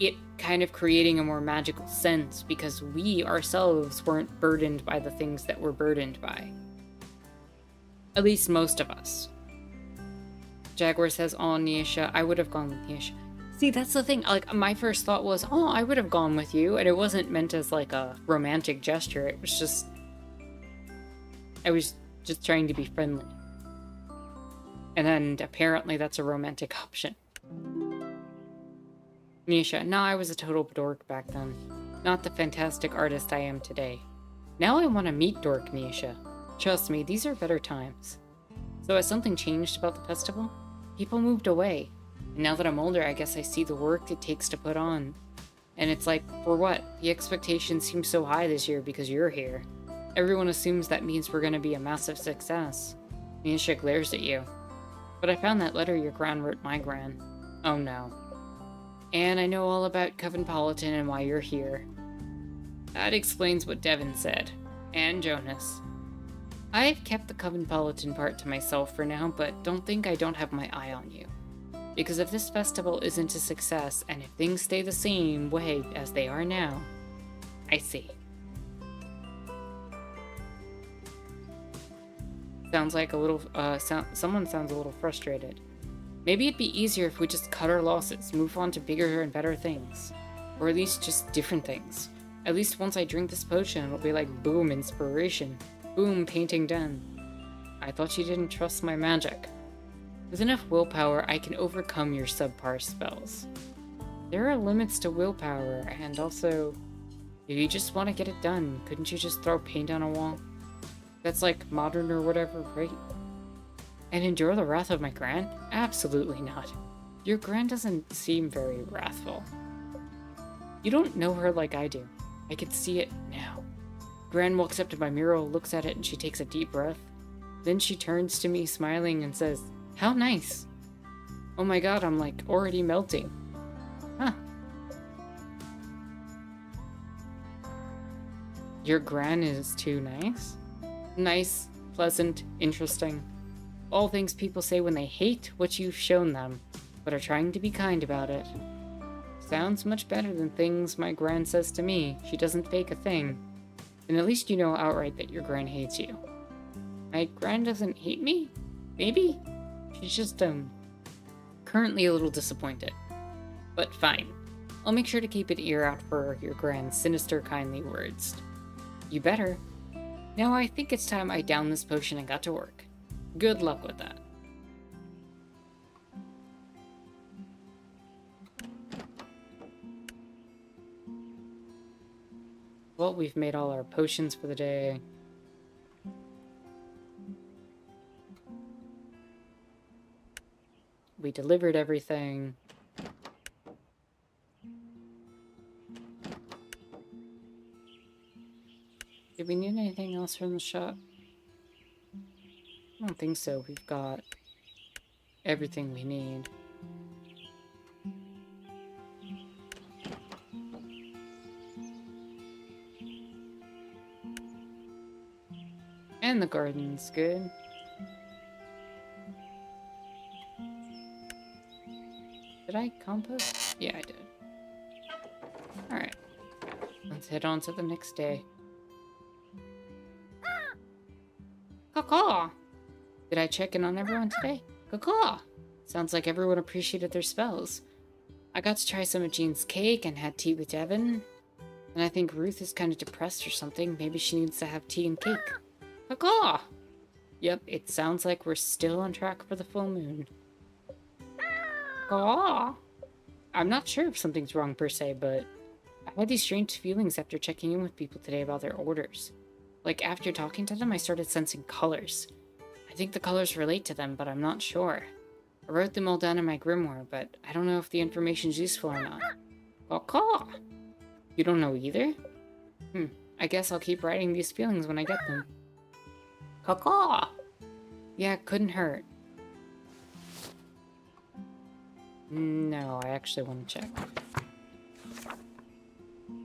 it kind of creating a more magical sense because we ourselves weren't burdened by the things that we're burdened by. At least most of us. Jaguar says, "Oh, Nisha, I would have gone with Nisha." See, that's the thing. Like, my first thought was, "Oh, I would have gone with you," and it wasn't meant as like a romantic gesture. It was just, I was just trying to be friendly. And then apparently that's a romantic option. Nisha, no, I was a total dork back then. Not the fantastic artist I am today. Now I want to meet dork Nisha. Trust me, these are better times. So has something changed about the festival? People moved away. And now that I'm older, I guess I see the work it takes to put on. And it's like, for what? The expectations seem so high this year because you're here. Everyone assumes that means we're going to be a massive success. Nisha glares at you. But I found that letter your gran wrote my gran. Oh no. And I know all about Coventpolitan and why you're here. That explains what Devin said. And Jonas. I've kept the Coventpolitan part to myself for now, but don't think I don't have my eye on you. Because if this festival isn't a success, and if things stay the same way as they are now, I see. Sounds like a little, someone sounds a little frustrated. Maybe it'd be easier if we just cut our losses, move on to bigger and better things. Or at least just different things. At least once I drink this potion, it'll be like boom, inspiration. Boom, painting done. I thought you didn't trust my magic. With enough willpower, I can overcome your subpar spells. There are limits to willpower, and also, if you just want to get it done, couldn't you just throw paint on a wall? That's like modern or whatever, right? And endure the wrath of my gran? Absolutely not. Your gran doesn't seem very wrathful. You don't know her like I do. I can see it now. Gran walks up to my mural, looks at it, and she takes a deep breath. Then she turns to me, smiling, and says, "How nice." Oh my god, I'm like already melting. Huh. Your gran is too nice? Nice, pleasant, interesting. All things people say when they hate what you've shown them, but are trying to be kind about it. Sounds much better than things my gran says to me. She doesn't fake a thing. And at least you know outright that your gran hates you. My gran doesn't hate me? Maybe? She's just, currently a little disappointed. But fine. I'll make sure to keep an ear out for your gran's sinister, kindly words. You better. Now I think it's time I downed this potion and got to work. Good luck with that. Well, we've made all our potions for the day. We delivered everything. Did we need anything else from the shop? I don't think so. We've got everything we need. And the garden's good. Did I compost? Yeah, I did. Alright. Let's head on to the next day. Caw-caw! Did I check in on everyone today? Caw-caw! Sounds like everyone appreciated their spells. I got to try some of Jean's cake and had tea with Devin. And I think Ruth is kind of depressed or something. Maybe she needs to have tea and cake. Caw-caw! Yep, it sounds like we're still on track for the full moon. Caw! I'm not sure if something's wrong per se, but I had these strange feelings after checking in with people today about their orders. Like, after talking to them, I started sensing colors. I think the colors relate to them, but I'm not sure. I wrote them all down in my grimoire, but I don't know if the information's useful or not. Caw-caw! You don't know either? I guess I'll keep writing these feelings when I get them. Caw-caw! Yeah, couldn't hurt. No, I actually want to check.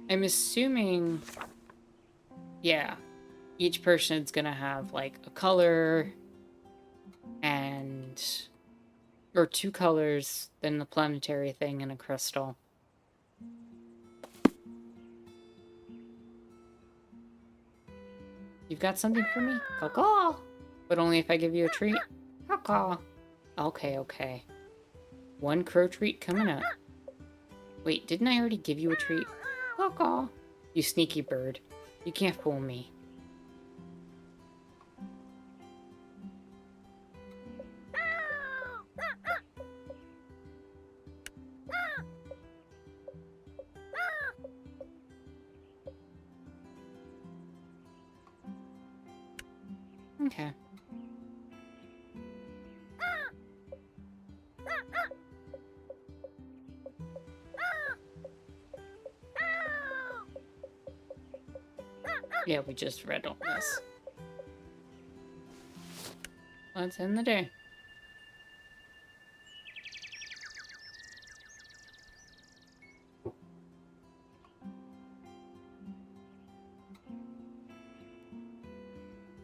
I'm assuming... Yeah. Each person's gonna have, like, a color... and... or two colors, then the planetary thing and a crystal. You've got something for me? Caw-caw! But only if I give you a treat. Caw-caw! Okay, okay. One crow treat coming up. Wait, didn't I already give you a treat? Caw-caw! You sneaky bird. You can't fool me. Okay. Yeah, we just read all this. Let's end the day.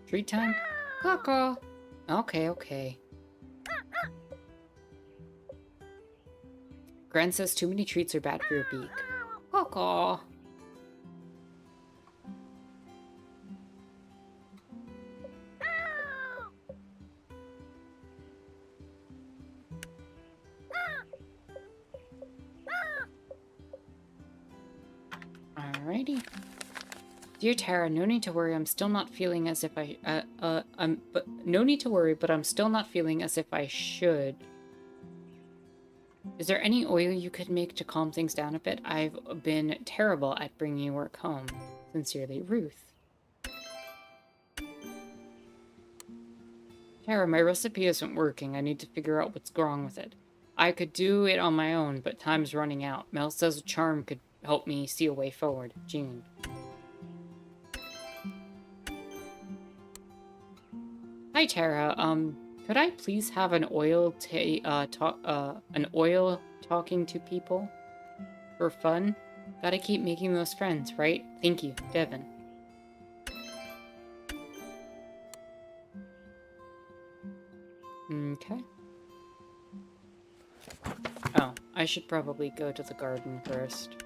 Treat time? Caw-caw. Okay, okay. Gran says too many treats are bad for your beak. Caw-caw. Alrighty. Dear Tara, no need to worry, I'm still not feeling as if no need to worry, but I'm still not feeling as if I should. Is there any oil you could make to calm things down a bit? I've been terrible at bringing work home. Sincerely, Ruth. Tara, my recipe isn't working. I need to figure out what's wrong with it. I could do it on my own, but time's running out. Mel says a charm could help me see a way forward. Jean. Hi, Tara. Could I please have an oil talking to people for fun? Gotta keep making those friends, right? Thank you, Devin. Okay. Oh, I should probably go to the garden first.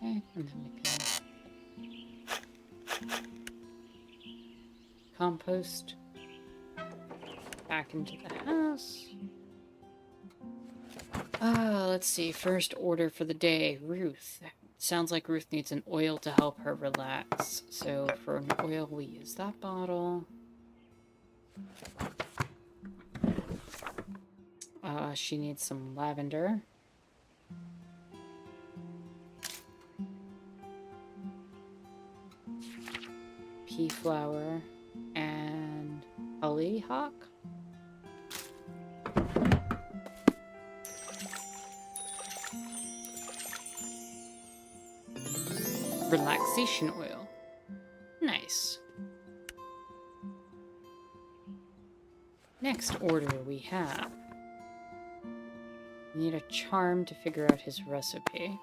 Okay, and then we can compost back into the house. Let's see. First order for the day. Ruth. Sounds like Ruth needs an oil to help her relax. So for an oil, we use that bottle. She needs some lavender. Pea flower and hollyhock. Relaxation oil. Nice. Next order we have. We need a charm to figure out his recipe.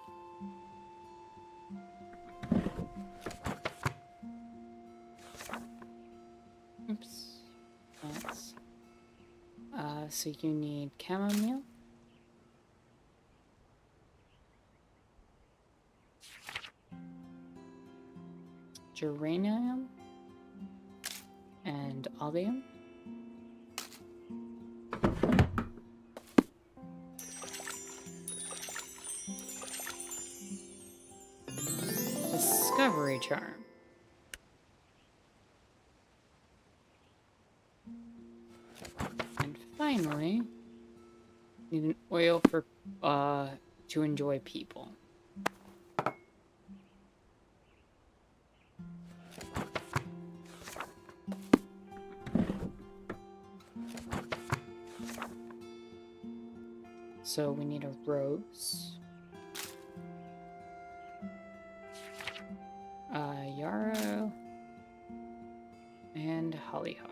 Oops. That's... so you need chamomile. Geranium. And allium. Discovery charm. And finally, need an oil for to enjoy people. So we need a rose. Yarrow. And hollyhock.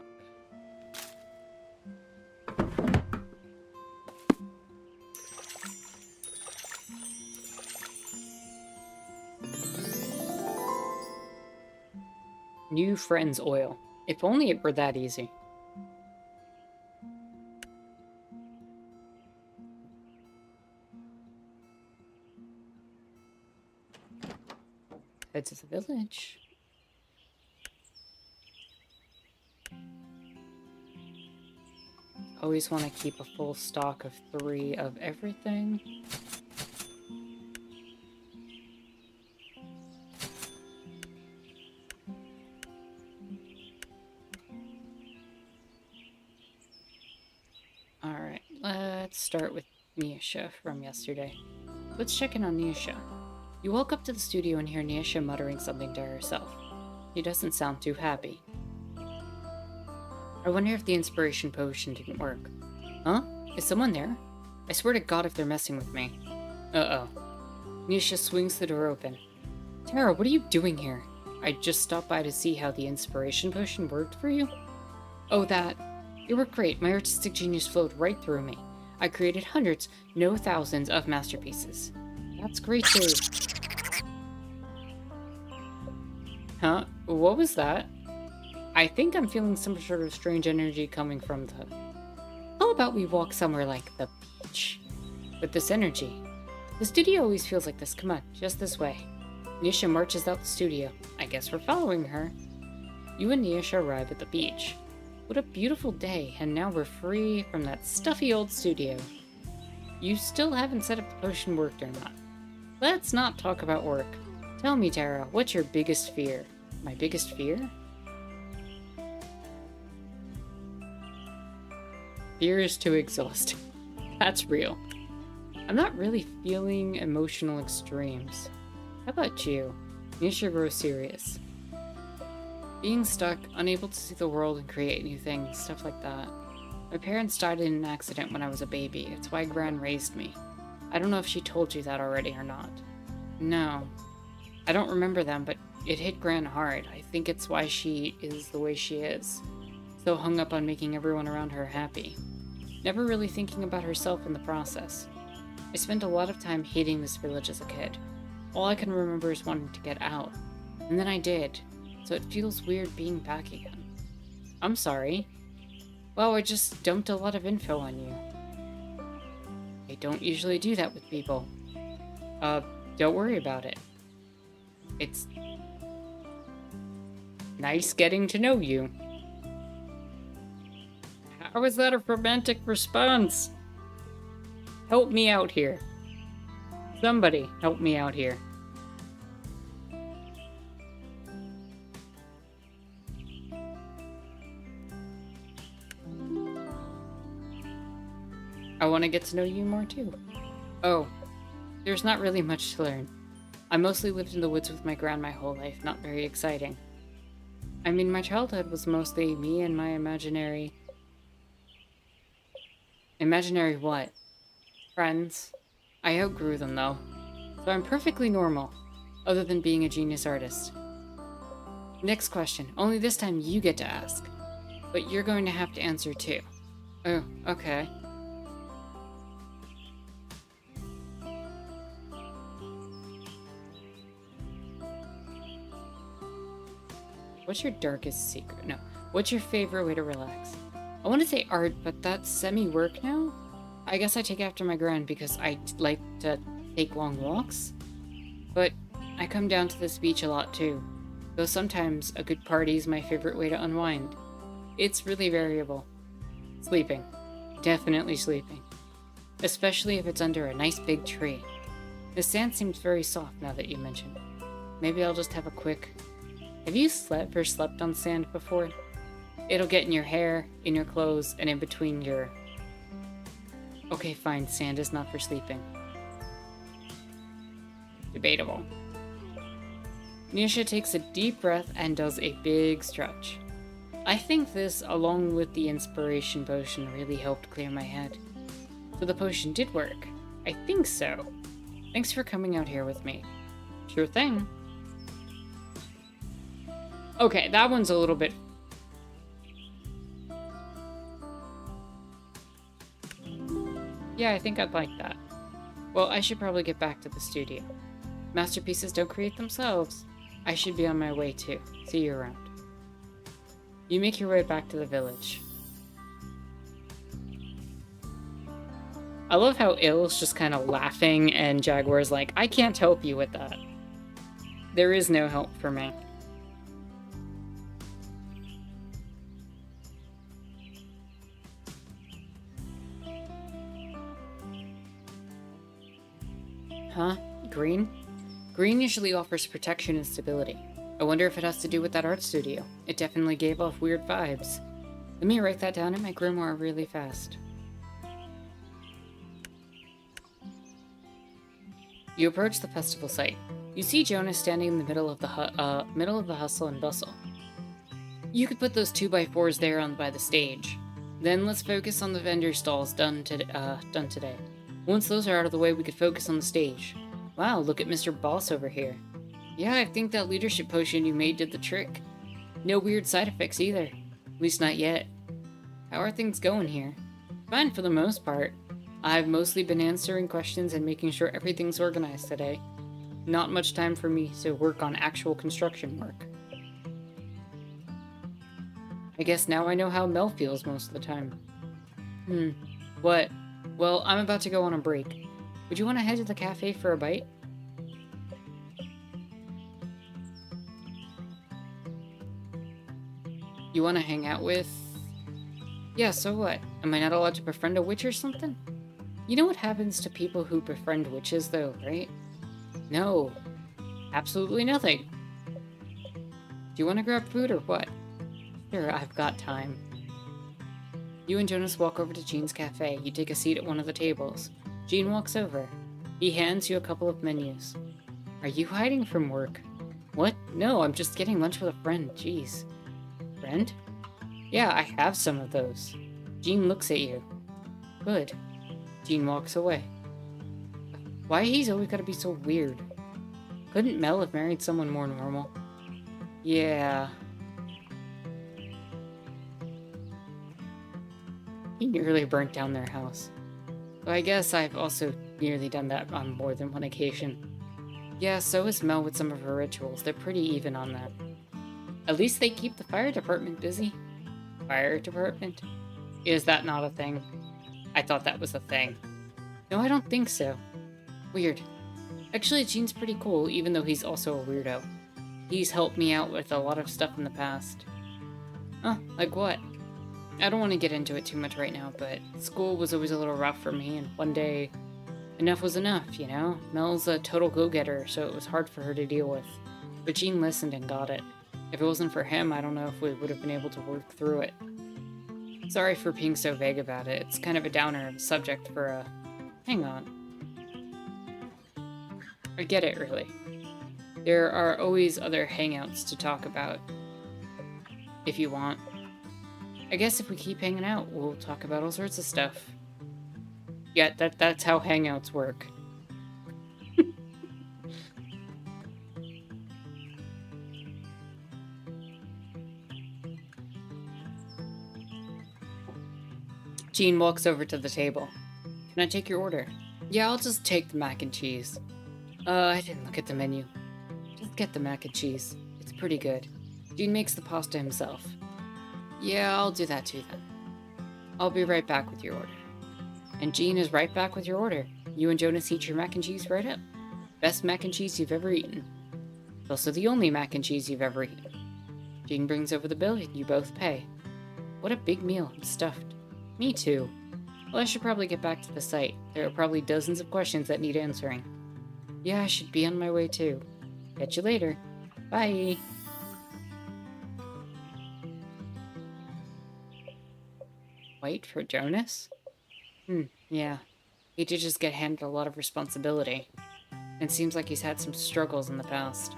New friends oil. If only it were that easy. Head to the village. Always want to keep a full stock of 3 of everything. Alright, let's start with Nisha from yesterday. Let's check in on Nisha. You walk up to the studio and hear Nisha muttering something to herself. She doesn't sound too happy. I wonder if the inspiration potion didn't work. Huh? Is someone there? I swear to God if they're messing with me. Uh-oh. Nisha swings the door open. Tara, what are you doing here? I just stopped by to see how the inspiration potion worked for you. Oh, that. It worked great. My artistic genius flowed right through me. I created hundreds, no thousands, of masterpieces. That's great too. Huh? What was that? I think I'm feeling some sort of strange energy coming from the... How about we walk somewhere like the beach? With this energy. The studio always feels like this. Come on, just this way. Nisha marches out the studio. I guess we're following her. You and Nisha arrive at the beach. What a beautiful day, and now we're free from that stuffy old studio. You still haven't said if the potion worked or not. Let's not talk about work. Tell me, Tara, what's your biggest fear? My biggest fear? Fear is too exhausting. That's real. I'm not really feeling emotional extremes. How about you? Nisha grows serious. Being stuck, unable to see the world and create new things, stuff like that. My parents died in an accident when I was a baby. It's why Gran raised me. I don't know if she told you that already or not. No. I don't remember them, but it hit Gran hard. I think it's why she is the way she is. So hung up on making everyone around her happy. Never really thinking about herself in the process. I spent a lot of time hating this village as a kid. All I can remember is wanting to get out. And then I did. So it feels weird being back again. I'm sorry. Well, I just dumped a lot of info on you. I don't usually do that with people. Don't worry about it. It's nice getting to know you. How is that a romantic response? Help me out here. Somebody help me out here. I want to get to know you more too. Oh, there's not really much to learn. I mostly lived in the woods with my gran my whole life, not very exciting. I mean, my childhood was mostly me and my imaginary... Imaginary what? Friends. I outgrew them though, so I'm perfectly normal, other than being a genius artist. Next question, only this time you get to ask, but you're going to have to answer too. Oh, okay. What's your darkest secret? No. What's your favorite way to relax? I want to say art, but that's semi-work now? I guess I take after my gran because I like to take long walks. But I come down to this beach a lot too. Though sometimes a good party is my favorite way to unwind. It's really variable. Sleeping. Definitely sleeping. Especially if it's under a nice big tree. The sand seems very soft now that you mention it. Maybe I'll just have a quick... Have you ever slept on sand before? It'll get in your hair, in your clothes, and in between your... Okay, fine, sand is not for sleeping. Debatable. Nisha takes a deep breath and does a big stretch. I think this, along with the inspiration potion, really helped clear my head. So the potion did work. I think so. Thanks for coming out here with me. Sure thing. Okay, that one's a little bit... Yeah, I think I'd like that. Well, I should probably get back to the studio. Masterpieces don't create themselves. I should be on my way too. See you around. You make your way back to the village. I love how Ill's just kind of laughing and Jaguar's like, I can't help you with that. There is no help for me. Huh? Green? Green usually offers protection and stability. I wonder if it has to do with that art studio. It definitely gave off weird vibes. Let me write that down in my grimoire really fast. You approach the festival site. You see Jonas standing in the middle of the hustle and bustle. You could put those 2x4s there by the stage. Then let's focus on the vendor stalls done today. Once those are out of the way, we could focus on the stage. Wow, look at Mr. Boss over here. Yeah, I think that leadership potion you made did the trick. No weird side effects either. At least not yet. How are things going here? Fine for the most part. I've mostly been answering questions and making sure everything's organized today. Not much time for me to work on actual construction work. I guess now I know how Mel feels most of the time. What? Well, I'm about to go on a break. Would you want to head to the cafe for a bite? You want to hang out with... Yeah, so what? Am I not allowed to befriend a witch or something? You know what happens to people who befriend witches, though, right? No. Absolutely nothing. Do you want to grab food or what? Sure, I've got time. You and Jonas walk over to Jean's cafe. You take a seat at one of the tables. Jean walks over. He hands you a couple of menus. Are you hiding from work? What? No, I'm just getting lunch with a friend. Jeez. Friend? Yeah, I have some of those. Jean looks at you. Good. Jean walks away. Why he's always gotta be so weird? Couldn't Mel have married someone more normal? Yeah. He nearly burnt down their house. So I guess I've also nearly done that on more than one occasion. Yeah, so is Mel with some of her rituals. They're pretty even on that. At least they keep the fire department busy. Fire department? Is that not a thing? I thought that was a thing. No, I don't think so. Weird. Actually, Gene's pretty cool, even though he's also a weirdo. He's helped me out with a lot of stuff in the past. Oh, like what? I don't want to get into it too much right now, but school was always a little rough for me, and one day, enough was enough, you know? Mel's a total go-getter, so it was hard for her to deal with. But Gene listened and got it. If it wasn't for him, I don't know if we would have been able to work through it. Sorry for being so vague about it. It's kind of a downer of a subject for a... Hang on. I get it, really. There are always other hangouts to talk about. If you want. I guess if we keep hanging out, we'll talk about all sorts of stuff. Yeah, that's how hangouts work. Jean walks over to the table. Can I take your order? Yeah, I'll just take the mac and cheese. I didn't look at the menu. Just get the mac and cheese. It's pretty good. Jean makes the pasta himself. Yeah, I'll do that too then. I'll be right back with your order. And Jean is right back with your order. You and Jonas eat your mac and cheese right up. Best mac and cheese you've ever eaten. It's also the only mac and cheese you've ever eaten. Jean brings over the bill and you both pay. What a big meal. I'm stuffed. Me too. Well, I should probably get back to the site. There are probably dozens of questions that need answering. Yeah, I should be on my way too. Catch you later. Bye. Wait for Jonas? Yeah. He did just get handed a lot of responsibility. And seems like he's had some struggles in the past.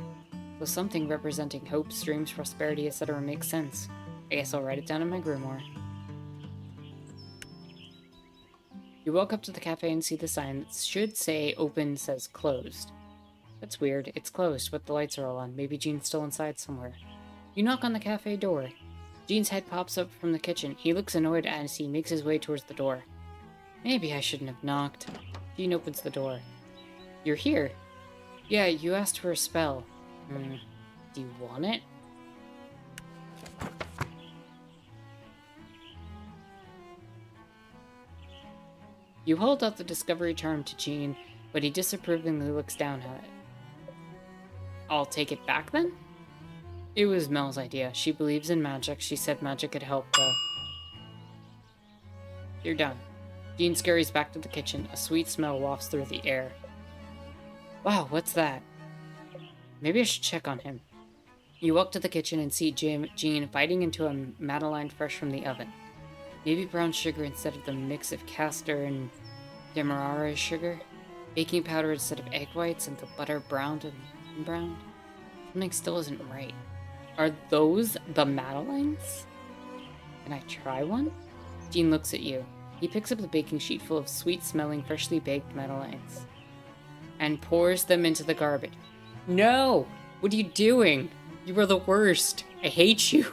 So something representing hopes, dreams, prosperity, etc. makes sense. I guess I'll write it down in my grimoire. You walk up to the cafe and see the sign that should say open says closed. That's weird. It's closed, but the lights are all on. Maybe Gene's still inside somewhere. You knock on the cafe door. Gene's head pops up from the kitchen. He looks annoyed as he makes his way towards the door. Maybe I shouldn't have knocked. Gene opens the door. You're here. Yeah, you asked for a spell. Do you want it? You hold out the discovery charm to Gene, but he disapprovingly looks down at it. I'll take it back then? It was Mel's idea. She believes in magic. She said magic could help, though. You're done. Gene scurries back to the kitchen. A sweet smell wafts through the air. Wow, what's that? Maybe I should check on him. You walk to the kitchen and see Gene biting into a Madeline fresh from the oven. Maybe brown sugar instead of the mix of castor and demerara sugar? Baking powder instead of egg whites and the butter browned and browned. Something still isn't right. Are those the Madeleines? Can I try one? Jean looks at you. He picks up the baking sheet full of sweet-smelling, freshly baked Madeleines and pours them into the garbage. No! What are you doing? You are the worst. I hate you.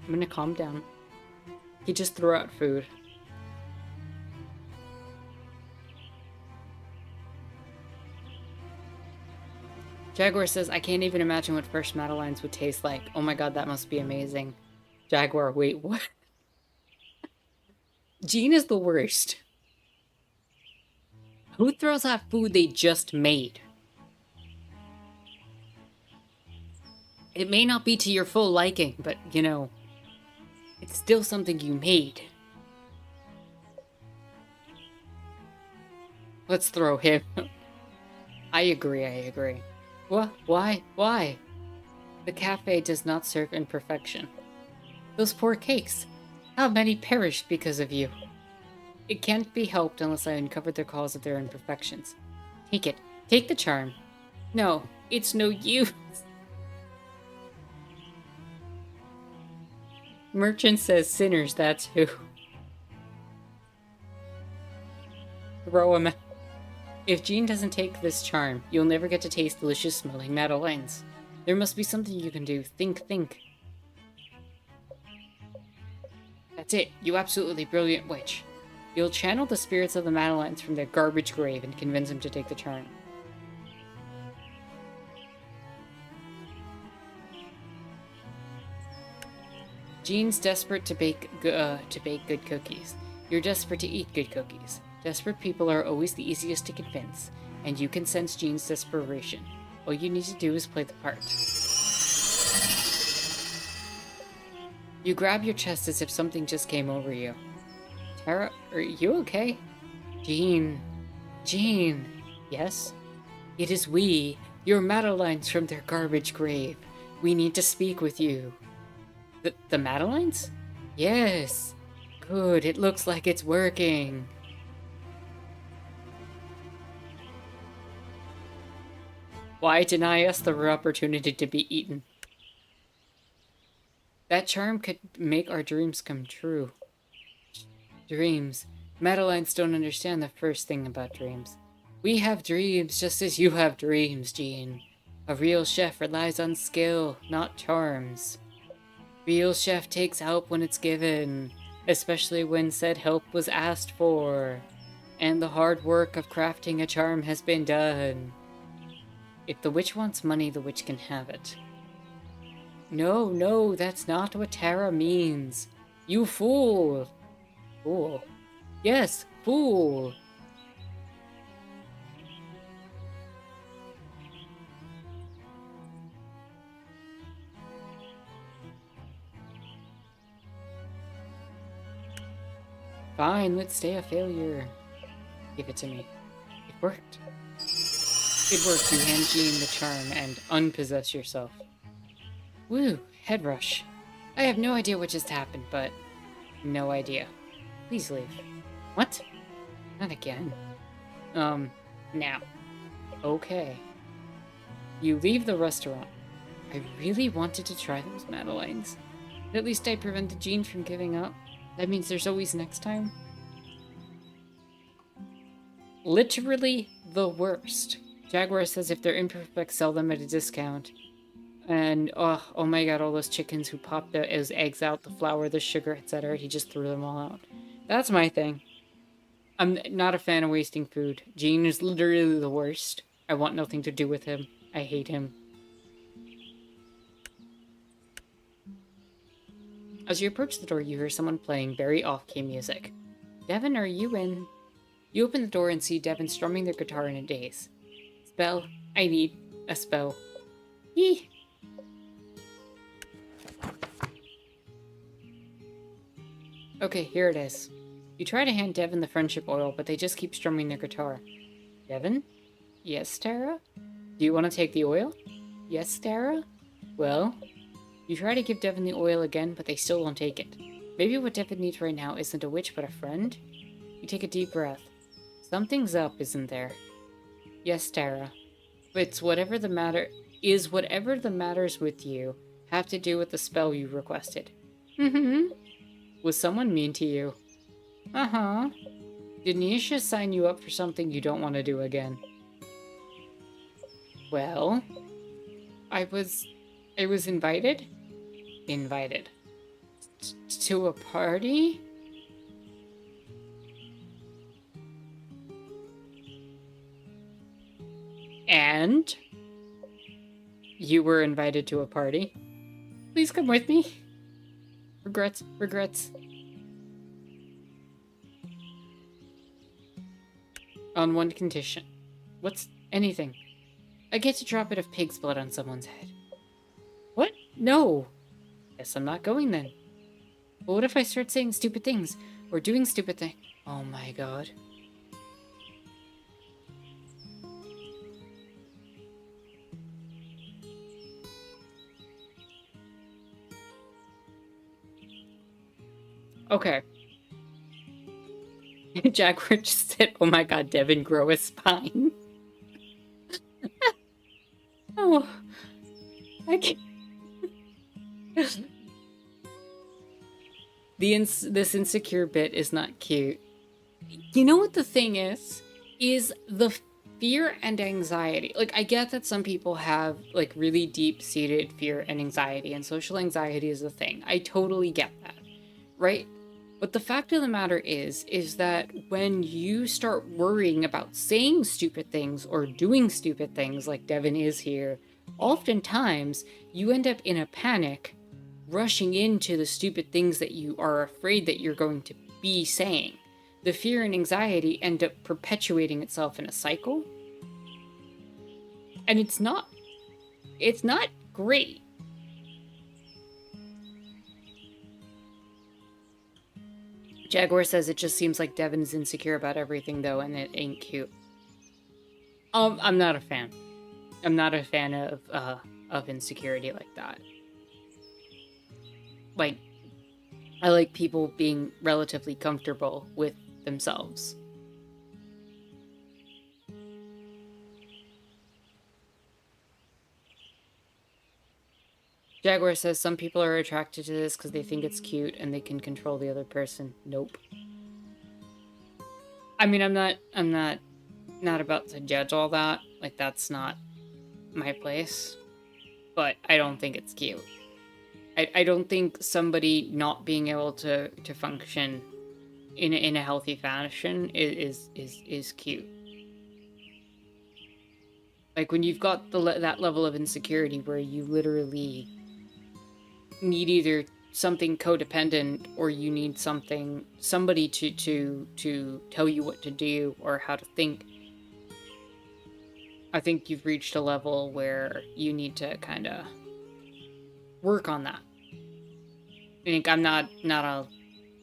I'm gonna calm down. He just threw out food. Jaguar says, I can't even imagine what fresh Madeleines would taste like. Oh my god, that must be amazing. Jaguar, wait, what? Jean is the worst. Who throws out food they just made? It may not be to your full liking, but, you know, it's still something you made. Let's throw him. I agree. What? Why? The cafe does not serve imperfection. Those poor cakes. How many perished because of you? It can't be helped unless I uncover the cause of their imperfections. Take it. Take the charm. No, it's no use. Merchant says sinners, that's who. Throw him out. If Jean doesn't take this charm, you'll never get to taste delicious smelling Madeleines. There must be something you can do. Think. That's it. You absolutely brilliant witch. You'll channel the spirits of the Madeleines from their garbage grave and convince them to take the charm. Jean's desperate to bake good cookies. You're desperate to eat good cookies. Desperate people are always the easiest to convince, and you can sense Jean's desperation. All you need to do is play the part. You grab your chest as if something just came over you. Tara, are you okay? Jean. Yes? It is we, your Madeleines from their garbage grave. We need to speak with you. The Madeleines? Yes. Good, it looks like it's working. Why deny us the opportunity to be eaten? That charm could make our dreams come true. Dreams. Madeleines don't understand the first thing about dreams. We have dreams just as you have dreams, Jean. A real chef relies on skill, not charms. Real chef takes help when it's given, especially when said help was asked for, and the hard work of crafting a charm has been done. If the witch wants money, the witch can have it. No, that's not what Tara means. You fool! Fool? Yes, fool! Fine, let's stay a failure. Give it to me. It worked. It worked. You hand Jean the charm and unpossess yourself. Woo, head rush. I have no idea what just happened, but no idea. Please leave. What? Not again. Now. Okay. You leave the restaurant. I really wanted to try those Madeleines. At least I prevented Jean from giving up. That means there's always next time. Literally the worst. Jaguar says if they're imperfect, sell them at a discount. And, oh my god, all those chickens who popped his eggs out, the flour, the sugar, etc. He just threw them all out. That's my thing. I'm not a fan of wasting food. Jean is literally the worst. I want nothing to do with him. I hate him. As you approach the door, you hear someone playing very off-key music. Devin, are you in? You open the door and see Devin strumming their guitar in a daze. Spell. I need a spell. Yee! Okay, here it is. You try to hand Devin the friendship oil, but they just keep strumming their guitar. Devin? Yes, Tara? Do you want to take the oil? Yes, Tara? Well, you try to give Devin the oil again, but they still won't take it. Maybe what Devin needs right now isn't a witch, but a friend? You take a deep breath. Something's up, isn't there? Yes, Tara. It's whatever the matter is whatever the matters with you have to do with the spell you requested. Mm-hmm. Was someone mean to you? Uh-huh. Did Nisha sign you up for something you don't want to do again? Well, I was invited? Invited. To a party? And? You were invited to a party? Please come with me. Regrets, regrets. On one condition. What's anything? I get to drop a bit of pig's blood on someone's head. What? No. Guess I'm not going then. But what if I start saying stupid things? Or doing stupid things? Oh my god. Okay. Jaguar just said, oh my god, Devin, grow a spine. Oh. I can't. This insecure bit is not cute. You know what the thing is? Is the fear and anxiety. Like, I get that some people have, like, really deep-seated fear and anxiety, and social anxiety is a thing. I totally get that, right? But the fact of the matter is that when you start worrying about saying stupid things or doing stupid things like Devin is here, oftentimes you end up in a panic, rushing into the stupid things that you are afraid that you're going to be saying. The fear and anxiety end up perpetuating itself in a cycle. And it's not great. Jaguar says it just seems like Devin is insecure about everything though, and it ain't cute. I'm not a fan. I'm not a fan of insecurity like that. Like, I like people being relatively comfortable with themselves. Jaguar says some people are attracted to this because they think it's cute and they can control the other person. Nope. I mean, I'm not about to judge all that. Like, that's not my place. But I don't think it's cute. I don't think somebody not being able to function in a healthy fashion is cute. Like, when you've got that level of insecurity where you literally need either something codependent or you need somebody to tell you what to do or how to think, I think you've reached a level where you need to kind of work on that. I think I'm not a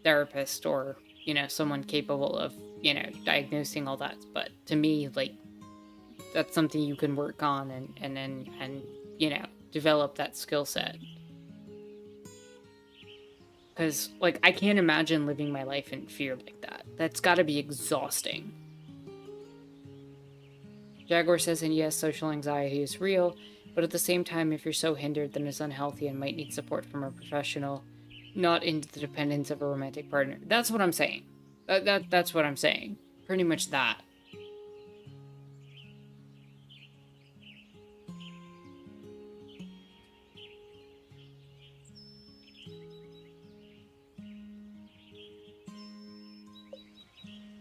therapist or, you know, someone capable of, you know, diagnosing all that, but to me, like, that's something you can work on and you know, develop that skill set. Because, like, I can't imagine living my life in fear like that. That's got to be exhausting. Jaguar says, and yes, social anxiety is real, but at the same time, if you're so hindered, then it's unhealthy and might need support from a professional, not into the dependence of a romantic partner. That's what I'm saying. That's what I'm saying. Pretty much that.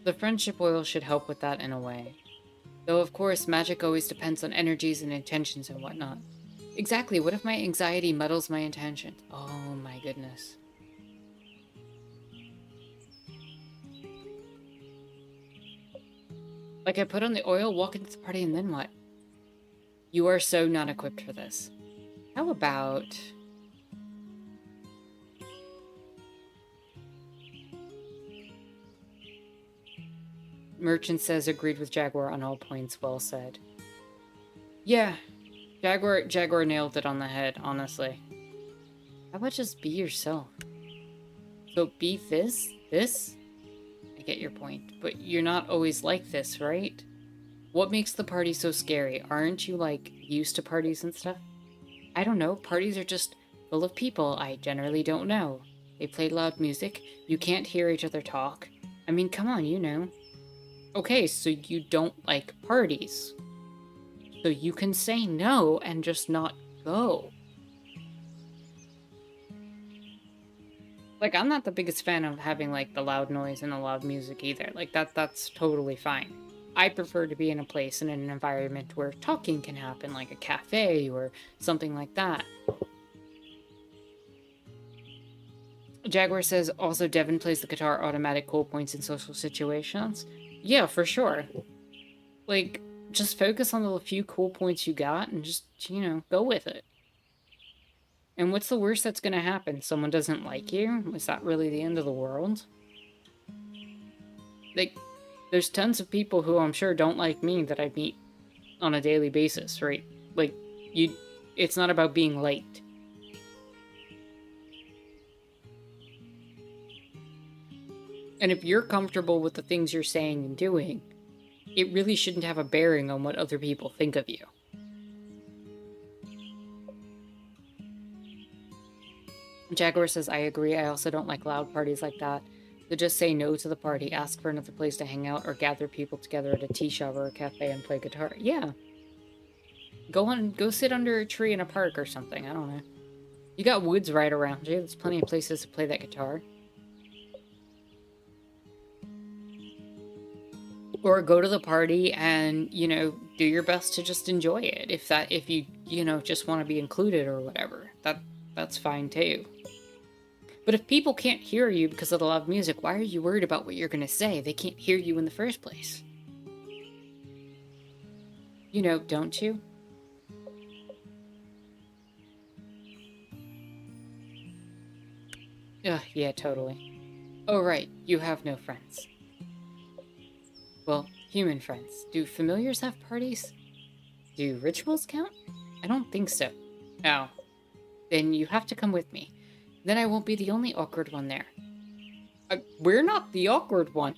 The friendship oil should help with that in a way. Though, of course, magic always depends on energies and intentions and whatnot. Exactly, what if my anxiety muddles my intentions? Oh my goodness. Like, I put on the oil, walk into the party, and then what? You are so not equipped for this. How about... Merchant says agreed with Jaguar on all points, well said. Yeah, Jaguar nailed it on the head, honestly. How about just be yourself? So be this? I get your point, but you're not always like this, right? What makes the party so scary? Aren't you, like, used to parties and stuff? I don't know, parties are just full of people I generally don't know. They play loud music, you can't hear each other talk. I mean, come on, you know. Okay, so you don't like parties. So you can say no and just not go. Like, I'm not the biggest fan of having, like, the loud noise and the loud music either. Like, that's totally fine. I prefer to be in a place, in an environment where talking can happen, like a cafe or something like that. Jaguar says, also Devin plays the guitar automatic cool points in social situations. Yeah, for sure. Like, just focus on the few cool points you got and just, you know, go with it. And what's the worst that's going to happen? Someone doesn't like you? Is that really the end of the world? Like, there's tons of people who I'm sure don't like me that I meet on a daily basis, right? Like, it's not about being late. And if you're comfortable with the things you're saying and doing, it really shouldn't have a bearing on what other people think of you. Jaguar says, I agree. I also don't like loud parties like that. So just say no to the party, ask for another place to hang out, or gather people together at a tea shop or a cafe and play guitar. Yeah. Go sit under a tree in a park or something. I don't know. You got woods right around you. There's plenty of places to play that guitar. Or go to the party and, you know, do your best to just enjoy it. If you, you know, just want to be included or whatever. That's fine too. But if people can't hear you because of the loud music, why are you worried about what you're going to say? They can't hear you in the first place. You know, don't you? Ugh, yeah, totally. Oh, right, you have no friends. Well, human friends. Do familiars have parties? Do rituals count? I don't think so. Oh. Then you have to come with me. Then I won't be the only awkward one there. We're not the awkward one.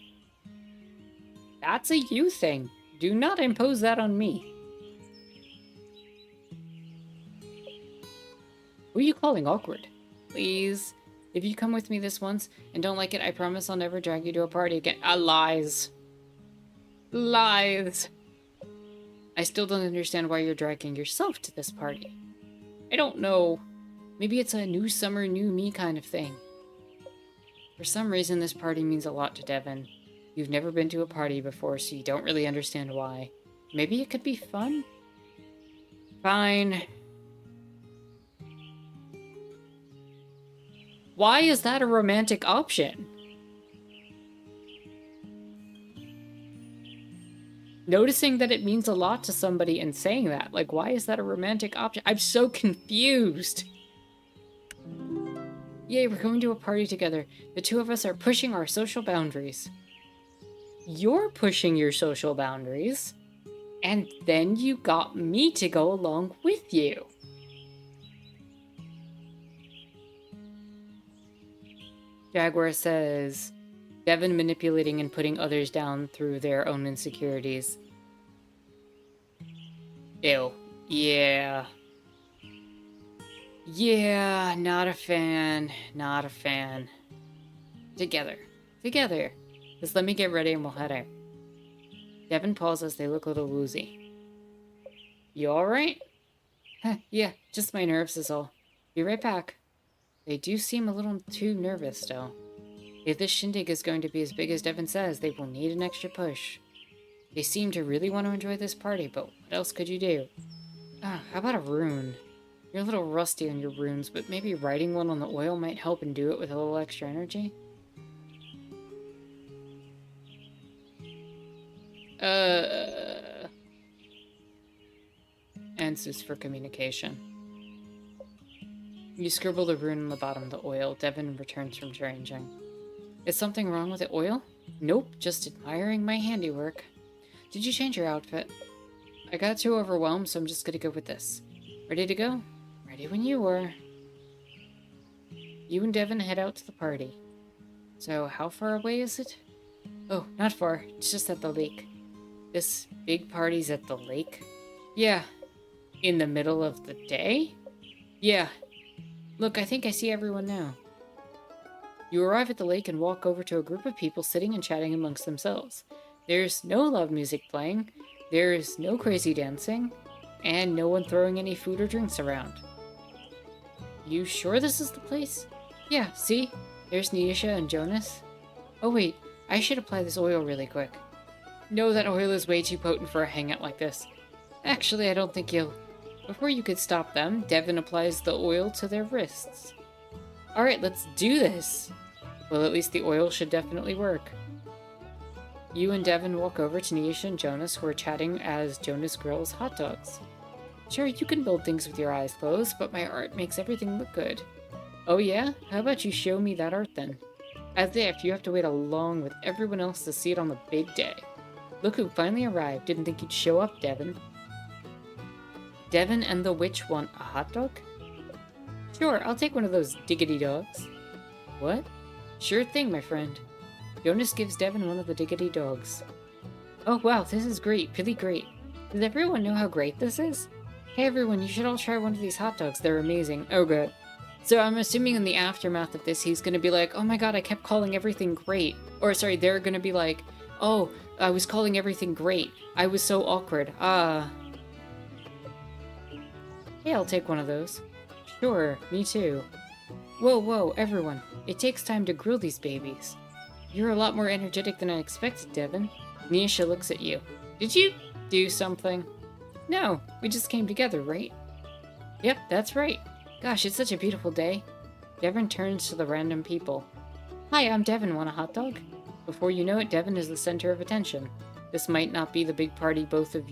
That's a you thing. Do not impose that on me. Who are you calling awkward? Please. If you come with me this once and don't like it, I promise I'll never drag you to a party again. Lies. Lies. I still don't understand why you're dragging yourself to this party. I don't know. Maybe it's a new summer, new me kind of thing. For some reason, this party means a lot to Devin. You've never been to a party before, so you don't really understand why. Maybe it could be fun? Fine. Why is that a romantic option? Noticing that it means a lot to somebody and saying that. Like, why is that a romantic option? I'm so confused. Yay, we're going to a party together. The two of us are pushing our social boundaries. You're pushing your social boundaries. And then you got me to go along with you. Jaguar says, Devin manipulating and putting others down through their own insecurities. Ew. Yeah. Yeah, not a fan. Not a fan. Together. Together. Just let me get ready and we'll head out. Devin pauses. They look a little woozy. You alright? Yeah, just my nerves is all. Be right back. They do seem a little too nervous still. If this shindig is going to be as big as Devin says, they will need an extra push. They seem to really want to enjoy this party, but what else could you do? How about a rune? You're a little rusty on your runes, but maybe writing one on the oil might help and do it with a little extra energy? Answers for communication. You scribble the rune on the bottom of the oil. Devin returns from changing. Is something wrong with the oil? Nope, just admiring my handiwork. Did you change your outfit? I got too overwhelmed, so I'm just gonna go with this. Ready to go? Ready when you were. You and Devin head out to the party. So, how far away is it? Oh, not far. It's just at the lake. This big party's at the lake? Yeah. In the middle of the day? Yeah. Look, I think I see everyone now. You arrive at the lake and walk over to a group of people sitting and chatting amongst themselves. There's no loud music playing, there's no crazy dancing, and no one throwing any food or drinks around. You sure this is the place? Yeah, see? There's Neisha and Jonas. Oh wait, I should apply this oil really quick. No, that oil is way too potent for a hangout like this. Actually, I don't think you'll... Before you could stop them, Devin applies the oil to their wrists. Alright, let's do this! Well, at least the oil should definitely work. You and Devin walk over to Neisha and Jonas, who are chatting as Jonas grills hot dogs. Sure, you can build things with your eyes closed, but my art makes everything look good. Oh yeah? How about you show me that art then? As if you have to wait along with everyone else to see it on the big day. Look who finally arrived. Didn't think you'd show up, Devin. Devin and the witch want a hot dog? Sure, I'll take one of those diggity dogs. What? Sure thing, my friend. Jonas gives Devin one of the diggity dogs. Oh wow, this is great, really great. Does everyone know how great this is? Hey everyone, you should all try one of these hot dogs, they're amazing. Oh good. So I'm assuming in the aftermath of this, he's gonna be like, oh my god, I kept calling everything great. Or sorry, they're gonna be like, oh, I was calling everything great. I was so awkward. Hey, I'll take one of those. Sure, me too. Whoa, whoa, everyone. It takes time to grill these babies. You're a lot more energetic than I expected, Devin. Neisha looks at you. Did you do something? No, we just came together, right? Yep, that's right. Gosh, it's such a beautiful day. Devin turns to the random people. Hi, I'm Devin. Want a hot dog? Before you know it, Devin is the center of attention. This might not be the big party both of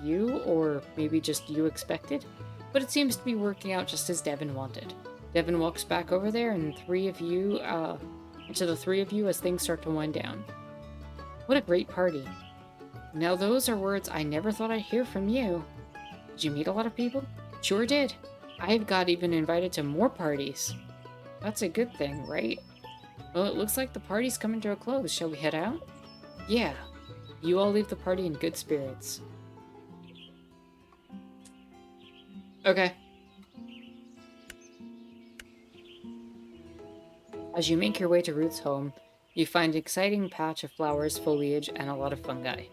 you, or maybe just you expected, but it seems to be working out just as Devin wanted. Devin walks back over there, and to the three of you as things start to wind down. What a great party. Now those are words I never thought I'd hear from you. Did you meet a lot of people? Sure did. I've got even invited to more parties. That's a good thing, right? Well, it looks like the party's coming to a close. Shall we head out? Yeah. You all leave the party in good spirits. Okay. As you make your way to Ruth's home, you find an exciting patch of flowers, foliage, and a lot of fungi.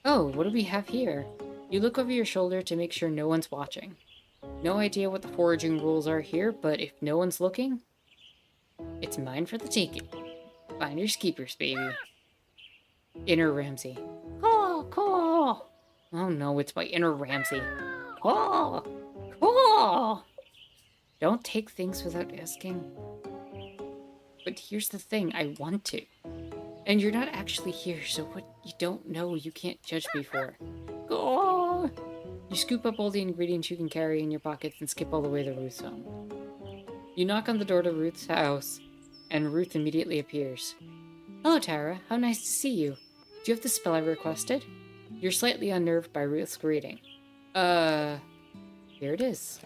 Oh, what do we have here? You look over your shoulder to make sure no one's watching. No idea what the foraging rules are here, but if no one's looking, it's mine for the taking. Finders keepers, baby. Inner Ramsey. Caw, caw. Oh no, it's my inner Ramsey. Caw, caw. Don't take things without asking. But here's the thing, I want to. And you're not actually here, so what you don't know, you can't judge me for. Caw. You scoop up all the ingredients you can carry in your pockets and skip all the way to Ruth's home. You knock on the door to Ruth's house, and Ruth immediately appears. Hello, Tara. How nice to see you. Do you have the spell I requested? You're slightly unnerved by Ruth's greeting. Here it is.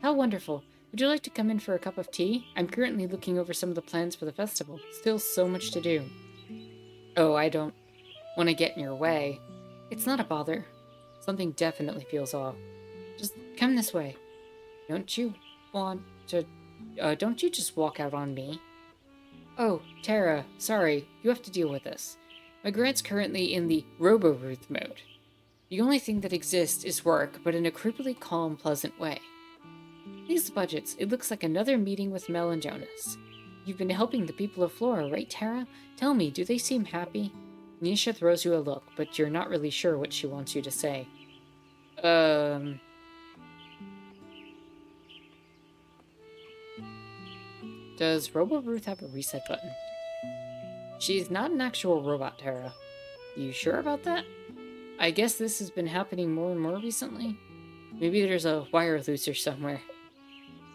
How wonderful. Would you like to come in for a cup of tea? I'm currently looking over some of the plans for the festival. Still so much to do. Oh, I don't want to get in your way. It's not a bother. Something definitely feels off. Just come this way. Don't you just walk out on me. Oh, Tara, sorry, you have to deal with this. My grant's currently in the Robo-Ruth mode. The only thing that exists is work, but in a creepily calm, pleasant way. These budgets, it looks like another meeting with Mel and Jonas. You've been helping the people of Flora, right, Tara? Tell me, do they seem happy? Nisha throws you a look, but you're not really sure what she wants you to say. Does Robo-Ruth have a reset button? She's not an actual robot, Tara. You sure about that? I guess this has been happening more and more recently. Maybe there's a wire looser somewhere.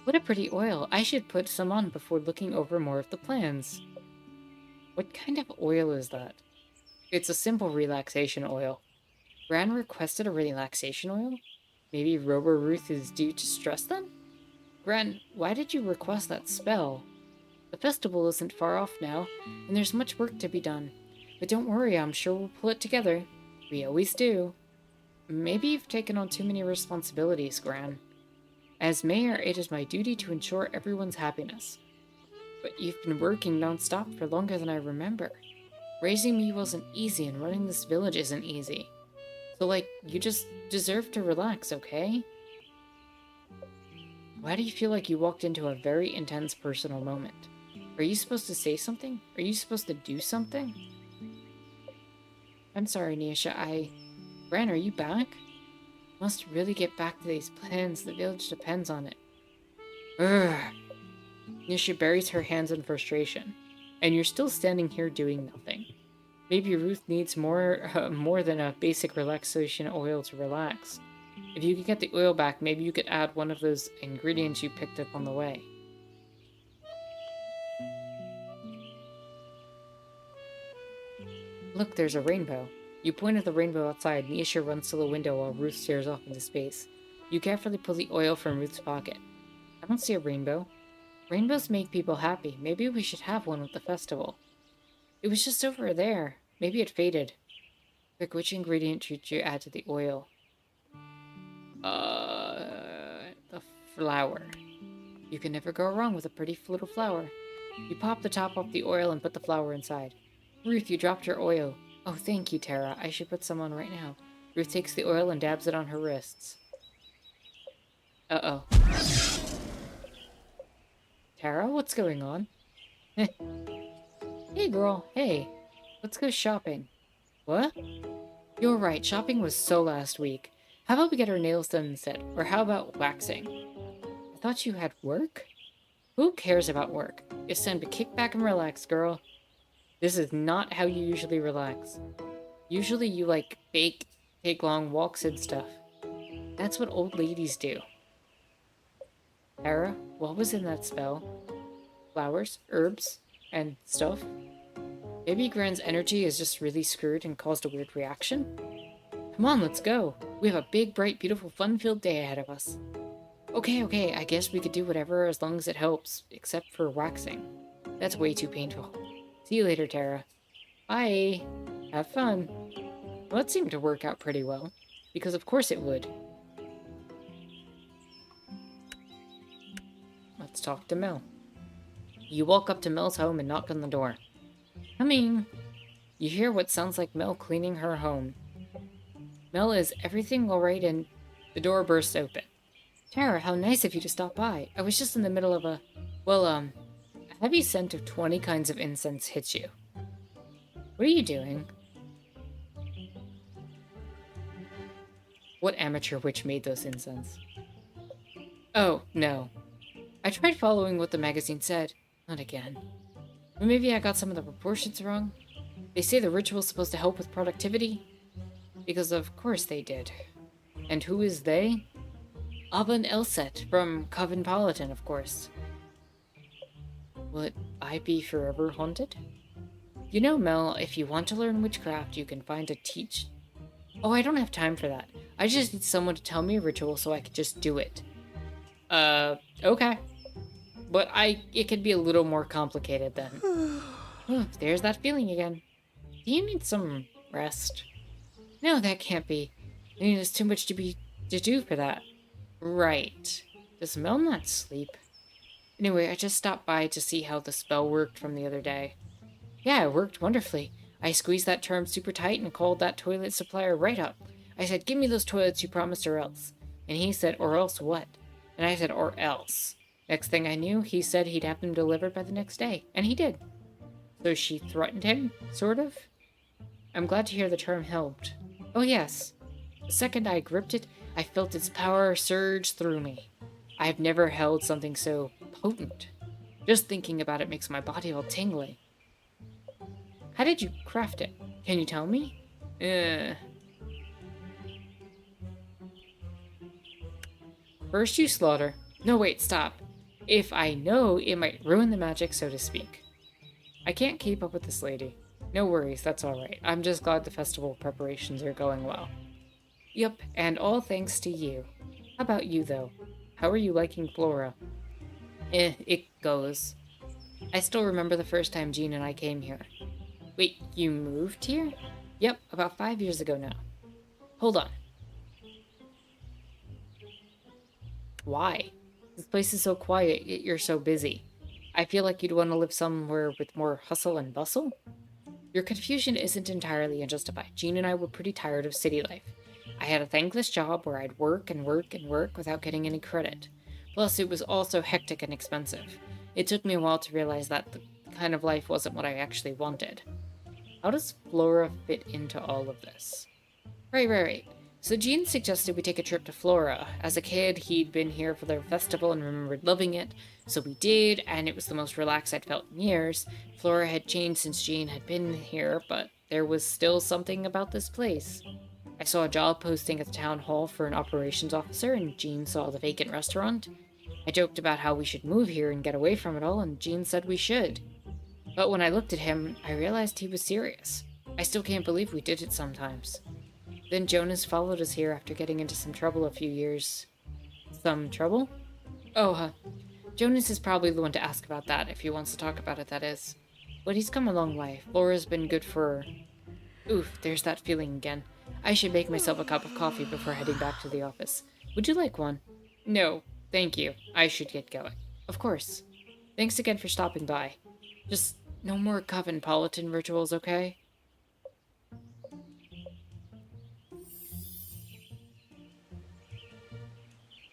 What a pretty oil. I should put some on before looking over more of the plans. What kind of oil is that? It's a simple relaxation oil. Gran requested a relaxation oil? Maybe Robo Ruth is due to stress then? Gran, why did you request that spell? The festival isn't far off now, and there's much work to be done. But don't worry, I'm sure we'll pull it together. We always do. Maybe you've taken on too many responsibilities, Gran. As mayor, it is my duty to ensure everyone's happiness. But you've been working non-stop for longer than I remember. Raising me wasn't easy, and running this village isn't easy. So, you just deserve to relax, okay? Why do you feel like you walked into a very intense personal moment? Are you supposed to say something? Are you supposed to do something? I'm sorry, Nisha, Bran, are you back? Must really get back to these plans. The village depends on it. Urgh. Nisha buries her hands in frustration. And you're still standing here doing nothing. Maybe Ruth needs more than a basic relaxation oil to relax. If you could get the oil back, maybe you could add one of those ingredients you picked up on the way. Look, there's a rainbow. You point at the rainbow outside. Nisha runs to the window while Ruth stares off into space. You carefully pull the oil from Ruth's pocket. I don't see a rainbow. Rainbows make people happy. Maybe we should have one at the festival. It was just over there. Maybe it faded. Quick, which ingredient should you add to the oil? The flower. You can never go wrong with a pretty little flower. You pop the top off the oil and put the flower inside. Ruth, you dropped your oil. Oh, thank you, Tara. I should put some on right now. Ruth takes the oil and dabs it on her wrists. Uh-oh. Tara, what's going on? Hey, girl. Hey. Let's go shopping. What? You're right. Shopping was so last week. How about we get our nails done instead? Or how about waxing? I thought you had work? Who cares about work? It's time to kick back and relax, girl. This is not how you usually relax. Usually you, bake, take long walks and stuff. That's what old ladies do. Tara, what was in that spell? Flowers, herbs, and stuff? Maybe Gran's energy is just really screwed and caused a weird reaction? Come on, let's go. We have a big, bright, beautiful, fun-filled day ahead of us. Okay, I guess we could do whatever as long as it helps, except for waxing. That's way too painful. See you later, Tara. Bye. Have fun. Well, that seemed to work out pretty well, because of course it would. Let's talk to Mel. You walk up to Mel's home and knock on the door. Coming. You hear what sounds like Mel cleaning her home. Mel, is everything alright? And the door bursts open. Tara, how nice of you to stop by. I was just in the middle of a heavy scent of 20 kinds of incense hits you. What are you doing? What amateur witch made those incense? Oh, no. I tried following what the magazine said. Not again. Or maybe I got some of the proportions wrong. They say the ritual's supposed to help with productivity. Because of course they did. And who is they? Abba and Elset from Covenpolitan, of course. Will I be forever haunted? You know, Mel, if you want to learn witchcraft, you can find a teach... Oh, I don't have time for that. I just need someone to tell me a ritual so I can just do it. Okay. But it could be a little more complicated then. Oh, there's that feeling again. Do you need some rest? No, that can't be. I mean, there's too much to do for that. Right. Does Mel not sleep? Anyway, I just stopped by to see how the spell worked from the other day. Yeah, it worked wonderfully. I squeezed that term super tight and called that toilet supplier right up. I said, give me those toilets you promised or else. And he said, or else what? And I said, or else. Next thing I knew, he said he'd have them delivered by the next day. And he did. So she threatened him, sort of? I'm glad to hear the term helped. Oh yes. The second I gripped it, I felt its power surge through me. I've never held something so potent. Just thinking about it makes my body all tingly. How did you craft it? Can you tell me? First you slaughter. No, wait, stop. If I know, it might ruin the magic, so to speak. I can't keep up with this lady. No worries, that's alright. I'm just glad the festival preparations are going well. Yep, and all thanks to you. How about you, though? How are you liking Flora? It goes. I still remember the first time Jean and I came here. Wait, you moved here? Yep, about 5 years ago now. Hold on. Why? This place is so quiet, yet you're so busy. I feel like you'd want to live somewhere with more hustle and bustle. Your confusion isn't entirely unjustified. Jean and I were pretty tired of city life. I had a thankless job where I'd work and work and work without getting any credit. Plus, it was also hectic and expensive. It took me a while to realize that the kind of life wasn't what I actually wanted. How does Flora fit into all of this? Right. So Jean suggested we take a trip to Flora. As a kid, he'd been here for their festival and remembered loving it, so we did, and it was the most relaxed I'd felt in years. Flora had changed since Jean had been here, but there was still something about this place. I saw a job posting at the town hall for an operations officer, and Jean saw the vacant restaurant. I joked about how we should move here and get away from it all, and Jean said we should. But when I looked at him, I realized he was serious. I still can't believe we did it sometimes. Then Jonas followed us here after getting into some trouble a few years. Some trouble? Oh, Jonas is probably the one to ask about that, if he wants to talk about it, that is. But he's come a long way. Laura's been good for... Oof, there's that feeling again. I should make myself a cup of coffee before heading back to the office. Would you like one? No, thank you. I should get going. Of course. Thanks again for stopping by. Just no more Covenpolitan rituals, okay?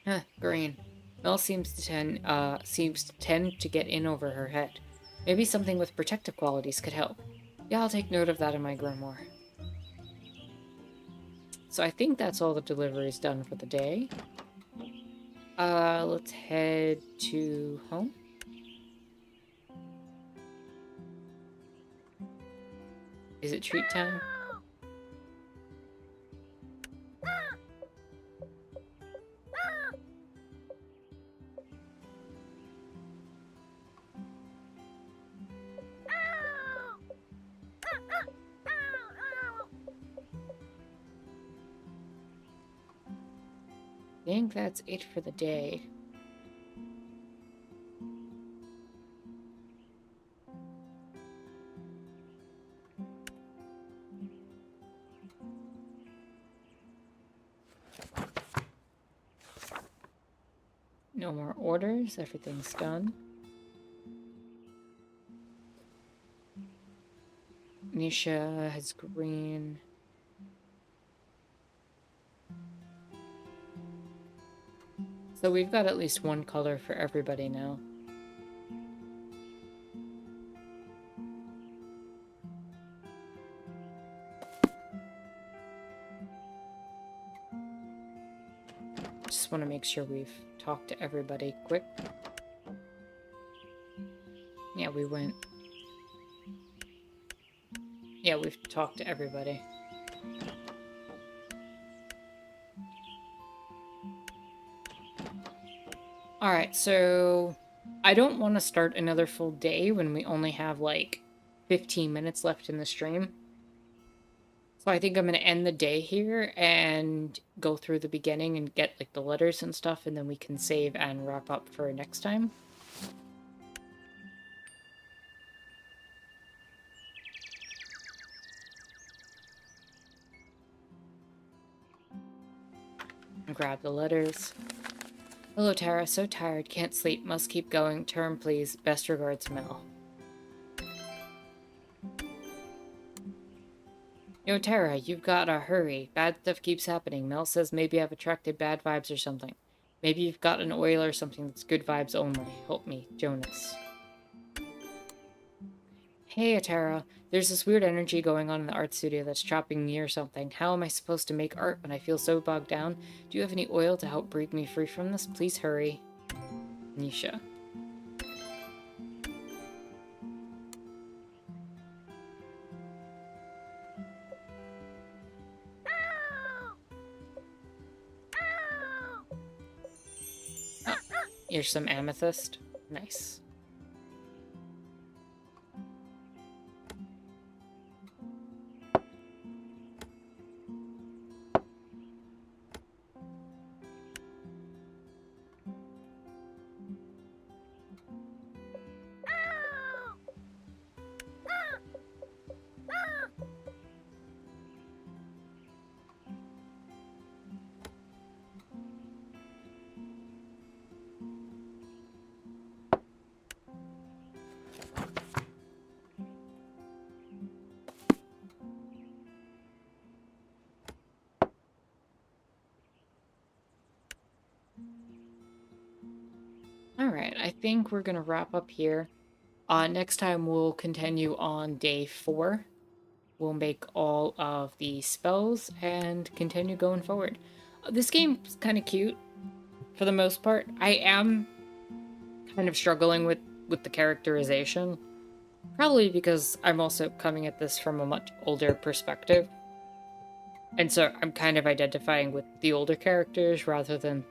Huh, green. Mel seems to tend to get in over her head. Maybe something with protective qualities could help. Yeah, I'll take note of that in my grimoire. So I think that's all the deliveries done for the day. Let's head to home. Is it treat time? I think that's it for the day. No more orders, everything's done. Nisha has green. So we've got at least one color for everybody now. Just want to make sure we've talked to everybody quick. Yeah, we went. Yeah, we've talked to everybody. Alright, so I don't want to start another full day when we only have like 15 minutes left in the stream. So I think I'm going to end the day here and go through the beginning and get like the letters and stuff, and then we can save and wrap up for next time. Grab the letters. Hello, Tara. So tired. Can't sleep. Must keep going. Term, please. Best regards, Mel. Yo, Tara, you've gotta hurry. Bad stuff keeps happening. Mel says maybe I've attracted bad vibes or something. Maybe you've got an oil or something that's good vibes only. Help me, Jonas. Hey, Tara. There's this weird energy going on in the art studio that's trapping me or something. How am I supposed to make art when I feel so bogged down? Do you have any oil to help break me free from this? Please hurry. Nisha. Oh, here's some amethyst. Nice. think we're going to wrap up here. Next time we'll continue on day 4. We'll make all of the spells and continue going forward. This game's kind of cute for the most part. I am kind of struggling with the characterization. Probably because I'm also coming at this from a much older perspective. And so I'm kind of identifying with the older characters rather than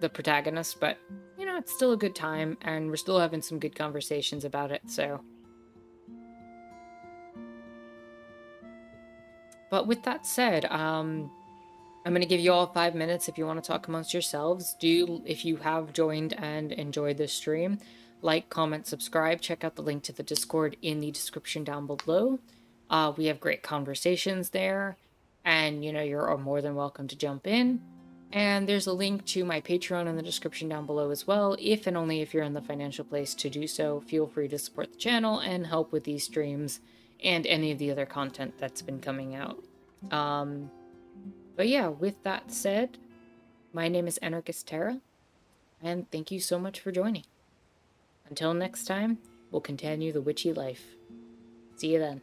the protagonist, but you know, it's still a good time and we're still having some good conversations about it, so. But with that said, I'm going to give you all 5 minutes if you want to talk amongst yourselves. If you have joined and enjoyed this stream, like, comment, subscribe. Check out the link to the Discord in the description down below. We have great conversations there, and you know, you're more than welcome to jump in. And there's a link to my Patreon in the description down below as well. If and only if you're in the financial place to do so, feel free to support the channel and help with these streams and any of the other content that's been coming out. But yeah, with that said, my name is Anarchist Terra, and thank you so much for joining. Until next time, we'll continue the witchy life. See you then.